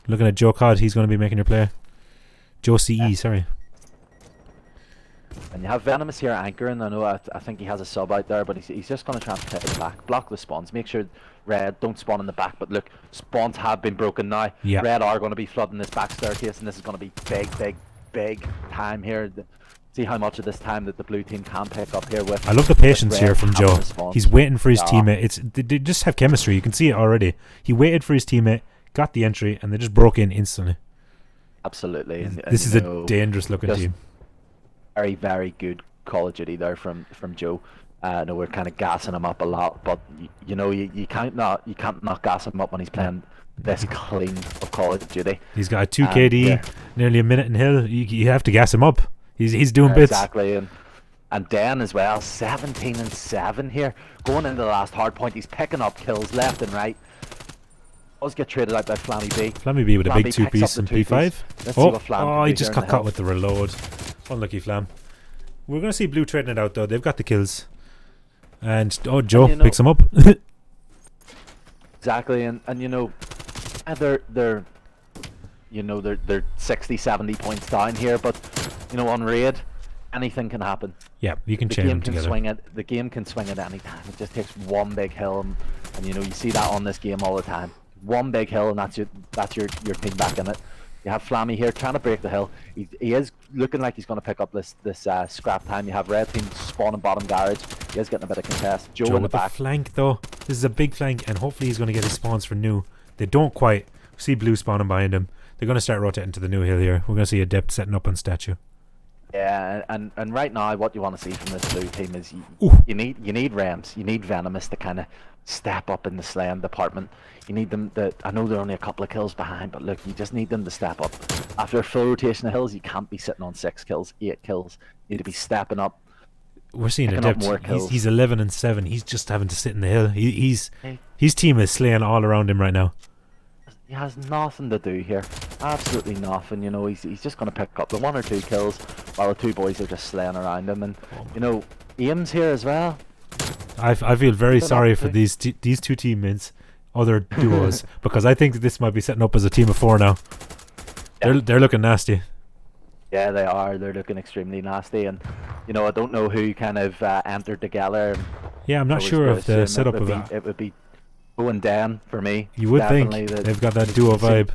Looking at Joe Cod, he's going to be making your play. Joe CE, sorry. And you have Venomous here anchoring. I know I think he has a sub out there, but he's just going to try and protect his back, block the spawns, make sure Red don't spawn in the back. But look, spawns have been broken now. Yeah. Red are going to be flooding this back staircase, and this is going to be big time here. See how much of this time that the blue team can pick up here with. I love the patience Red here from having Joe. the spawns. He's waiting for his Yeah. teammate. They just have chemistry. You can see it already. He waited for his teammate, got the entry, and they just broke in instantly. Absolutely. And This is you a know, dangerous looking just team. very good Call of Duty there from Joe. No, we're kind of gassing him up a lot, but you know you can't not gas him up when he's playing this clean of Call of Duty. He's got a 2 KD, yeah. nearly a minute in hill. You have to gas him up. He's doing bits. Exactly, and Dan as well, 17 and 7 here, going into the last hard point. He's picking up kills left and right. Does get traded out by Flammy B. Flammy B with a big Flammy 2 picks up piece the and 2-piece. P5. Let's see what Flam can He do just here got in the caught hill. with the reload. Unlucky Flam. We're going to see Blue trading it out though. They've got the kills. And Joe you know- picks him up. Exactly, and you know, they're 60, 70 points down here, but you know, on raid, anything can happen. Yeah, you can The chain game them can together. swing it. The game can swing at any time. It just takes one big hill, and you know you see that on this game all the time. One big hill, and that's your team back in it. You have Flammy here trying to break the hill. He is looking like he's going to pick up this scrap time. You have Red team spawning bottom garage. He is getting a bit of contest. Joe in the with the back. flank though. This is a big flank, and hopefully he's going to get his spawns for new. They don't quite. See Blue spawning behind him. They're going to start rotating to the new hill here. We're going to see Adept setting up on statue. Yeah, and right now what you want to see from this blue team is Ooh. you need Rems, you need Venomous to kind of step up in the slaying department. You need them to, I know they're only a couple of kills behind, but look, you just need them to step up. After a full rotation of hills, you can't be sitting on 6 kills, 8 kills. You need to be stepping up. We're seeing Picking up Adept. more kills. He's 11 and 7. He's just having to sit in the hill. His team is slaying all around him right now. He has nothing to do here, absolutely nothing. You know, he's just going to pick up the 1 or 2 kills while the 2 boys are just slaying around him. And you know, Ames here as well. I feel very They're sorry not for big. these 2 teammates, other duos, because I think that this might be setting up as a team of 4 now. Yeah. They're looking nasty. Yeah, they are. They're looking extremely nasty, and you know, I don't know who kind of entered together. Yeah, I'm not I was sure gonna of the assume setup of it. It would be Bo and Dan for me. You would think Definitely they've got that duo vibe.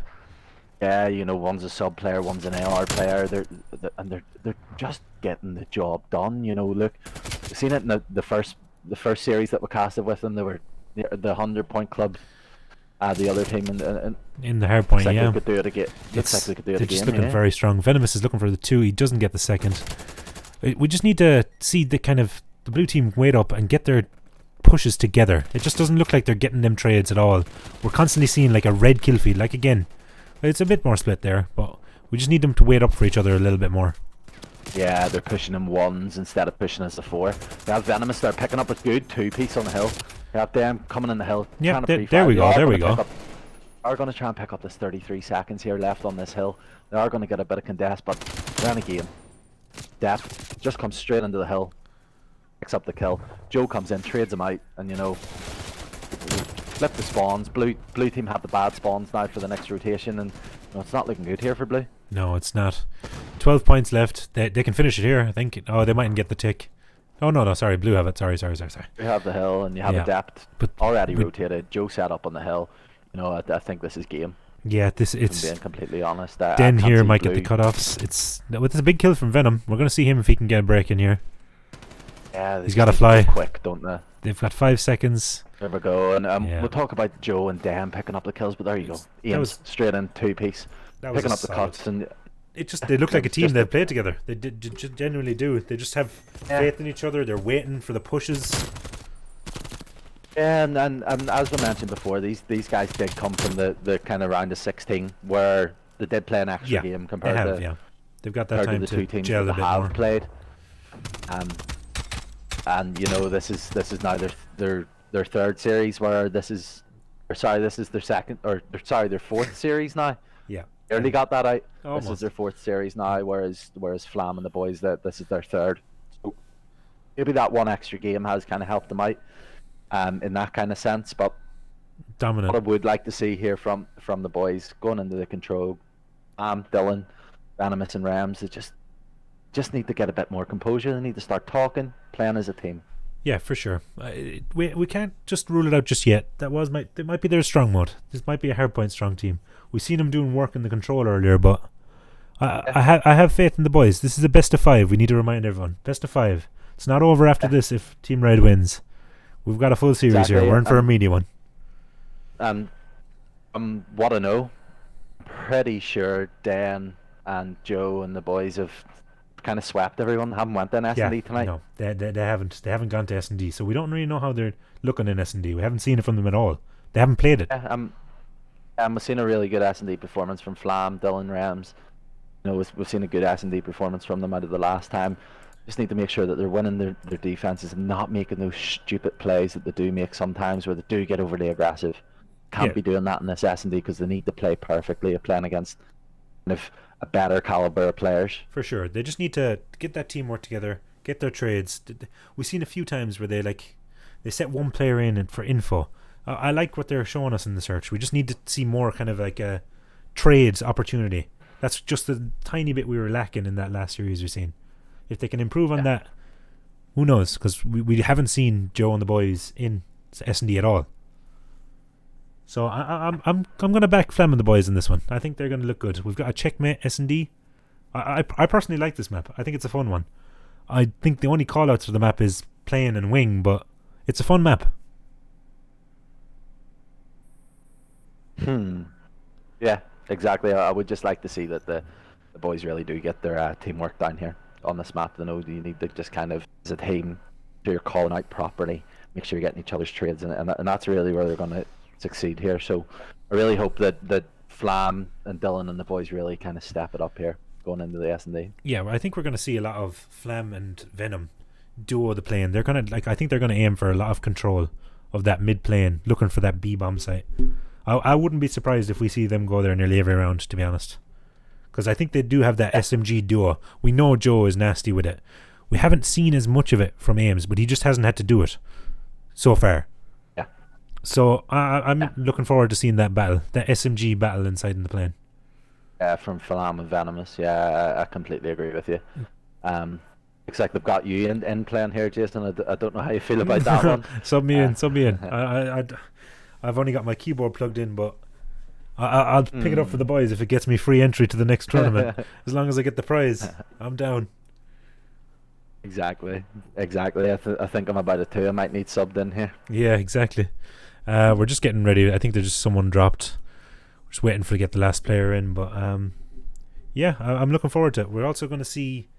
Yeah, you know, one's a sub player, one's an AR player. They're just getting the job done. You know, look, we've seen it in the first series that we casted with them. They were the 100-point club. The other team and In the hard point, looks like yeah. we could do it again. Looks like we could do it They're again. just looking yeah. very strong. Venomous is looking for the 2. He doesn't get the second. We just need to see the blue team wait up and get their pushes together. It just doesn't look like they're getting them trades at all. We're constantly seeing like a red kill feed. Like again, it's a bit more split there, but we just need them to wait up for each other a little bit more. Yeah, they're pushing him 1s instead of pushing us to 4. They have Venomous there picking up a good 2-piece on the hill. They have them coming in the hill. Yeah, trying to there pre-fire. we They go, are there gonna we go. pick up- Are going to try and pick up this 33 seconds here left on this hill. They are going to get a bit of contest, but they're in a game. Def just comes straight into the hill, picks up the kill. Joe comes in, trades him out, and you know, flip the spawns. Blue team have the bad spawns now for the next rotation, and it's not looking good here for blue. No, it's not. 12 points left. They can finish it here, I think. Oh, they mightn't get the tick. Oh, no, sorry. Blue have it. Sorry. You have the hill, and you have a depth. But already rotated. Joe set up on the hill. I think this is game. Yeah, it's. I'm being completely honest. Den here might get the cutoffs. It's a big kill from Venom. We're going to see him if he can get a break in here. Yeah, he's got to fly quick, don't they? They've got 5 seconds. There we go, and we'll talk about Joe and Dan picking up the kills, but there you go. Ian's straight in 2-piece, picking up the cuts, and they look like a team. They've played together. They genuinely do. They just have faith in each other. They're waiting for the pushes. Yeah, and as we mentioned before, these guys did come from the kind of round of 16 where they did play an extra game compared to they've got that time the to two teams gel that a bit have more. played. And this is now their third series where this is their second their fourth series now. Yeah, early got that out. Almost. This is their fourth series now, whereas Flam and the boys this is their third. So maybe that one extra game has kind of helped them out, in that kind of sense. But dominant. What I would like to see here from the boys going into the control, Dylan, Venomous, and Rams, they just need to get a bit more composure. They need to start talking, playing as a team. Yeah, for sure. We can't just rule it out just yet. That might be their strong mode. This might be a hardpoint strong team. We've seen them doing work in the control earlier, but I have faith in the boys. This is a best of 5. We need to remind everyone. Best of 5. It's not over after this if Team Red wins. We've got a full series here. We're in for a meaty one. What I know, pretty sure Dan and Joe and the boys have kind of swept everyone. Haven't went in S&D tonight. No, they haven't. They haven't gone to S&D, so we don't really know how they're looking in S&D. We haven't seen it from them at all. They haven't played it. We've seen a really good S&D performance from Flam, Dylan, Rams. We've seen a good S&D performance from them out of the last time. Just need to make sure that they're winning their defenses and not making those stupid plays that they do make sometimes, where they do get overly aggressive. Can't be doing that in this S&D because they need to play perfectly, playing against kind of a better caliber of players. For sure. They just need to get that teamwork together, get their trades. We've seen a few times where they set one player in for info. I like what they're showing us in the search. We just need to see more kind of like a trades opportunity. That's just the tiny bit we were lacking in that last series we've seen. If they can improve on that, who knows? Because we haven't seen Joe and the boys in S&D at all. So I'm gonna back Flam and the boys in this one. I think they're gonna look good. We've got a checkmate S&D. I personally like this map. I think it's a fun one. I think the only call outs for the map is plane and wing, but it's a fun map. Yeah, exactly. I would just like to see that the boys really do get their teamwork down here on this map. You need to just kind of, as a team, do your calling out properly, make sure you're getting each other's trades in it, and that's really where they're going to succeed here. So I really hope that Flam and Dylan and the boys really kind of step it up here going into the S&D. Yeah, I think we're going to see a lot of Flam and Venom duo the plane. They're going to I think they're going to aim for a lot of control of that mid plane, looking for that B bomb site. I wouldn't be surprised if we see them go there nearly every round, to be honest, because I think they do have that SMG duo. We know Joe is nasty with it. We haven't seen as much of it from Ames, but he just hasn't had to do it so far. Yeah. So I'm looking forward to seeing that battle, that SMG battle inside in the plane. From Flam and Venomous, I completely agree with you. Looks like they've got you in playing here, Jason. I don't know how you feel about that one. Sub me in. I've only got my keyboard plugged in, but I'll pick it up for the boys if it gets me free entry to the next tournament. As long as I get the prize, I'm down. Exactly. I think I'm about it too. I might need subbed in here. Yeah, exactly. We're just getting ready. I think there's just someone dropped. We're just waiting for to get the last player in. But yeah, I'm looking forward to it. We're also going to see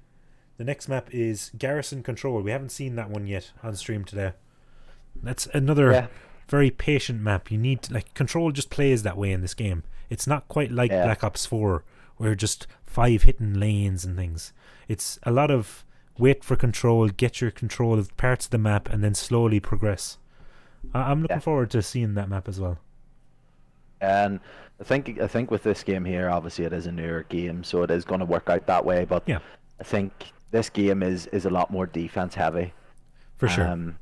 the next map is Garrison Control. We haven't seen that one yet on stream today. That's another very patient map. You need to, Control just plays that way in this game. It's not quite like Black Ops 4 where just 5 hidden lanes and things. It's a lot of wait for control, get your control of parts of the map, and then slowly progress. I'm looking forward to seeing that map as well. And I think with this game here, obviously it is a newer game, so it is going to work out that way. But I think this game is a lot more defense heavy. For sure.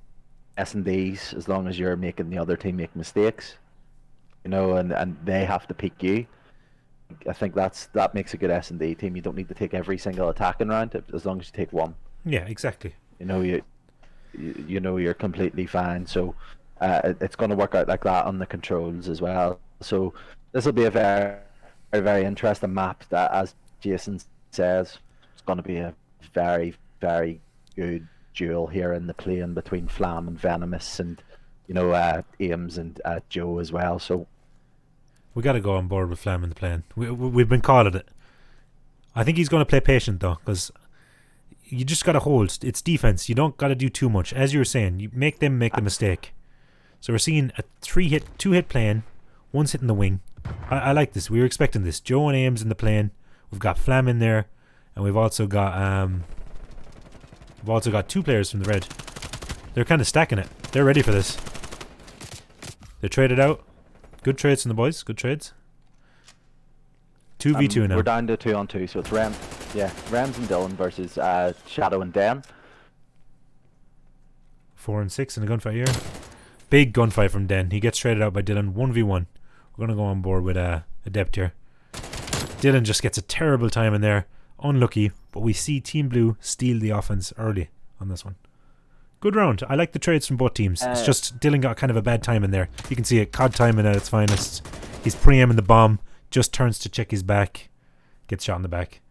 S&Ds as long as you're making the other team make mistakes, you know, and they have to peak you. I think that makes a good S&D team. You don't need to take every single attacking round as long as you take one. Yeah, exactly. You know, you know you're completely fine. So it's going to work out like that on the controls as well. So this will be a very, very interesting map. That, as Jason says, it's going to be a very, very good duel here in the plane between Flam and Venomous, and you know Ames and Joe as well. So we got to go on board with Flam in the plane. We've been calling it. I think he's going to play patient though, because you just got to hold. It's defense. You don't got to do too much. As you were saying, you make them make the mistake. So we're seeing a 2-hit plane, one's hitting the wing. I like this. We were expecting this. Joe and Ames in the plane. We've got Flam in there, and we've also got 2 players from the red. They're kind of stacking it. They're ready for this. They're traded out. Good trades from the boys. Good trades. 2v2 now. We're down to 2-on-2, so it's Rams and Dylan versus Shadow and Den. 4 and 6 in a gunfight here. Big gunfight from Den. He gets traded out by Dylan. 1v1. We're going to go on board with Adept here. Dylan just gets a terrible time in there. Unlucky, but we see Team Blue steal the offense early on this one. Good round. I like the trades from both teams. It's just Dylan got kind of a bad time in there. You can see it. COD timing at its finest. He's pre-aiming the bomb. Just turns to check his back. Gets shot in the back.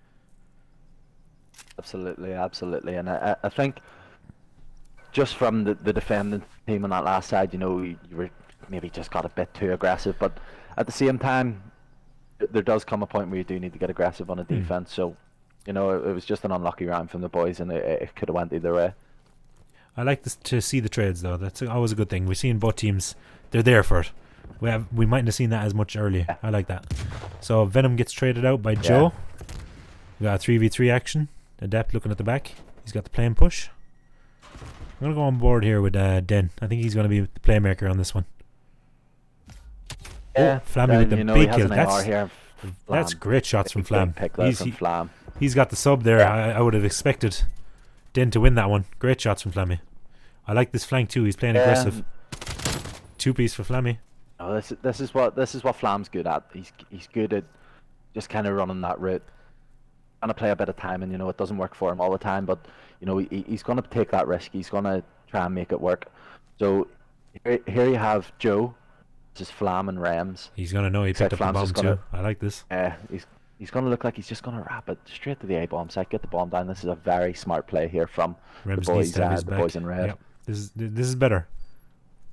Absolutely. And I think just from the defending team on that last side, you know, you were maybe just got a bit too aggressive. But at the same time, there does come a point where you do need to get aggressive on a defense. So, you know, it was just an unlucky round from the boys, and it could have went either way. I like to see the trades though. That's always a good thing. We've seen both teams. They're there for it. We mightn't have seen that as much earlier. Yeah. I like that. So Venom gets traded out by Joe. We got a 3v3 action. Adept looking at the back. He's got the plane push. I'm gonna go on board here with Den. I think he's gonna be the playmaker on this one. Yeah, Flammy with the big kill. That's great shots from Flam. He's got the sub there. Yeah. I would have expected Den to win that one. Great shots from Flammy. I like this flank too. He's playing aggressive. 2-piece for Flammy. Oh, this is what Flam's good at. He's good at just kind of running that route. Trying to play a bit of time, and you know it doesn't work for him all the time. But you know he's going to take that risk. He's going to try and make it work. So here you have Joe. Just Flam and Rams. He's gonna know he picked up the bomb too. I like this. He's gonna look like he's just gonna wrap it straight to the A-bomb site, get the bomb down. This is a very smart play here from Rams the boys in red. Yep. This is better.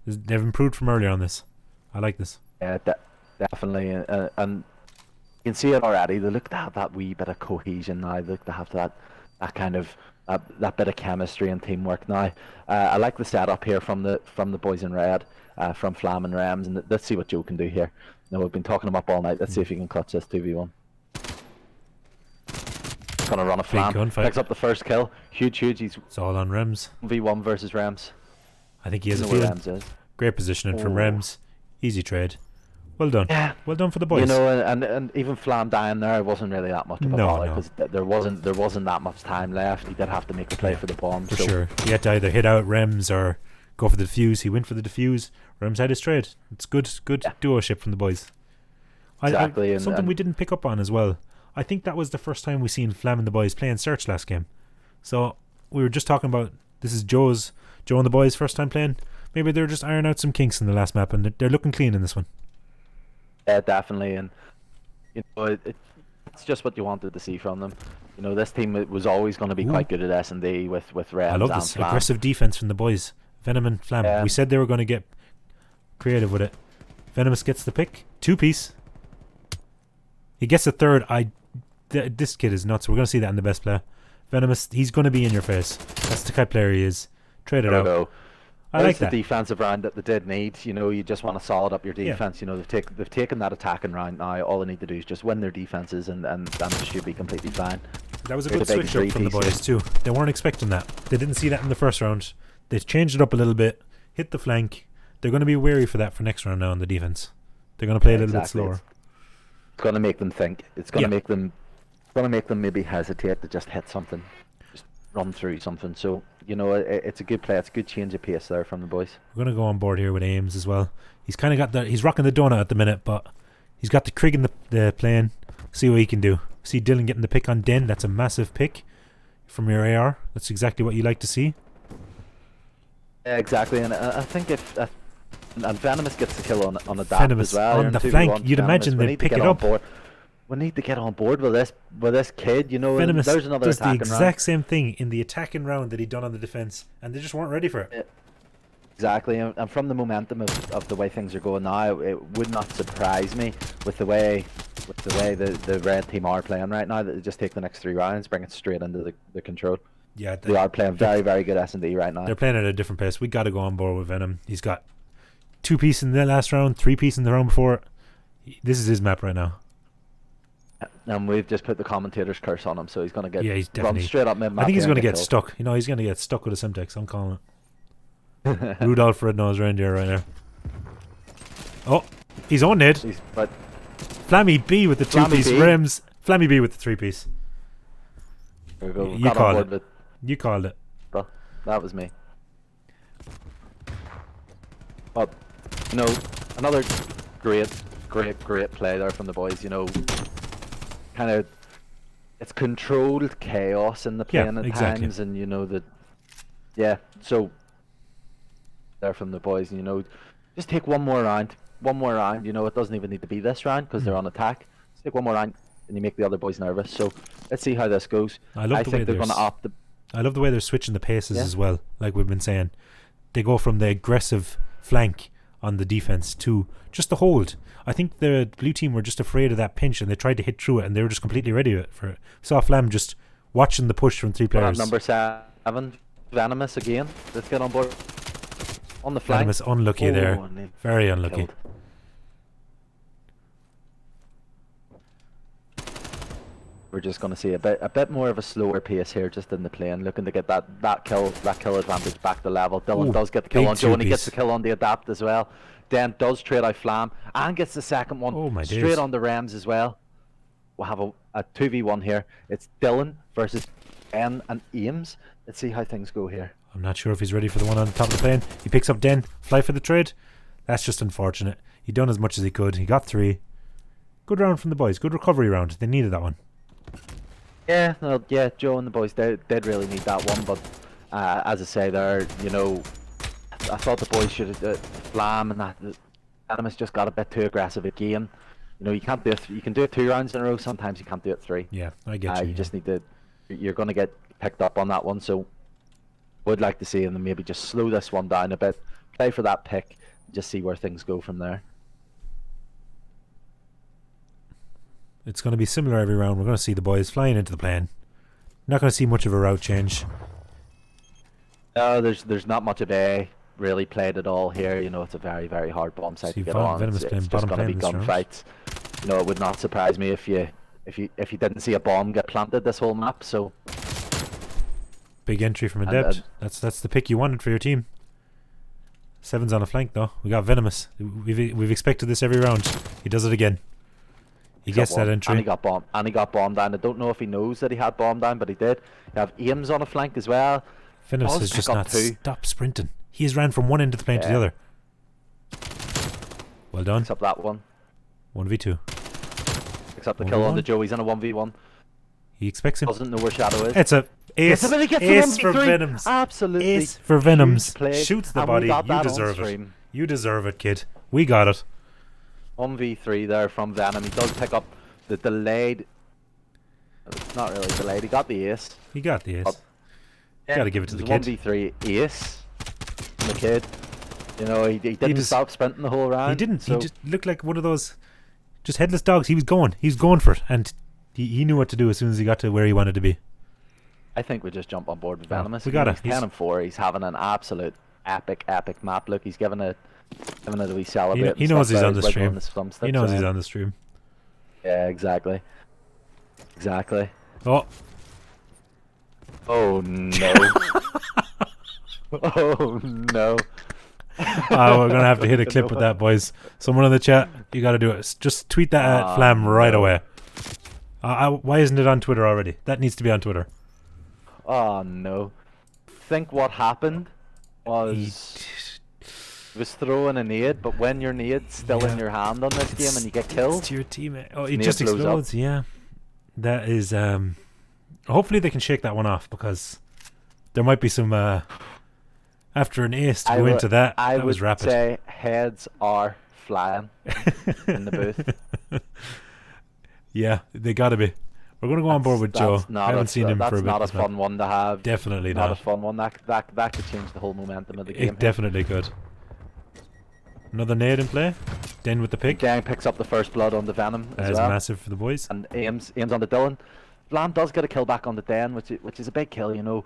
They've improved from earlier on this. I like this. Yeah, definitely, and you can see it already. They look to have that wee bit of cohesion now. They look to have that kind of that bit of chemistry and teamwork now. I like the setup here from the boys in red. From Flam and Rams, and let's see what Joe can do here. Now we've been talking him up all night. Let's see if he can clutch this 2v1. Gonna run a Flam. Picks up the first kill. Huge. It's all on Rams. 1v1 versus Rams. I think he has a feeling. Rams is. Great positioning from Rams. Easy trade. Well done. Yeah. Well done for the boys. You know, and even Flam dying there wasn't really that much of a volley because there wasn't that much time left. He did have to make the play for the bomb. For sure. He had to either hit out Rams or go for the defuse. He went for the defuse. Rams had his trade. It's good duo-ship from the boys. Exactly. Something we didn't pick up on as well. I think that was the first time we seen Flam and the boys playing Search last game. So we were just talking about this is Joe and the boys' first time playing. Maybe they're just ironing out some kinks in the last map, and they're looking clean in this one. Yeah, definitely. And you know, it's just what you wanted to see from them. You know, this team was always going to be quite good at S&D with Rams. I love this aggressive defense from the boys. Venom and Flam. We said they were going to get creative with it. Venomous gets the pick. 2-piece. He gets a third. This kid is nuts. We're going to see that in the best player. Venomous, he's going to be in your face. That's the kind of player he is. Trade it out. I like that. The defensive round that they did need. You know, you just want to solid up your defense. You know, they've taken that attacking round now. All they need to do is just win their defenses, and they should be completely fine. That was a good switch up from the boys too. They weren't expecting that. They didn't see that in the first round. They've changed it up a little bit. Hit the flank. They're going to be wary for that for next round now on the defense. They're going to play a little bit slower. It's going to make them think. It's going to make them maybe hesitate to just hit something. Just run through something. So, you know, it's a good play. It's a good change of pace there from the boys. We're going to go on board here with Ames as well. He's kind of got he's rocking the donut at the minute, but he's got the Krig in the plane. See what he can do. See Dylan getting the pick on Den. That's a massive pick from your AR. That's exactly what you like to see. Yeah, exactly. And I think if and Venomous gets the kill on a dap Venomous as well. on the flank. You'd imagine they'd pick it up. We need to get on board with this kid, you know. Venomous there's another does the exact round. same thing in the attacking round that he'd done on the defense, and they just weren't ready for it. Yeah, exactly, and from the momentum of the way things are going now, it would not surprise me with the way the red team are playing right now that they just take the next 3 rounds, bring it straight into the control. Yeah, they are playing very, very good S&D right now. They're playing at a different pace. We got to go on board with Venom. He's got 2 piece in the last round, 3 piece in the round before. This is his map right now. And we've just put the commentator's curse on him, so he's going to he's get run straight up mid-map. I think he's going to get killed. stuck. You know, he's going to get stuck with a Semtex. I'm calling it. Rudolph Red-Nosed Reindeer right there. Oh, he's on it. But Flammy B with the 2-piece rims. Flammy B with the 3-piece. There we go. You called it. You called it. Well, that was me. But, you know, another great play there from the boys, you know. Kind of, it's controlled chaos in the plane at times, and you know that. Yeah, so there from the boys, you know, just take one more round. You know, it doesn't even need to be this round because they're on attack. Just take one more round, and you make the other boys nervous. So let's see how this goes. I think they're going to opt. I love the way they're switching the paces as well. Like we've been saying, they go from the aggressive flank on the defense to just the hold. I think the blue team were just afraid of that pinch and they tried to hit through it and they were just completely ready for it. Saw Flam just watching the push from 3 players. Number 7, Venomous again. Let's get on board. On the flank. Venomous unlucky there. Very unlucky. Killed. We're just going to see a bit more of a slower pace here, just in the plane, looking to get that kill advantage back to level. Dylan does get the kill on Joe, and he gets the kill on the adapt as well. Dan does trade out Flam and gets the second one straight on the Rems as well. We'll have a 2v1 here. It's Dylan versus Den and Ames. Let's see how things go here. I'm not sure if he's ready for the one on the top of the plane. He picks up Den, fly for the trade. That's just unfortunate. He done as much as he could. He got 3. Good round from the boys. Good recovery round. They needed that one. Yeah, no, yeah, Joe and the boys did really need that one, but as I say there, you know, I thought the boys should have Flam and that Venomous just got a bit too aggressive again. You know, you can't do it. You can do it 2 rounds in a row. Sometimes you can't do it 3. Yeah, I get you. You just need to. You're going to get picked up on that one. So, would like to see them maybe just slow this one down a bit, play for that pick, just see where things go from there. It's going to be similar every round. We're going to see the boys flying into the plane. Not going to see much of a route change. No, there's not much of a really played at all here. You know, it's a very, very hard bomb site to get on. It's just going to be gunfights. You know, it would not surprise me if you didn't see a bomb get planted this whole map. So big entry from Adept. That's the pick you wanted for your team. 7's on a flank though. We got Venomous. We've expected this every round. He does it again. He gets that entry. And he got bomb. And he got bomb down. I don't know if he knows that he had bomb down, but he did. You have Ames on a flank as well. Venomous has just not stopped sprinting. He has ran from one end of the plane to the other. Well done. Picks up that one. 1v2. Picks up the kill on the Joe. He's in a 1v1. He expects him. Doesn't know where Shadow is. It's a ace. Ace for Venoms. Absolutely. Ace for Venoms. Shoots the body. You deserve it. You deserve it, kid. We got it. 1v3 there from Venom. He does pick up the delayed. It's not really delayed. He got the ace. He got the ace. Yeah, gotta give it to the kid. 1v3 ace. The kid. You know, he didn't stop sprinting the whole round. He didn't. So. He just looked like one of those just headless dogs. He was going. He was going for it, and he knew what to do as soon as he got to where he wanted to be. I think we just jump on board with Venomous. We got it. He's 10-4. He's having an absolute epic map. Look, he's giving it a wee celebrate. He knows he's on the stream. He knows he's on the stream. Yeah, exactly. Exactly. Oh. Oh no. Oh no. We're gonna have to hit a clip with that, boys. Someone in the chat, you gotta do it. Just tweet that at Flam right away. Why isn't it on Twitter already? That needs to be on Twitter. Oh no. Think what happened was he was throwing a nade, but when your nade's still in your hand on this game and you get killed, It's to your teammate. Oh, it nade just blows up. explodes. Yeah, that is. Hopefully they can shake that one off, because there might be some. After an ace to go into that, that was rapid. I would say heads are flying in the booth. Yeah, they gotta be. We're gonna go on board with Joe. I haven't seen him for a bit. That's not a fun one to have. Definitely not not. a fun one. That could change the whole momentum of the game. It definitely could. Another nade in play. Den with the pick. Gang picks up the first blood on the Venom as That is well. massive for the boys. And aims on the Dylan. Vlam does get a kill back on the Den, which is a big kill, you know.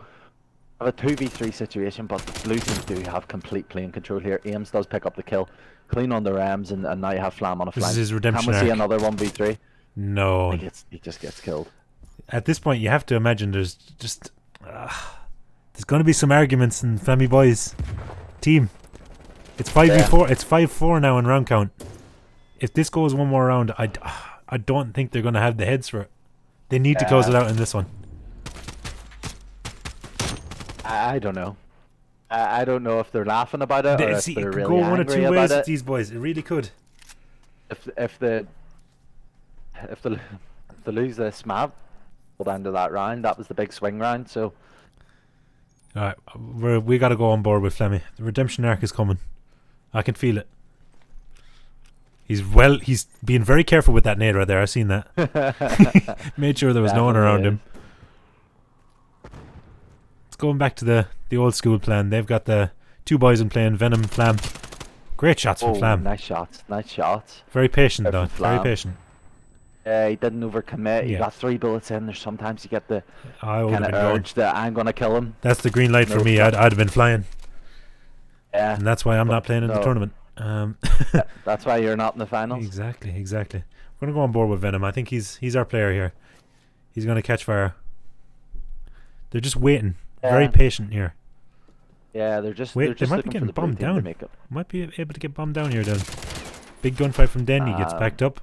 Of a 2v3 situation, but the blue teams do have complete plane control here. Ames does pick up the kill. Clean on the Rams, and now you have Flam on a flank. This is his redemption Can we see arc. another 1v3? No. He just gets killed. At this point, you have to imagine there's just... there's going to be some arguments in Flammy Boys team. It's 5v4. It's 5-4 now in round count. If this goes one more round, I don't think they're going to have the heads for it. They need to close it out in this one. I don't know. I don't know if they're laughing about it or if they're really go one of angry two about ways it. with these boys. It really could. If they lose this map, go down to that round. That was the big swing round. So, all right, we got to go on board with Flemmy. The redemption arc is coming. I can feel it. He's being very careful with that nade right there. I've seen that. Made sure there was no one around him. It's going back to the old school plan. They've got the two boys in playing Venom, Flam. Great shots from Flam. Nice shots. Nice shots. Very patient though. Very patient. He didn't overcommit. He Yeah. got 3 bullets in. There's sometimes you get the I would kind have of been going. urge that I'm gonna kill him. That's the green light for me. I'd have been flying. Yeah. And that's why I'm not playing in the tournament. That's why you're not in the finals. Exactly. We're gonna go on board with Venom. I think he's our player here. He's gonna catch fire. They're just waiting. Very patient here. Yeah, they're just Wait, they might be looking getting for the blue bombed team to down. make it. Might be able to get bombed down here then. Big gunfight from Den. He gets backed up.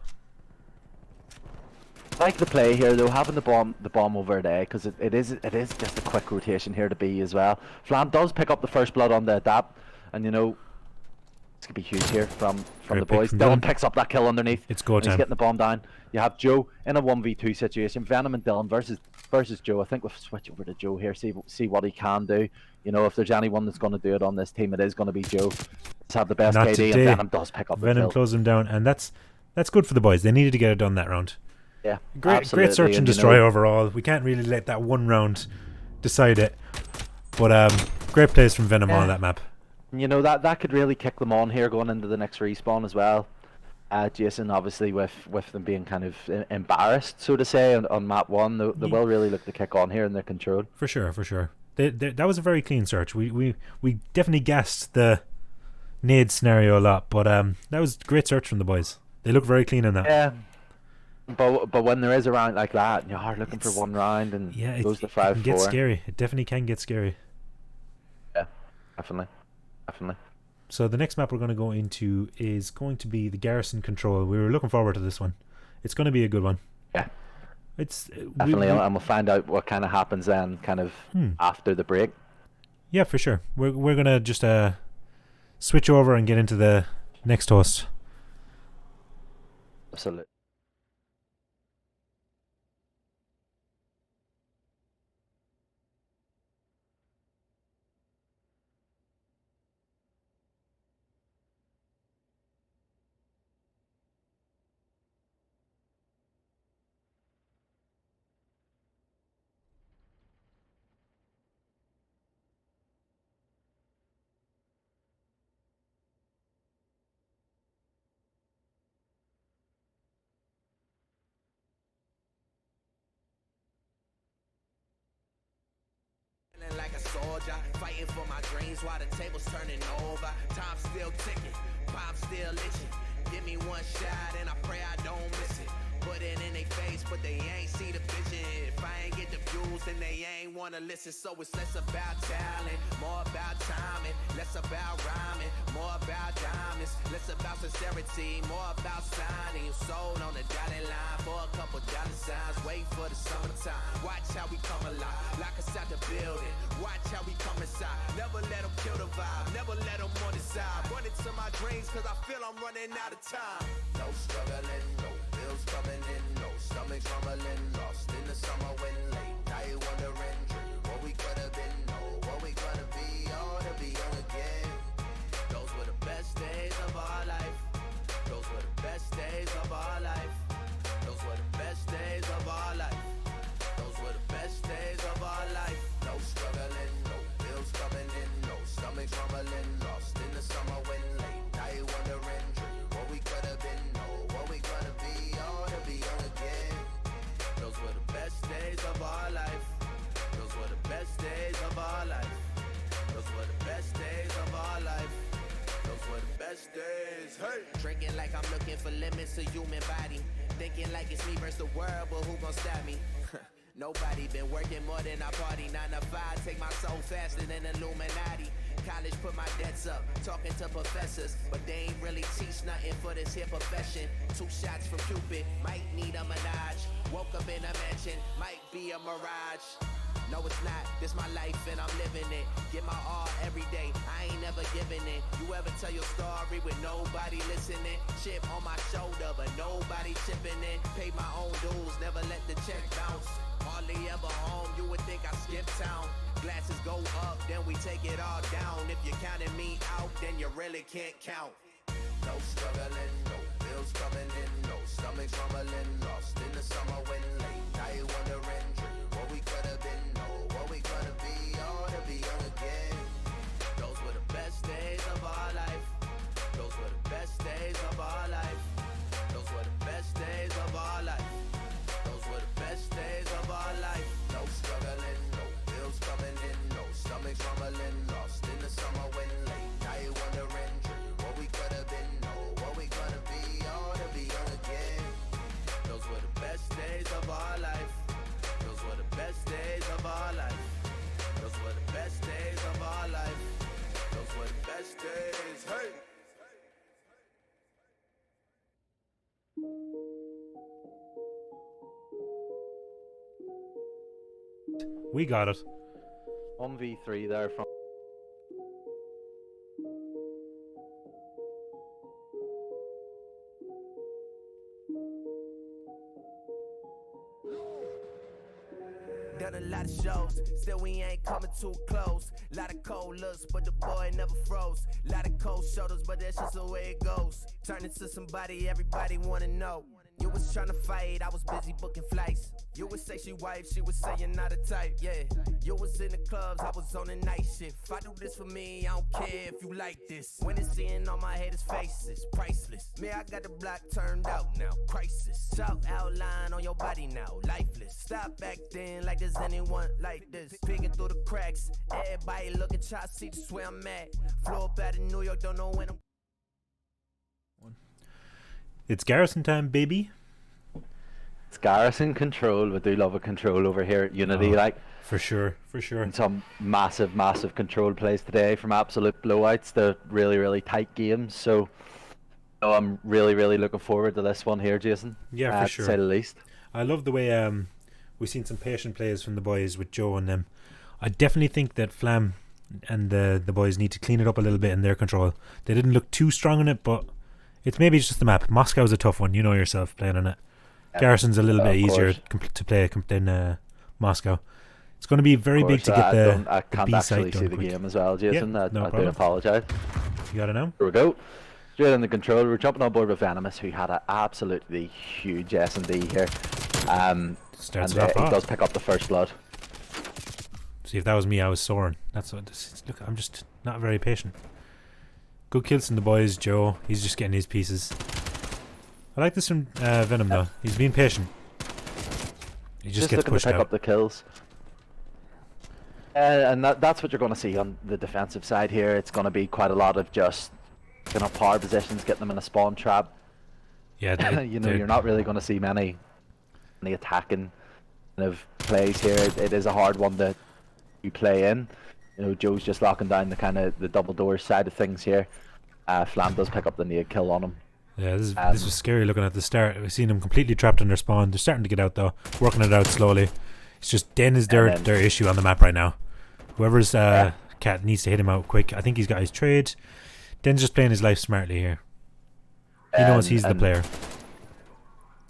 Like the play here though, having the bomb over there, because it is just a quick rotation here to B as well. Flam does pick up the first blood on the adapt, and you know it's gonna be huge here from the boys. Dylan picks up that kill underneath. It's go time. He's getting the bomb down. You have Joe in a 1v2 situation. Venom and Dylan versus Joe. I think we'll switch over to Joe here. See what he can do. You know, if there's anyone that's going to do it on this team, it is going to be Joe. Let's have the best Not KD, today. and Venom does pick up the Venom kill. closes him down, and that's good for the boys. They needed to get it done that round. Yeah, Great search and destroy overall. We can't really let that one round decide it. But great plays from Venom on that map. You know, that could really kick them on here going into the next respawn as well. Jason, obviously, with them being kind of embarrassed, so to say, on map 1, they will really look to kick on here in their control. For sure. That was a very clean search. We definitely guessed the nade scenario a lot, but that was great search from the boys. They look very clean in that. Yeah. But when there is a round like that, and you're looking for one round, and it goes to 5-4. It can get scary. It definitely can get scary. Yeah, definitely. So the next map we're going to go into is going to be the Garrison Control. We were looking forward to this one. It's going to be a good one. Yeah. It's definitely, and we'll find out what kind of happens then, kind of after the break. Yeah, for sure. We're going to just switch over and get into the next host. Absolutely. Like a soldier, fighting for my dreams while the table's turning over. Time still ticking, pop still itching. Give me one shot and I pray I don't miss it. Put it in their face, but they ain't see the vision. If I ain't get the views, then they ain't wanna listen. So it's less about talent, more about timing. Less about rhyming, more about diamonds. Less about sincerity, more about signing. You sold on the dotted line for a couple dollar signs. Wait for the summertime, watch how we come alive. Lock us out the building. never let them on the side. Running to my dreams cause I feel I'm running out of time. No struggling, no bills coming in, no stomach rumbling, lost in the summer wind, late night wondering, dream what we could have been, know what we gonna be, all to be young again. Those were the best days of our life. Those were the best days of our life. Those were the best days of our life. Those were the best days of our life. No struggling, no bills coming in, no stomach rumbling, lost in the summer wind, late night wondering, dream what we could have been, know what we gonna be, all to be young again. Those were the best days of our life. Those were the best days of our life. Those were the best days of our life. Those were the best days. Hey! Drinking like I'm looking for limits to human body. Thinking like it's me versus the world, but who gon' stop me? Nobody been working more than I party. 9 to 5, take my soul faster than Illuminati. College put my debts up, talking to professors, but they ain't really teach nothing for this here profession. 2 shots from Cupid, might need a menage. Woke up in a mansion, might be a mirage. No, it's not. This my life and I'm living it. Give my all every day. I ain't never giving it. You ever tell your story with nobody listening? Chip on my shoulder, but nobody chipping in. Pay my own dues, never let the check bounce. Hardly ever home, you would think I skipped town. Glasses go up, then we take it all down. If you're counting me out, then you really can't count. No struggling, no bills coming in, no stomach rumbling, lost in the summer wind, late night wondering, dream what we could have been, know what we gonna be, all to be young again. Those were the best days of our life. Those were the best days of our life. Those were the best days of our life. Those were the best days of our life. No struggling, no bills coming in, no stomach rumbling, lost in the summer wind, late night wondering, dream what we could have been, know what we gonna be, all to be young again. Those were the best days of our life. Those were the best days of our life. Those were the best days of our life. Those were the best days. Hey! We got it. 1v3 there from. Done a lot of shows, still we ain't coming too close. Lot of cold looks, but the boy never froze. Lot of cold shoulders, but that's just the way it goes. Turn into somebody everybody wanna know. You was tryna fight, I was busy booking flights. You would say she wife, she would say you're not a type, yeah. You was in the clubs, I was on the night shift. If I do this for me, I don't care if you like this. When it's seeing all my haters' faces, priceless. Me, I got the block turned out now, crisis. Chalk outline on your body now, lifeless. Stop acting like there's anyone like this. Peeking through the cracks, everybody looking, try to see just where I'm at. Flew up out of New York, don't know when I'm. It's Garrison time, baby. It's Garrison control. We do love a control over here at Unity, like. For sure, for sure. And some massive, massive control plays today, from absolute blowouts to really, really tight games. So, I'm really, really looking forward to this one here, Jason. Yeah, for sure. To say the least. I love the way we've seen some patient plays from the boys with Joe and them. I definitely think that Flam and the boys need to clean it up a little bit in their control. They didn't look too strong in it, but it's maybe just the map. Moscow's a tough one, you know yourself playing on it. Garrison's a little bit easier to play than Moscow. It's going to be very big to get I can't B actually side see done the quick. game as well, Jason. Yeah, no I do problem. apologise. You got it now? Here we go. Straight in the control. We're jumping on board with Venomous, who had an absolutely huge S&D here. Starts and it off he hot. does pick up the first blood. See, if that was me, I was soaring. That's what this is. Look, I'm just not very patient. Good kills from the boys. Joe, he's just getting his pieces. I like this from Venom though. He's being patient. He just gets looking pushed to pick out. up the kills. And that's what you're going to see on the defensive side here. It's going to be quite a lot of just power positions, getting them in a spawn trap. Yeah, you're not really going to see many attacking kind of plays here. It is a hard one that you play in. Joe's just locking down the double door side of things here. Flam does pick up the nade kill on him. Yeah, this was scary looking at the start. We've seen them completely trapped in their spawn. They're starting to get out though, working it out slowly. It's just Den is their issue on the map right now. Whoever's Cat needs to hit him out quick. I think he's got his trade. Den's just playing his life smartly here. He knows he's the player.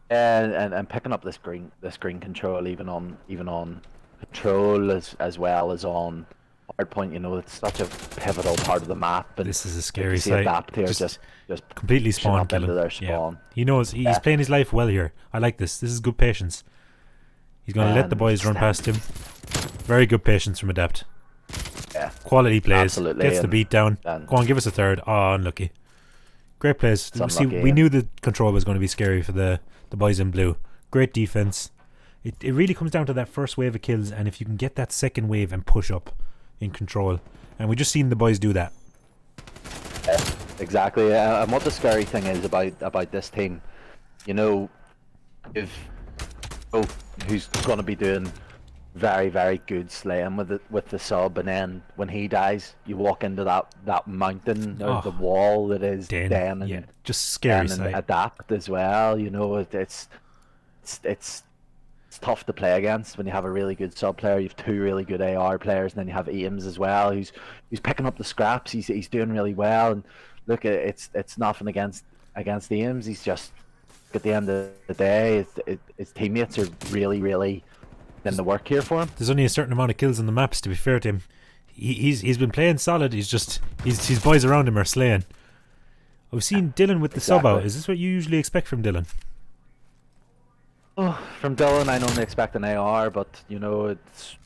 And picking up this green control even on control as well as on hard point. You know, it's such a pivotal part of the map. And this is a scary sight. Adapt here, just completely spawn into their spawn. Yeah. He knows he's playing his life well here. I like this. This is good patience. He's going to let the boys run past him. Very good patience from Adapt. Yeah. Quality plays. Absolutely. Gets the beat down. Go on, give us a third. Oh, unlucky. Great plays. See, we knew the control was going to be scary for the boys in blue. Great defense. It really comes down to that first wave of kills, and if you can get that second wave and push up in control. And we just seen the boys do that. Yeah, exactly. And what the scary thing is about this team, you know, who's going to be doing very, very good slaying with the sub, and then when he dies, you walk into that mountain or the wall that is Den and just scary and Adapt as well. You know, it's tough to play against when you have a really good sub player. You have two really good AR players, and then you have Ames as well, who's picking up the scraps. He's doing really well, and look, it's nothing against Ames. He's just, at the end of the day, his teammates are really in the work here for him. There's only a certain amount of kills on the maps, to be fair to him. He's been playing solid. His boys around him are slaying. We've seen Dylan with the sub out. Is this what you usually expect from Dylan? Oh, from Dylan, I normally expect an AR, but you know, it's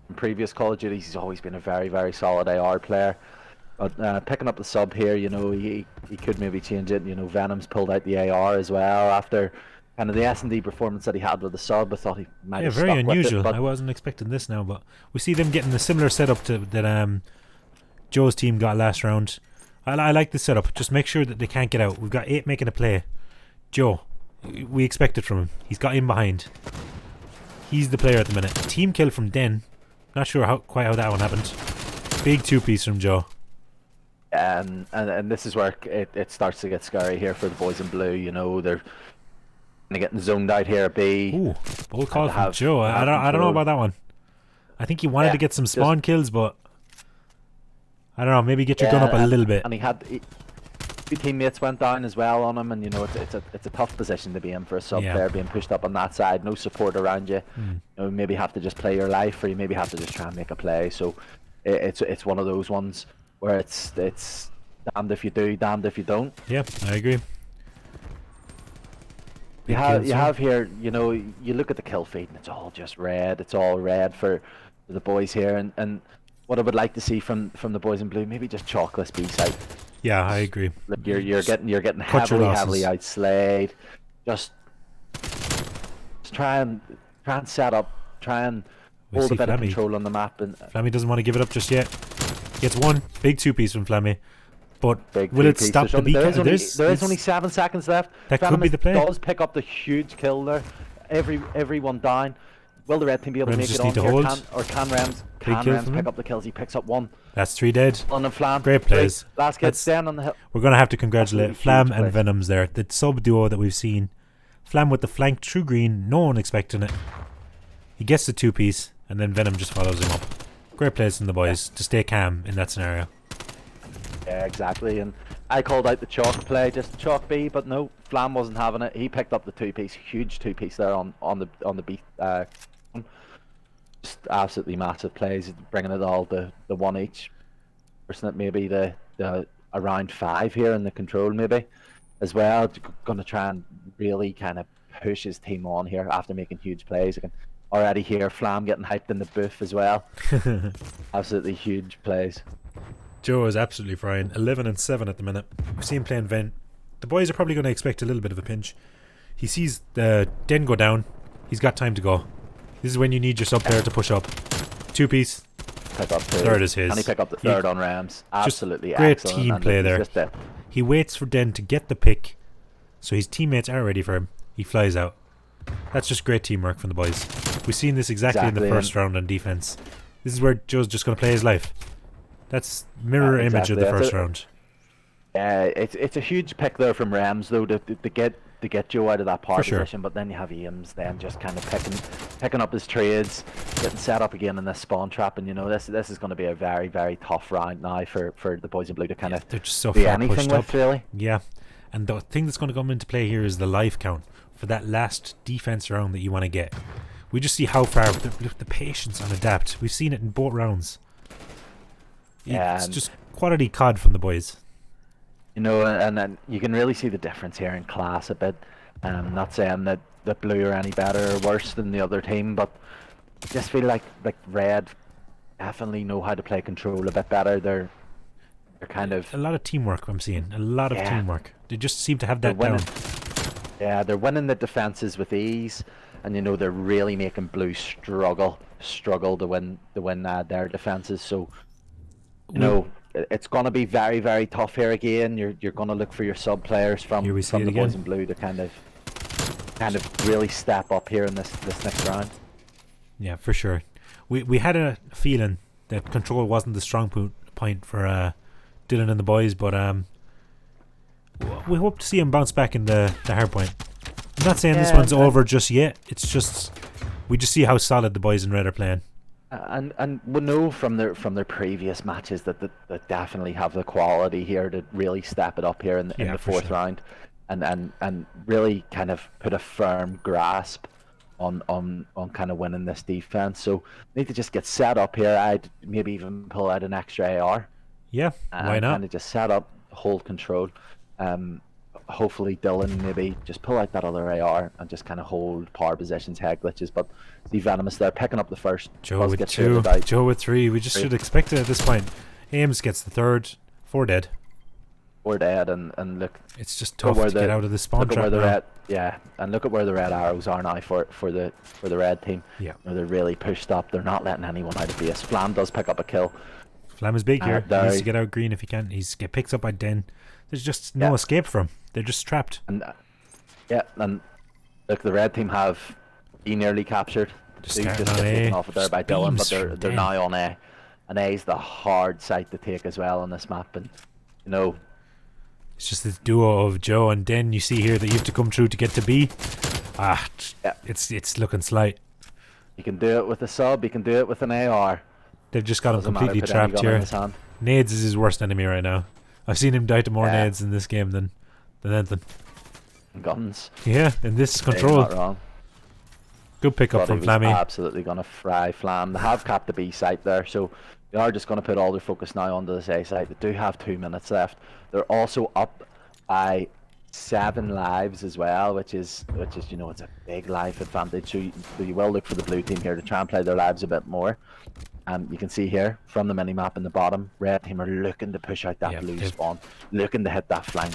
in previous Call of Duties, he's always been a very, very solid AR player. But picking up the sub here, you know, he could maybe change it. You know, Venom's pulled out the AR as well after kind of the S&D performance that he had with the sub. I thought he might have very stuck unusual. with it, I wasn't expecting this now, but we see them getting a similar setup to that Joe's team got last round. I like the setup. Just make sure that they can't get out. We've got 8 making a play. Joe, we expect it from him. He's got in behind. He's the player at the minute. Team kill from Den. Not sure quite how that one happened. Big 2-piece from Joe. And this is where it starts to get scary here for the boys in blue. You know, they're getting zoned out here. Ooh, bold call from Joe. I don't know about that one. I think he wanted to get some spawn kills, but I don't know. Maybe get your gun up a little bit. And he had two teammates went down as well on him, and you know, it's a tough position to be in for a sub player, being pushed up on that side, no support around you. You know, maybe have to just play your life, or you maybe have to just try and make a play. So it's one of those ones where it's damned if you do, damned if you don't. Yeah, I agree. You have here, you know, you look at the kill feed and it's all just red. It's all red for the boys here, and what I would like to see from the boys in blue, maybe just chalkless B side. Yeah, I agree. You're getting heavily outslayed. Just try and set up, try and hold a bit of control on the map. And Flammy doesn't want to give it up just yet. Gets one big 2-piece from Flammy. But will it stop the beat? There is only 7 seconds left. That could be the play. Does pick up the huge kill there. Everyone down. Will the red team be able to make it on here? Or can Rams pick up the kills? He picks up 1. That's 3 dead. On the Flam. Great plays. Last kid down on the hill. We're going to have to congratulate Flam and Venoms there. The sub duo that we've seen. Flam with the flank true green. No one expecting it. He gets the 2-piece, and then Venom just follows him up. Great plays from the boys to stay calm in that scenario. Yeah, exactly. And I called out the chalk play, just chalk B, but no, Flam wasn't having it. He picked up the 2-piece, huge 2-piece there on the B. Just absolutely massive plays, bringing it all to the 1 each. Person at maybe the around 5 here in the control maybe as well. Going to try and really kind of push his team on here after making huge plays. I can already hear Flam getting hyped in the booth as well. Absolutely huge plays. Joe is absolutely frying. 11 and 7 at the minute. We see him playing Vent. The boys are probably going to expect a little bit of a pinch. He sees Den go down. He's got time to go. This is when you need your sub player to push up. 2-piece. Pick up 2. Third is his. And he pick up the 3rd on Rams. Absolutely great excellent. Team play there. He waits for Den to get the pick, so his teammates are ready for him. He flies out. That's just great teamwork from the boys. We've seen this exactly in the first round on defense. This is where Joe's just going to play his life. That's mirror image of the first round. It's a huge pick there from Rams though to get get Joe out of that power For sure. position, but then you have Ames then just kind of picking up his trades, getting set up again in this spawn trap, and you know this is going to be a very, very tough round now for the boys in blue to kind of They're just so do far anything pushed with, up. really. Yeah, and the thing that's going to come into play here is the life count for that last defense round that you want to get. We just see how far the patience on adapt. We've seen it in both rounds. Yeah, It's and just quality COD from the boys. you know, and then you can really see the difference here in class a bit. Not saying that blue are any better or worse than the other team, but I just feel like red definitely know how to play control a bit better. They're kind of A lot of teamwork I'm seeing. A lot of Yeah. teamwork. They just seem to have they're that down. winning. Yeah, they're winning the defenses with ease, and you know they're really making blue struggle to win their defenses. So you know it's going to be very, very tough here again. You're going to look for your sub players from Here we see from it the boys again. in blue to kind of really step up here in this next round. Yeah, for sure. We had a feeling that control wasn't the strong point for Dylan and the boys, but we hope to see him bounce back in the hard point. I'm not saying this Yeah, one's over just yet. It's just we just see how solid the boys in red are playing. And we know from their previous matches that that definitely have the quality here to really step it up here in Yeah, the for fourth sure. round, and really kind of put a firm grasp on kind of winning this defense. So need to just get set up here. I'd maybe even pull out an extra AR. Yeah, why And not? kind of just set up, hold control. Hopefully Dylan maybe just pull out that other AR and just kind of hold power positions, head glitches. But see Venomous there picking up the first. Joe Buzz with gets 2, shooted out. Joe with 3. We just should expect it at this point. Ames gets the 3rd, 4 dead. We're dead, and look. It's just Look tough where to get out of the spawn look at where trap the now. red, yeah, and look at where the red arrows are now for the red team. Yeah. You know, they're really pushed up. They're not letting anyone out of base. Flam does pick up a kill. Flam is big here. He there needs to he- get out green if he can. He's get picked up by Den. There's just no Yeah. escape from him. They're just trapped. And yeah, and look, the red team have E nearly captured. Just They starting just on get A. taken off of there by Dylan, but Beams from they're Den. now on A. And A is the hard site to take as well on this map, and you know. It's just this duo of Joe and Den you see here that you have to come through to get to B. Yeah. It's looking slight. You can do it with a sub, you can do it with an AR. They've just got him Doesn't matter, completely put any trapped gun in here. his hand. Nades is his worst enemy right now. I've seen him die to more Yeah. nades in this game than anything. Guns. Yeah, in this You're control. not wrong. Good pickup But from he was Flammy. absolutely going to fry Flam. They have capped the B site there, so they are just going to put all their focus now onto this A site. They do have 2 minutes left. They're also up by 7 lives as well, which is you know, it's a big life advantage. So you will look for the blue team here to try and play their lives a bit more. You can see here from the mini map in the bottom, red team are looking to push out that Yeah, blue they've- spawn, looking to hit that flank.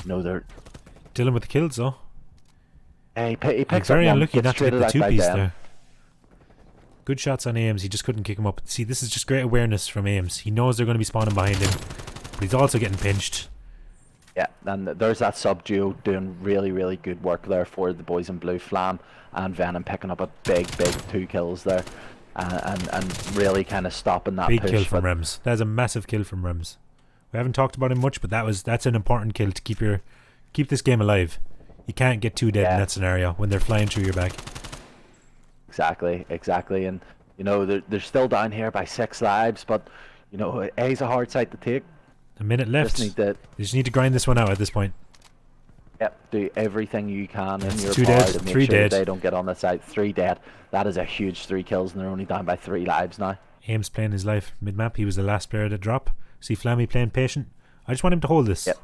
You know, they're Dylan with the kills though. he He's picks very up one, unlucky gets not to get traded the out two by piece them. there. Good shots on Ames. He just couldn't kick him up. See, this is just great awareness from Ames. He knows they're going to be spawning behind him, but he's also getting pinched. Yeah, and there's that sub duo doing really, really good work there for the boys in blue. Flam and Venom picking up a big 2 kills there, and really kind of stopping that Big push. kill from but Rems. That's a massive kill from Rems. We haven't talked about him much, but that's an important kill to keep this game alive. You can't get 2 dead in Yeah. that scenario when they're flying through your back. Exactly, and you know they're still down here by 6 lives, but you know A's a hard site to take. A minute left. Just need to They just need to grind this one out at this point. do everything you can in That's your 2 power dead, to make 3 sure dead. that they don't get on the site. 3 dead. That is a huge 3 kills, and they're only down by 3 lives now. Ames playing his life mid-map. He was the last player to drop. See Flammy playing patient. I just want him to hold this. Yep.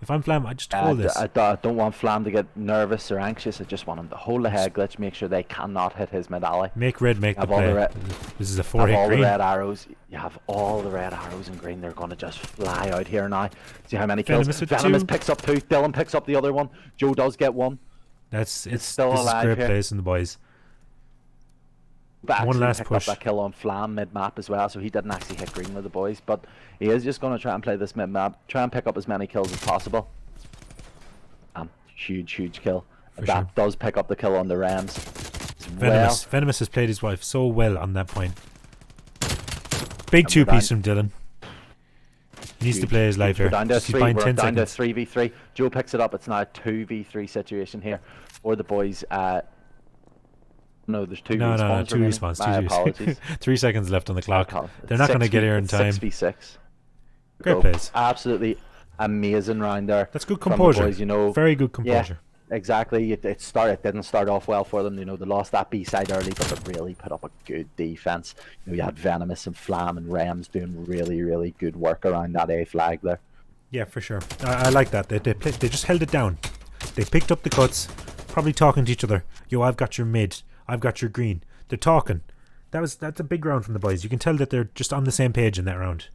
If I'm Flam, I just hold this. I don't want Flam to get nervous or anxious. I just want him to hold the head glitch, make sure they cannot hit his mid alley. Make red make the Have all the play. red- This is a Have 4-hit all green. the red arrows. You have all the red arrows in green. They're going to just fly out here now. See how many kills. Venomous with Venomous 2. picks up 2. Dylan picks up the other one. Joe does get 1. It's still this is alive great here. plays from the boys. But One actually last picked push. up that kill on Flam mid-map as well, so he didn't actually hit green with the boys. But he is just going to try and play this mid-map, try and pick up as many kills as possible. Huge kill. For That sure. does pick up the kill on the Rams. Well, Venomous has played his wife so well on that point. Big And we're 2-piece from Dylan. He needs to play his life We're here. down to Just he's three. buying We're 10 down to seconds. 3v3. Joe picks it up. It's now a 2v3 situation here for the boys. No, there's two No, respawns. no, no, 2 remaining. respawns. My 2 apologies. 3 seconds left on the clock. Apologies. They're not going to get here in time. 6v6. Great So, plays. Absolutely amazing round there. That's good from the composure. boys, you know. Very good composure. Yeah, exactly. It didn't start off well for them. You know, they lost that B side early, but they really put up a good defense. You know, you had Venomous and Flam and Rams doing really, really good work around that A flag there. Yeah, for sure. I like that. They just held it down. They picked up the cuts, probably talking to each other. Yo, I've got your mid. I've got your green. They're talking. That's a big round from the boys. You can tell that they're just on the same page in that round.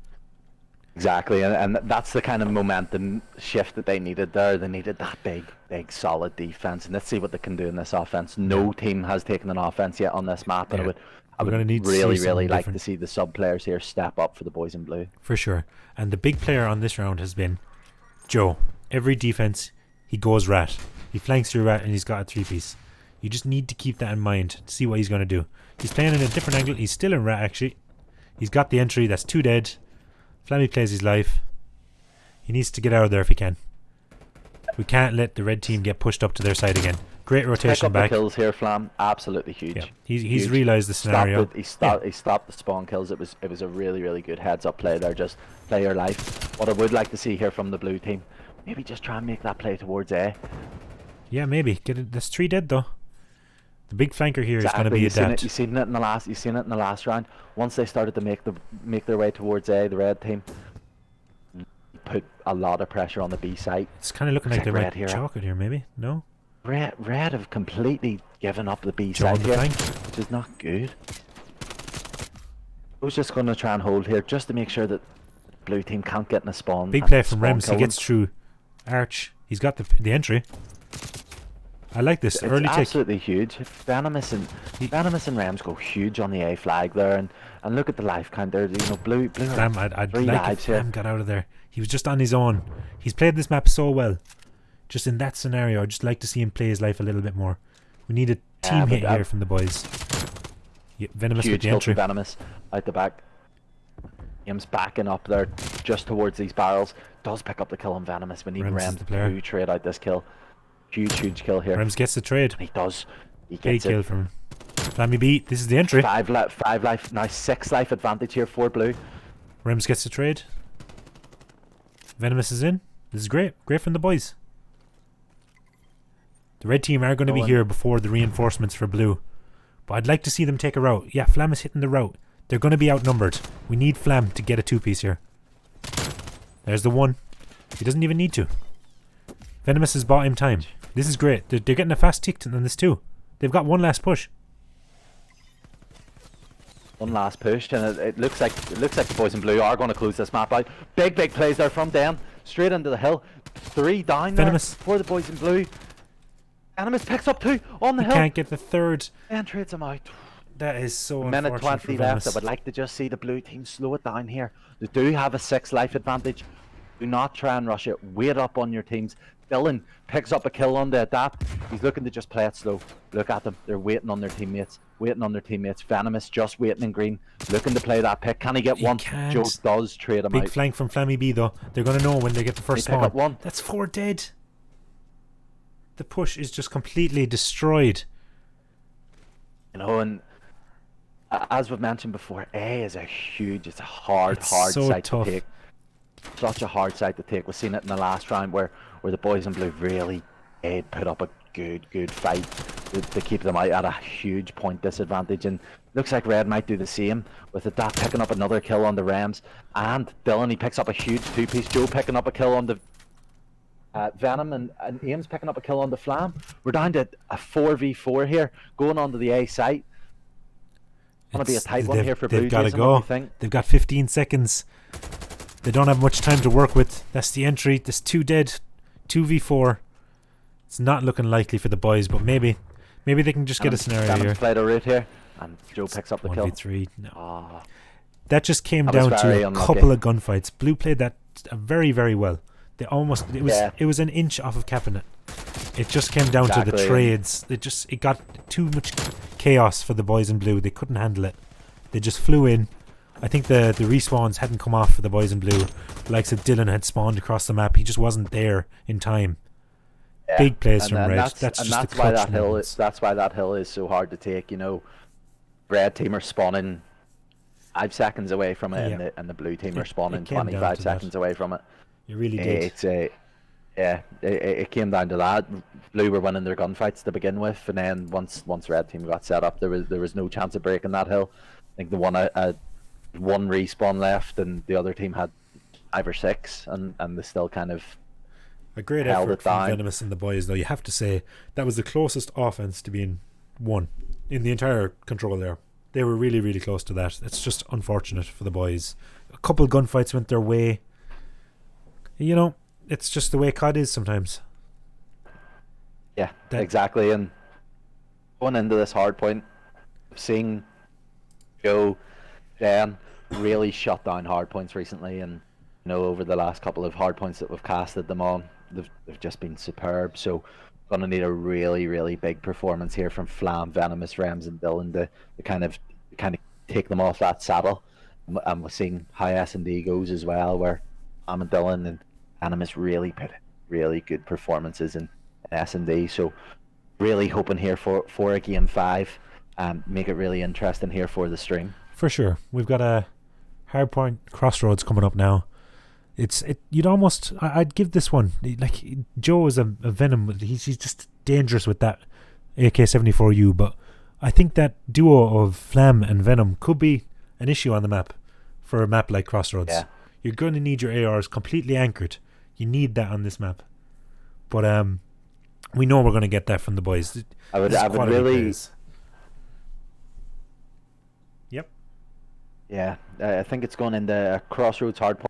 Exactly, and that's the kind of momentum shift that they needed there. They needed that big, solid defense, and let's see what they can do in this offense. No team has taken an offense yet on this map, and Yeah. I We're gonna would need to see really something like different. to see the sub players here step up for the boys in blue. For sure. And the big player on this round has been Joe. Every defense, he goes rat. He flanks your rat and he's got a 3-piece. You just need to keep that in mind to see what he's going to do. He's playing in a different angle. He's still in rat, actually. He's got the entry. That's 2 dead. Flammy plays his life. He needs to get out of there if he can. We can't let the red team get pushed up to their side again. Great Pick rotation up back. the kills here, Flam. Absolutely huge. Yeah. He's Huge. realised the scenario. He stopped the spawn kills. It was a really good heads up play there. Just play your life. What I would like to see here from the blue team, maybe just try and make that play towards A. Yeah, maybe. Get it. That's 3 dead though. The big flanker here is going to be You've adapt. seen it in the last round. Once they started to make their way towards A, the red team put a lot of pressure on the B side. It's kind of looking like Looks they like might red here. chalk it here, maybe. No? Red have completely given up the B Joe on side the here, flank. which is not good. I was just going to try and hold here just to make sure that blue team can't get in a spawn. Big and play from spawn Rems. He kill gets them. through Arch. He's got the entry. I like this. It's Early tick. absolutely huge. Venomous and Rams go huge on the A flag there, and look at the life count there. You know, blue. Flam, I'd 3 like lives if here. Flam got out of there. He was just on his own. He's played this map so well. Just in that scenario, I'd just like to see him play his life a little bit more. We need a team hit here from the boys. Yeah, Venomous with Huge the kill from entry. Venomous out the back. Aim's backing up there just towards these barrels. Does pick up the kill on Venomous. We need Rems is Rem the player. to trade out this kill. Huge kill here. Rems gets the trade. He does. He Big gets kill it. from Flammy beat. This is the entry. 5 life. Now 6 life advantage here for blue. Rems gets the trade. Venomous is in. This is great. Great from the boys. The red team are going to be here before the reinforcements for blue. But I'd like to see them take a route. Yeah, Flam is hitting the route. They're going to be outnumbered. We need Flam to get a 2-piece here. There's the 1. He doesn't even need to. Venomous has bought him time. This is great. They're getting a fast tick on this too. They've got one last push. One last push, and it looks like the boys in blue are going to close this map out. Big plays there from Dan, straight into the hill. 3 down Venomous. there for the boys in blue. Venomous picks up 2 on the He hill. can't get the 3rd. And trades him out. That is so Minute unfortunate 20 for left. Venomous. I would like to just see the blue team slow it down here. They do have a 6 life advantage. Do not try and rush it. Wait up on your teams. Dylan picks up a kill on the adapt. He's looking to just play it slow. Look at them. They're waiting on their teammates. Venomous just waiting in green. Looking to play that pick. Can he get one? can't. Joe does trade him Big out. flank from Flammy B though. They're going to know when they get the first They pick spawn. up 1. That's 4 dead. The push is just completely destroyed. You know, and as we've mentioned before, A is it's a hard It's so site tough. to take. Such a hard site to take. We've seen it in the last round where the boys in blue really put up a good fight to keep them out at a huge point disadvantage, and looks like red might do the same with that picking up another kill on the Rams, and Dylan, he picks up a huge 2-piece. Joe picking up a kill on the Venom, and Ames picking up a kill on the Flam. We're down to a 4v4 here going on to the A site. Gonna be a tight one here for blue. They've got to Jason, what do go. you think? They've got 15 seconds. They don't have much time to work with. That's the entry. There's 2 dead. 2v4. It's not looking likely for the boys, but maybe they can just get a scenario Venom's here. played a route here, and Joe picks up the kill. 1v3. No. Ah, That just came That was down to very a unlucky. couple of gunfights. Blue played that very, very well. They almost Yeah. it was an inch off of capping it. It just came down to the Exactly. trades. It got too much chaos for the boys in blue. They couldn't handle it. They just flew in, I think the respawns hadn't come off for the boys in blue. The likes of Dylan had spawned across the map. He just wasn't there in time. Yeah. Big plays And- from and Red. That's just why the clutch that hill. moments. That's why that hill is so hard to take. You know, red team are spawning 5 seconds away from it, Yeah. and the blue team are It spawning came down 25 to seconds that. away from it. You really did. It's a Yeah, it came down to that. Blue were winning their gunfights to begin with, and then once red team got set up, there was no chance of breaking that hill. I think the one had one respawn left, and the other team had 5 or 6, and they still kind of A great held effort it from down. Venomous and the boys, though. You have to say that was the closest offense to being won in the entire control there. They were really, really close to that. It's just unfortunate for the boys. A couple gunfights went their way. You know, it's just the way COD is sometimes. Yeah, That- exactly. And going into this hard point, seeing Joe, Dan really shut down hard points recently, and you know, over the last couple of hard points that we've casted them on, they've just been superb. So gonna need a really, really big performance here from Flam, Venomous, Rems, and Dylan to kind of take them off that saddle. And we're seeing high S&D goes as well, where Flam and Dylan and Venomous really put really good performances in S&D. So really hoping here for a game 5, make it really interesting here for the stream. For sure. We've got a hardpoint crossroads coming up now. You'd almost, I'd give this one, like, Joe is a Venom. He's just dangerous with that AK-74U, but I think that duo of Flam and Venom could be an issue on the map for a map like Crossroads. Yeah. You're going to need your ARs completely anchored. You need that on this map. But we know we're going to get that from the boys. I would This is quality really, plays. Yep. yeah, I think it's going into a Crossroads hard point.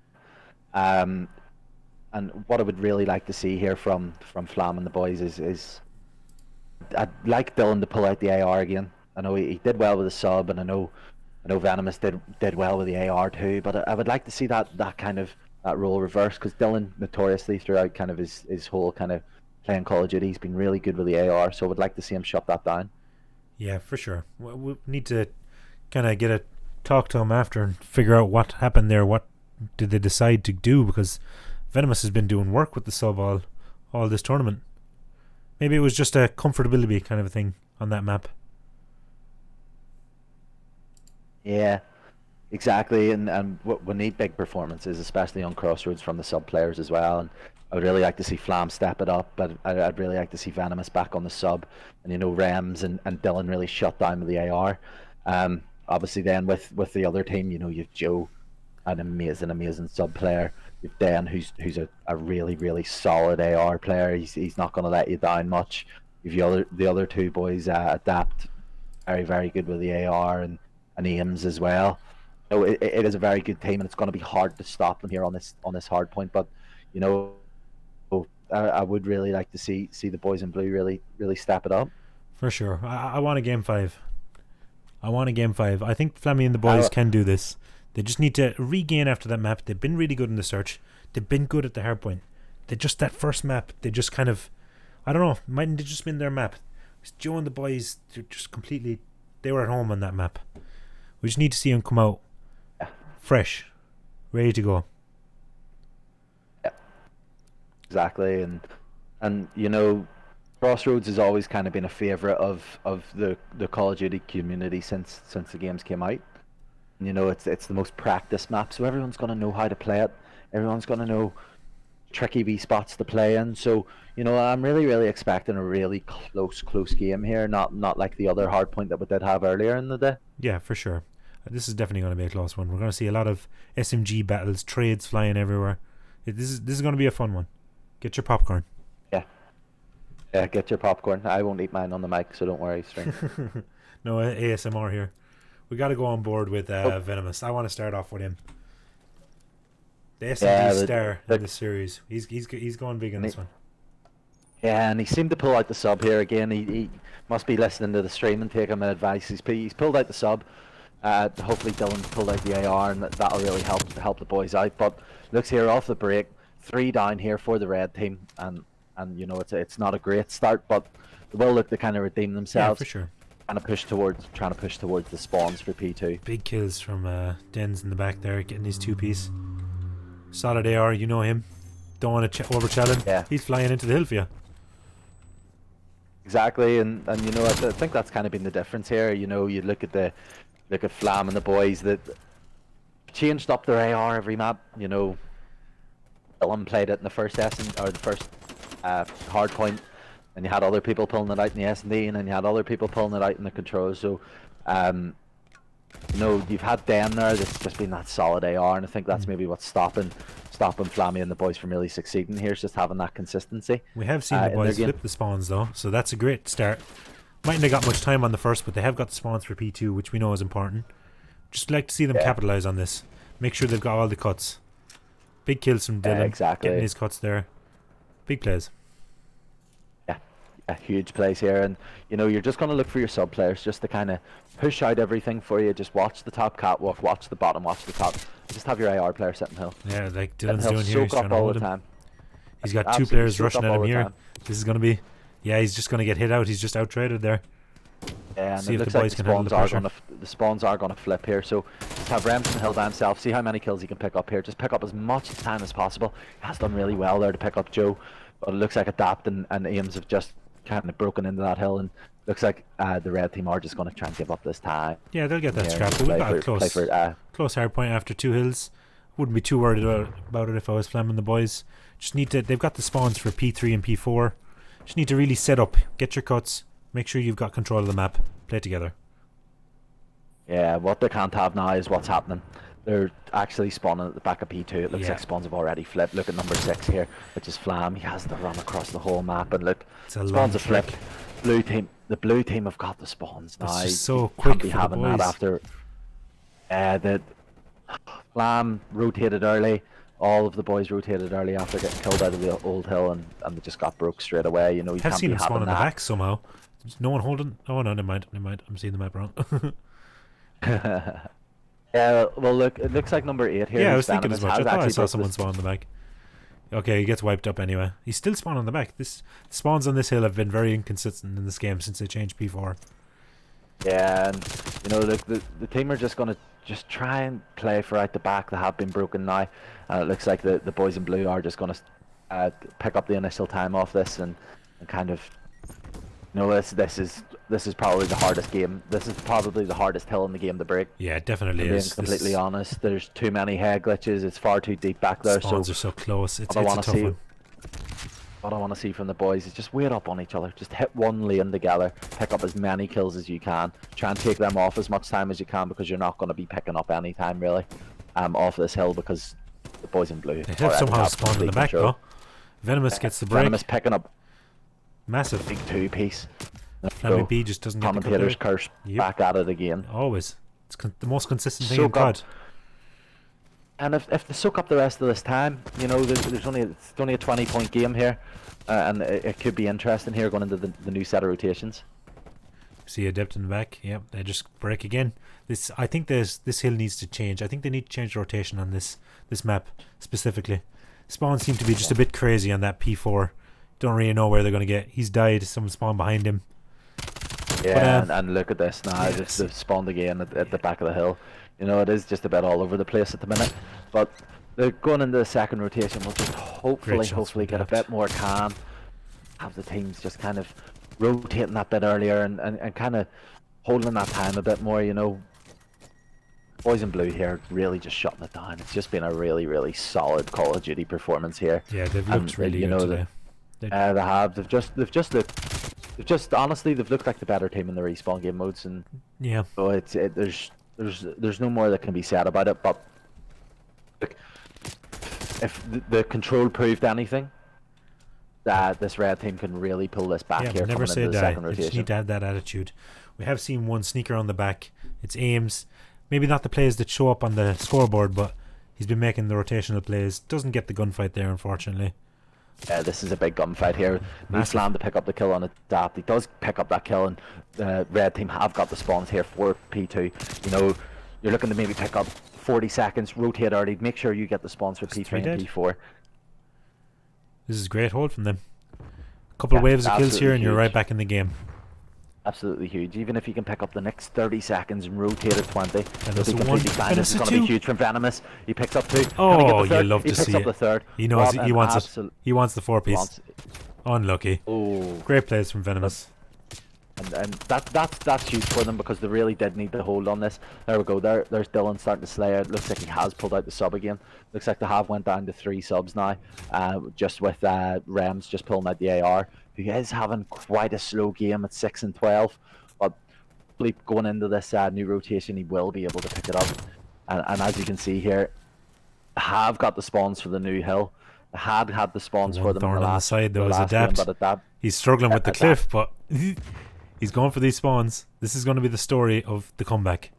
And what I would really like to see here from Flam and the boys is I'd like Dylan to pull out the AR again. I know he did well with the sub, and I know Venomous did well with the AR too. But I would like to see that kind of that role reversed, because Dylan notoriously throughout kind of his whole kind of playing Call of Duty, he's been really good with the AR. So I would like to see him shut that down. Yeah, for sure. We need to kind of talk to him after and figure out what happened there. What did they decide to do? Because Venomous has been doing work with the sub all this tournament. Maybe it was just a comfortability kind of a thing on that map. Yeah, exactly. And we need big performances, especially on Crossroads from the sub players as well. And I would really like to see Flam step it up, but I'd really like to see Venomous back on the sub, and you know, Rems and Dylan really shut down with the AR. Obviously then with the other team, you know, you've Joe, an amazing sub player. You've Dan, who's a really, really solid AR player. He's not going to let you down much. You've the other two boys, Adapt, very, very good with the AR, and Ames as well. So it is a very good team, and it's going to be hard to stop them here on this hard point. But you know, I would really like to see the boys in blue really step it up. For sure. I want a game 5. I think Flammy and the boys can do this. They just need to regain after that map. They've been really good in the search. They've been good at the hardpoint. That first map, they just kind of, I don't know, mightn't have just been their map. Joe and the boys, they were at home on that map. We just need to see them come out fresh, ready to go. Yeah, exactly. And you know, Crossroads has always kind of been a favourite of the Call of Duty community since the games came out. You know, it's the most practiced map, so everyone's going to know how to play it. Everyone's going to know tricky wee spots to play in. So, you know, I'm really expecting a really close game here, not like the other hard point that we did have earlier in the day. Yeah, for sure. This is definitely going to be a close one. We're going to see a lot of SMG battles, trades flying everywhere. This is going to be a fun one. Get your popcorn. Yeah, get your popcorn. I won't eat mine on the mic, so don't worry, String. No ASMR here. We got to go on board with Venomous. I want to start off with him. The SMG star in this series. He's going big in this one. Yeah, and he seemed to pull out the sub here again. He must be listening to the stream and taking my advice. He's pulled out the sub. Hopefully Dylan pulled out the AR, and that'll really help the boys out. But looks here off the break, 3 down here for the red team, and you know, it's not a great start, but they will look to kind of redeem themselves. Yeah, for sure. trying to push towards the spawns for P2. Big kills from Dens in the back there, getting his 2-piece. Solid AR, you know him. Don't want to over challenge. Yeah. He's flying into the hill for you. Exactly, and you know, I think that's kind of been the difference here. You know, you look at Flam and the boys that changed up their AR every map. You know, Dylan played it in the first hard point, and you had other people pulling it out in the S&D, and then you had other people pulling it out in the controls. So, you know, you've had Dan there that's just been that solid AR, and I think that's maybe what's stopping Flammy and the boys from really succeeding here, is just having that consistency. We have seen the boys flip the spawns though, so that's a great start. Mightn't have got much time on the first, but they have got the spawns for P2, which we know is important. Just like to see them capitalize on this. Make sure they've got all the cuts. Big kills from Dylan, exactly. Getting his cuts there. Big plays. A huge plays here, and you know, you're just going to look for your sub players just to kind of push out everything for you. Just watch the top catwalk, watch the bottom, watch the top. Just have your AR player sitting hill. Yeah, like Dylan's doing here. He's soak trying up to all hold the him. time. He's got two Absolutely players soak rushing up at all him the here. time. This is going to be... Yeah, he's just going to get hit out. He's just out-traded there. Yeah, and See it if looks the like boys the can handle the spawns pressure. are going to flip here. So just have Remsen hill by himself. See how many kills he can pick up here. Just pick up as much time as possible. He has done really well there to pick up Joe, but it looks like Adapt and Ames have just kind of broken into that hill, and looks like the red team are just going to try and give up this time. Yeah, they'll get that scrap. But we've got a close hard point after 2 hills. Wouldn't be too worried about it if I was Flamming the boys. Just need to... They've got the spawns for P3 and P4. Just need to really set up, get your cuts, make sure you've got control of the map, play together. Yeah, what they can't have now is what's happening. They're actually spawning at the back of P2. It looks like spawns have already flipped. Look at number 6 here, which is Flam. He has the run across the whole map, and look, spawns have flipped. The blue team have got the spawns now. It's just so quick be for having the boys. that after. The Flam rotated early. All of the boys rotated early after getting killed out of the old hill, and they just got broke straight away. You know, you I've can't seen be him spawn having on the that. back somehow. There's no one holding... Oh no, never mind. I'm seeing the map wrong. Yeah, well, look, it looks like number 8 here. Yeah, I who's was thinking Venomous, as much. I has thought I actually saw broke someone this- spawn on the back. Okay, he gets wiped up anyway. He's still spawning on the back. This spawns on this hill have been very inconsistent in this game since they changed P4. Yeah, and you know, the team are just gonna try and play for out the back. They have been broken now, and it looks like the boys in blue are just gonna pick up the initial time off this and kind of, you know, this is probably the hardest game. This is probably the hardest hill in the game to break. Yeah, it definitely Being is. completely honest, there's too many head glitches. It's far too deep back there. Spawns So are so close. It's what I a want tough to see, one. what I want to see from the boys is just wait up on each other. Just hit one lane together, pick up as many kills as you can. Try and take them off as much time as you can, because you're not going to be picking up any time really off this hill, because the boys in blue They have somehow spawned in the back though. Venomous gets the break. Venomous picking up Massive. big 2-piece. Flammy B just doesn't get the Commentator's cut there. curse back at it again. Always. It's the most consistent thing in Soak up. COD. And if they soak up the rest of this time, you know, it's only a 20-point game here, and it could be interesting here going into the new set of rotations. See Adept in the back. Yep, they just break again. I think this hill needs to change. I think they need to change the rotation on this map specifically. Spawns seem to be just a bit crazy on that P4. Don't really know where they're going to get. He's died. Someone spawned behind him. Yeah, But, and look at this now. They've spawned again at the back of the hill. You know, it is just a bit all over the place at the minute. But they're going into the second rotation. We'll just hopefully get a bit more calm. Have the teams just kind of rotating that bit earlier and kind of holding that time a bit more, you know. Boys in blue here really just shutting it down. It's just been a really, really solid Call of Duty performance here. Yeah, they've looked really you good know, today. they have. They've just honestly they've looked like the better team in the respawn game modes, and Yeah. so there's no more that can be said about it. But look, if the control proved anything, that this red team can really pull this back Yeah, here but never coming say into the die. second They just rotation. need to have that attitude. We have seen one sneaker on the back. It's Ames. Maybe not the plays that show up on the scoreboard, but he's been making the rotational plays. Doesn't get the gunfight there, unfortunately. This is a big gunfight here. Massive. Slam to pick up the kill on Adapt. He does pick up that kill, and the red team have got the spawns here for P2. You know, you're looking to maybe pick up 40 seconds, rotate early, make sure you get the spawns for P3 and dead. P4. This is a great hold from them. A couple of waves of kills here, and you're right back in the game. Absolutely huge. Even if you can pick up the next 30 seconds and rotate at 20, it'll this be is one. completely fine. This is going to be huge from Venomous. He picks up 2. Oh, Can he get the third? you love he to picks see up it. the third. He knows What he an wants it. absolute- He wants the 4-piece. wants- Unlucky. Oh. Great plays from Venomous. And that's huge for them because they really did need to hold on this. There we go. There's Dylan starting to slay out. Looks like he has pulled out the sub again. Looks like they have went down to 3 subs now. Just with Rems just pulling out the AR, who is having quite a slow game at 6 and 12. But going into this new rotation, he will be able to pick it up. And as you can see here, they have got the spawns for the new hill. They had the spawns for them. Thorn in the on last, the side though is last game, Adapt. but Adapt. He's struggling with the Adapt. cliff, but he's going for these spawns. This is going to be the story of the comeback.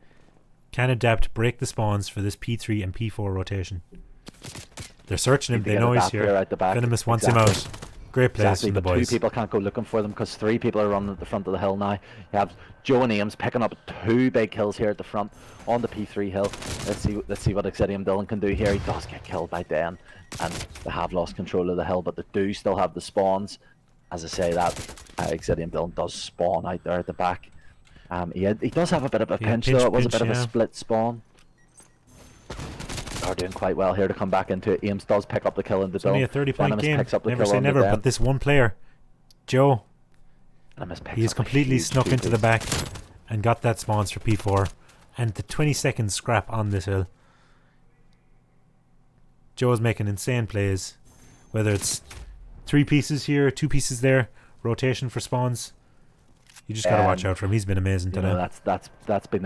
Can Adapt break the spawns for this P3 and P4 rotation? They're searching him. Need to They get know he's Adapt here. out the back. Venomous wants Exactly. him out. Great plays Exactly, from the but boys. 2 people can't go looking for them because 3 people are running at the front of the hill now. You have Joe and Ames picking up 2 big kills here at the front on the P3 hill. Let's see what Exidium Dylan can do here. He does get killed by Den, and they have lost control of the hill, but they do still have the spawns. As I say that, Exidium Dylan does spawn out there at the back. He does have a bit of a pinch though. It was a bit of a split spawn. Are doing quite well here to come back into it. Ames does pick up the kill in the It's only a 30-point game. Picks up the Never kill say on the never, Den. but this one player, Joe, Venomous picks he is up a completely huge snuck into the 2-piece. back and got that spawns for P4 and the 20-second scrap on this hill. Joe's making insane plays, whether it's 3 pieces here, 2 pieces there, rotation for spawns. You just gotta watch out for him. He's been amazing You today. know, that's been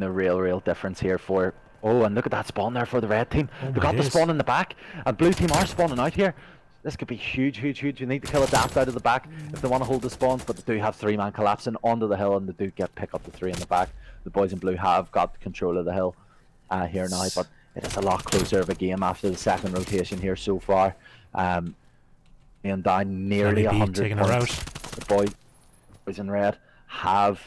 the real difference here for. Oh, and look at that spawn there for the red team. Oh They my got the days. spawn in the back, and blue team are spawning out here. This could be huge. You need to kill Adapt out of the back if they want to hold the spawns, but they do have 3-man collapsing onto the hill, and they do pick up the 3 in the back. The boys in blue have got control of the hill here now, but it is a lot closer of a game after the second rotation here so far. And down nearly Johnny B 100 taking her points. The boys in red have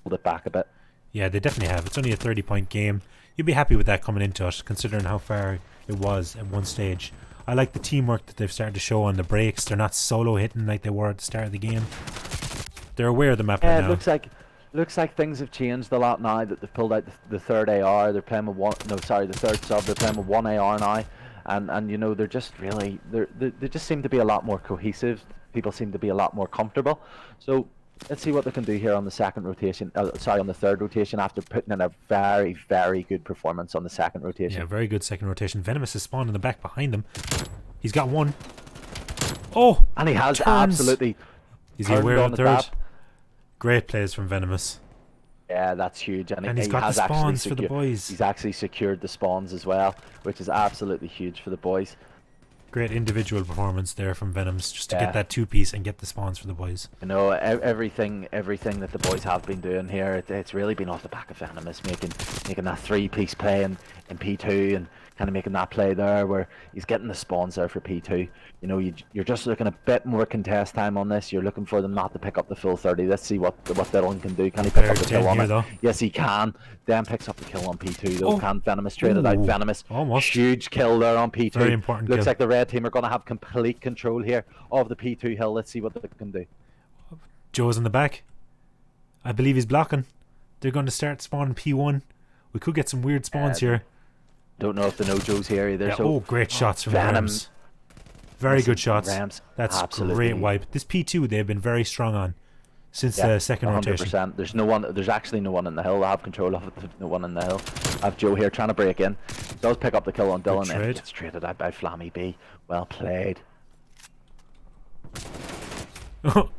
pulled it back a bit. Yeah, they definitely have. It's only a 30-point game. You'd be happy with that coming into it, considering how far it was at one stage. I like the teamwork that they've started to show on the breaks. They're not solo hitting like they were at the start of the game. They're aware of the map right It now. looks like things have changed a lot now that they've pulled out the third AR. They're playing with the third sub. They're playing with 1 AR now, and you know they're just really they just seem to be a lot more cohesive. People seem to be a lot more comfortable. So let's see what they can do here on the second rotation. On the third rotation after putting in a very good performance on the second rotation. Yeah, very good second rotation. Venomous is spawned in the back behind them. He's got 1. Oh! And he has turns. absolutely. Is he turned aware on of the the third? tap. Great plays from Venomous. Yeah, that's huge, and he's he got has the actually spawns for the boys. He's actually secured the spawns as well, which is absolutely huge for the boys. Great individual performance there from Venoms just to Yeah. get that 2-piece and get the spawns for the boys. You know, everything that the boys have been doing here, it's really been off the back of Venomous making that 3-piece play in P2 and kind of making that play there where he's getting the spawns there for P2. You know, you're just looking a bit more contest time on this. You're looking for them not to pick up the full 30. Let's see what Dylan can do. Can he pick up the kill on here, it? though. Yes, he can. Dan picks up the kill on P2 though. Oh. Can Venomous trade it out? Ooh, Venomous, almost. huge kill there on P2. Very important Looks kill. like the red team are going to have complete control here of the P2 hill. Let's see what they can do. Joe's in the back. I believe he's blocking. They're going to start spawning P1. We could get some weird spawns here. Don't know if the no-Joe's here either. Yeah, So great shots from Venom. Rams. Very good shots. Rams, That's absolutely. great wipe. This P2 they've been very strong on since the second 100%. rotation. There's no one. There's actually no one in the hill. I have control of it. There's no one in the hill. I have Joe here trying to break in. Does pick up the kill on Dylan and trade. gets traded out by Flammy B. Well played.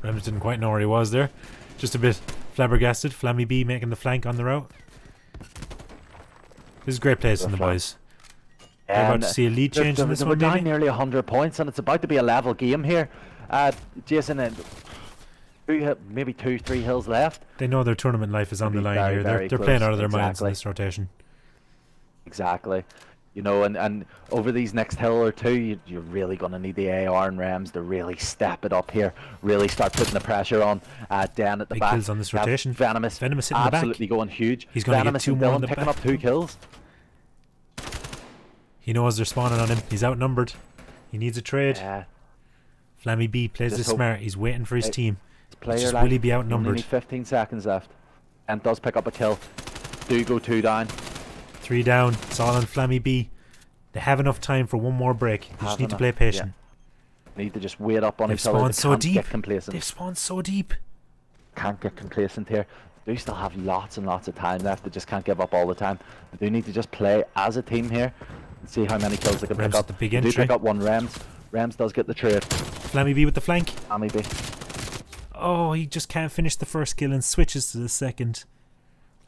Rams didn't quite know where he was there. Just a bit flabbergasted. Flammy B making the flank on the route. This is great plays from the boys. They're about to see a lead change in this We're one, down maybe? nearly 100 points, and it's about to be a level game here. Jason, maybe 2-3 hills left. They know their tournament life is on the line very, here. very They're playing close. out of their minds in Exactly. this rotation. Exactly. You know, and over these next hill or two, you're really going to need the AR and Rams to really step it up here, really start putting the pressure on Dan at the Big back. kills on this You have rotation. Venomous hitting the back. absolutely going huge. He's gonna get Venomous 2 and more on Dylan the picking back. up 2 kills. He knows they're spawning on him. He's outnumbered. He needs a trade. Yeah. Flammy B plays Just this hope- smart. He's waiting for his team. Player Just life. will he be You only outnumbered? need 15 seconds left. And does pick up a kill. Do go 2 down. 3 down. It's all on Flammy B. They have enough time for one more break. They just Have need to enough, play patient. Need to just wait up on They've each other. spawned They so can't deep. get complacent. They've spawned so deep. Can't get complacent here. They do still have lots and lots of time left. They just can't give up all the time. They do need to just play as a team here and see how many kills they can Rems pick at up. the big They do entry. pick up one Rems. Rems does get the trade. Flammy B with the flank. Maybe. Oh, he just can't finish the first kill and switches to the second.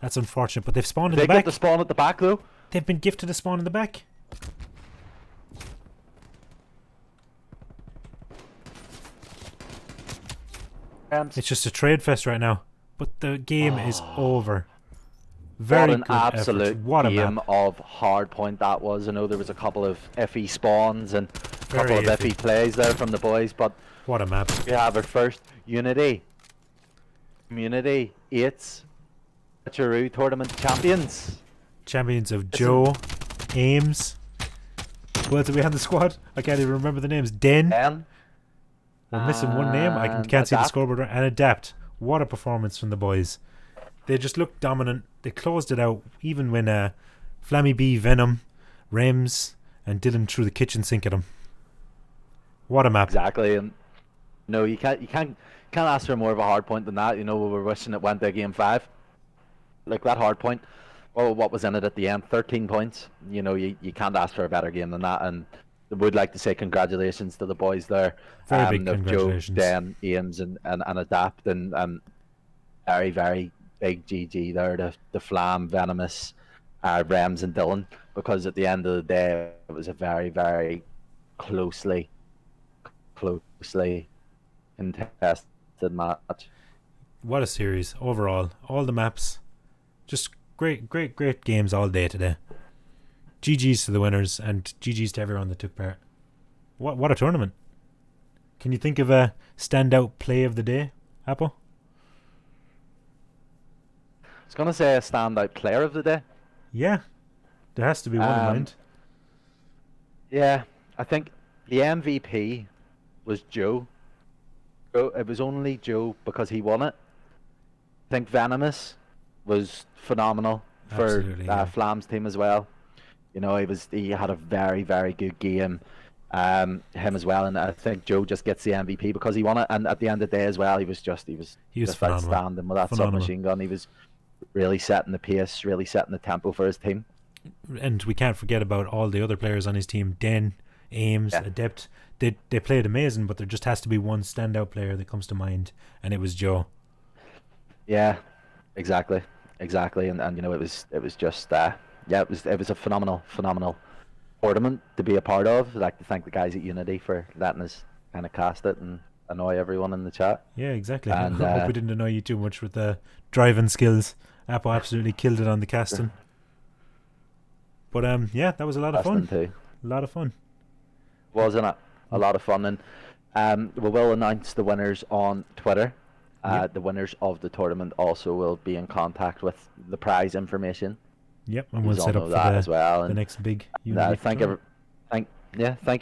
That's unfortunate, but they've spawned in They the get back. the spawn at the back though. They've been gifted a spawn in the back. Rems. It's just a trade fest right now. But the game is over. What Very an good absolute effort. What a game map. of hard point that was. I know there was a couple of iffy spawns and a Very couple of iffy. iffy plays there from the boys, but What a map. we have our first Unity Community 8's Switcheroo tournament champions. Champions of Joe, Ames. Who else do we have in the squad? I can't even remember the names. Den. Then We're missing one name. I and can't see the Adapt. scoreboard. And Adapt. What a performance from the boys. They just looked dominant. They closed it out. Even when Flammy B, Venom, Rems, and Dylan threw the kitchen sink at them. What a map. Exactly, and no, you can't ask for more of a hard point than that. You know, we were wishing it went to game 5. Like that hard point. Well, what was in it at the end? 13 points. You know, you can't ask for a better game than that. And I would like to say congratulations to the boys there. Very big of congratulations. Joe, Den, Ames, and Adapt, and very, very big GG there to Flam, Venomous, Rems, and Dylan, because at the end of the day, it was a very, very closely contested match. What a series overall. All the maps. Just great games all day today. GG's to the winners and GG's to everyone that took part. What a tournament. Can you think of a standout play of the day, Apple? I was going to say a standout player of the day. Yeah. There has to be one in mind. Yeah, I think the MVP was Joe. It was only Joe because he won it. I think Venomous was phenomenal for Absolutely, yeah. Flam's team as well. You know, he had a very, very good game. Him as well, and I think Joe just gets the MVP because he won it. And at the end of the day as well, he was just phenomenal. outstanding with that Phenomenal. submachine gun. He was really setting the pace, really setting the tempo for his team. And we can't forget about all the other players on his team. Den, Ames, Yeah. Adept. They played amazing, but there just has to be one standout player that comes to mind, and it was Joe. Yeah, exactly, and you know it was just it was a phenomenal tournament to be a part of. I'd like to thank the guys at Unity for letting us kind of cast it and annoy everyone in the chat. Yeah, exactly. And, I hope we didn't annoy you too much with the driving skills. Apple absolutely killed it on the casting. But yeah, that was a lot of fun. Too. A lot of fun. Wasn't it? A lot of fun, and we will announce the winners on Twitter. Yep. The winners of the tournament also will be in contact with the prize information. Yep, and we'll Yous all set up know for that as well. the And next big thank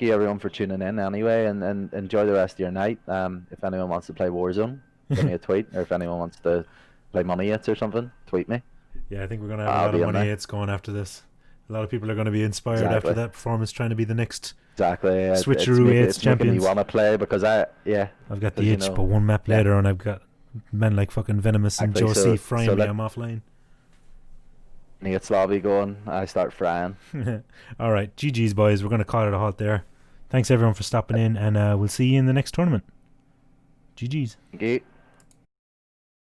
you everyone for tuning in anyway, and enjoy the rest of your night. If anyone wants to play Warzone, give me a tweet, or if anyone wants to play Money Hits or something, tweet me. Yeah, I think we're going to have I'll a lot be of in money there. hits going after this. A lot of people are going to be inspired after Exactly. that performance, trying to be the next. Exactly. Switcheroo it's 8's making me champions. want to play because I've got because, the you itch, know, but one map yeah. later, and I've got men like fucking Venomous and Exactly, Joe C so- frying so me. let- I'm offline. Get Slavy going, I start frying. All right, GG's boys. We're going to call it a halt there. Thanks everyone for stopping in, and we'll see you in the next tournament. GG's. Thank you.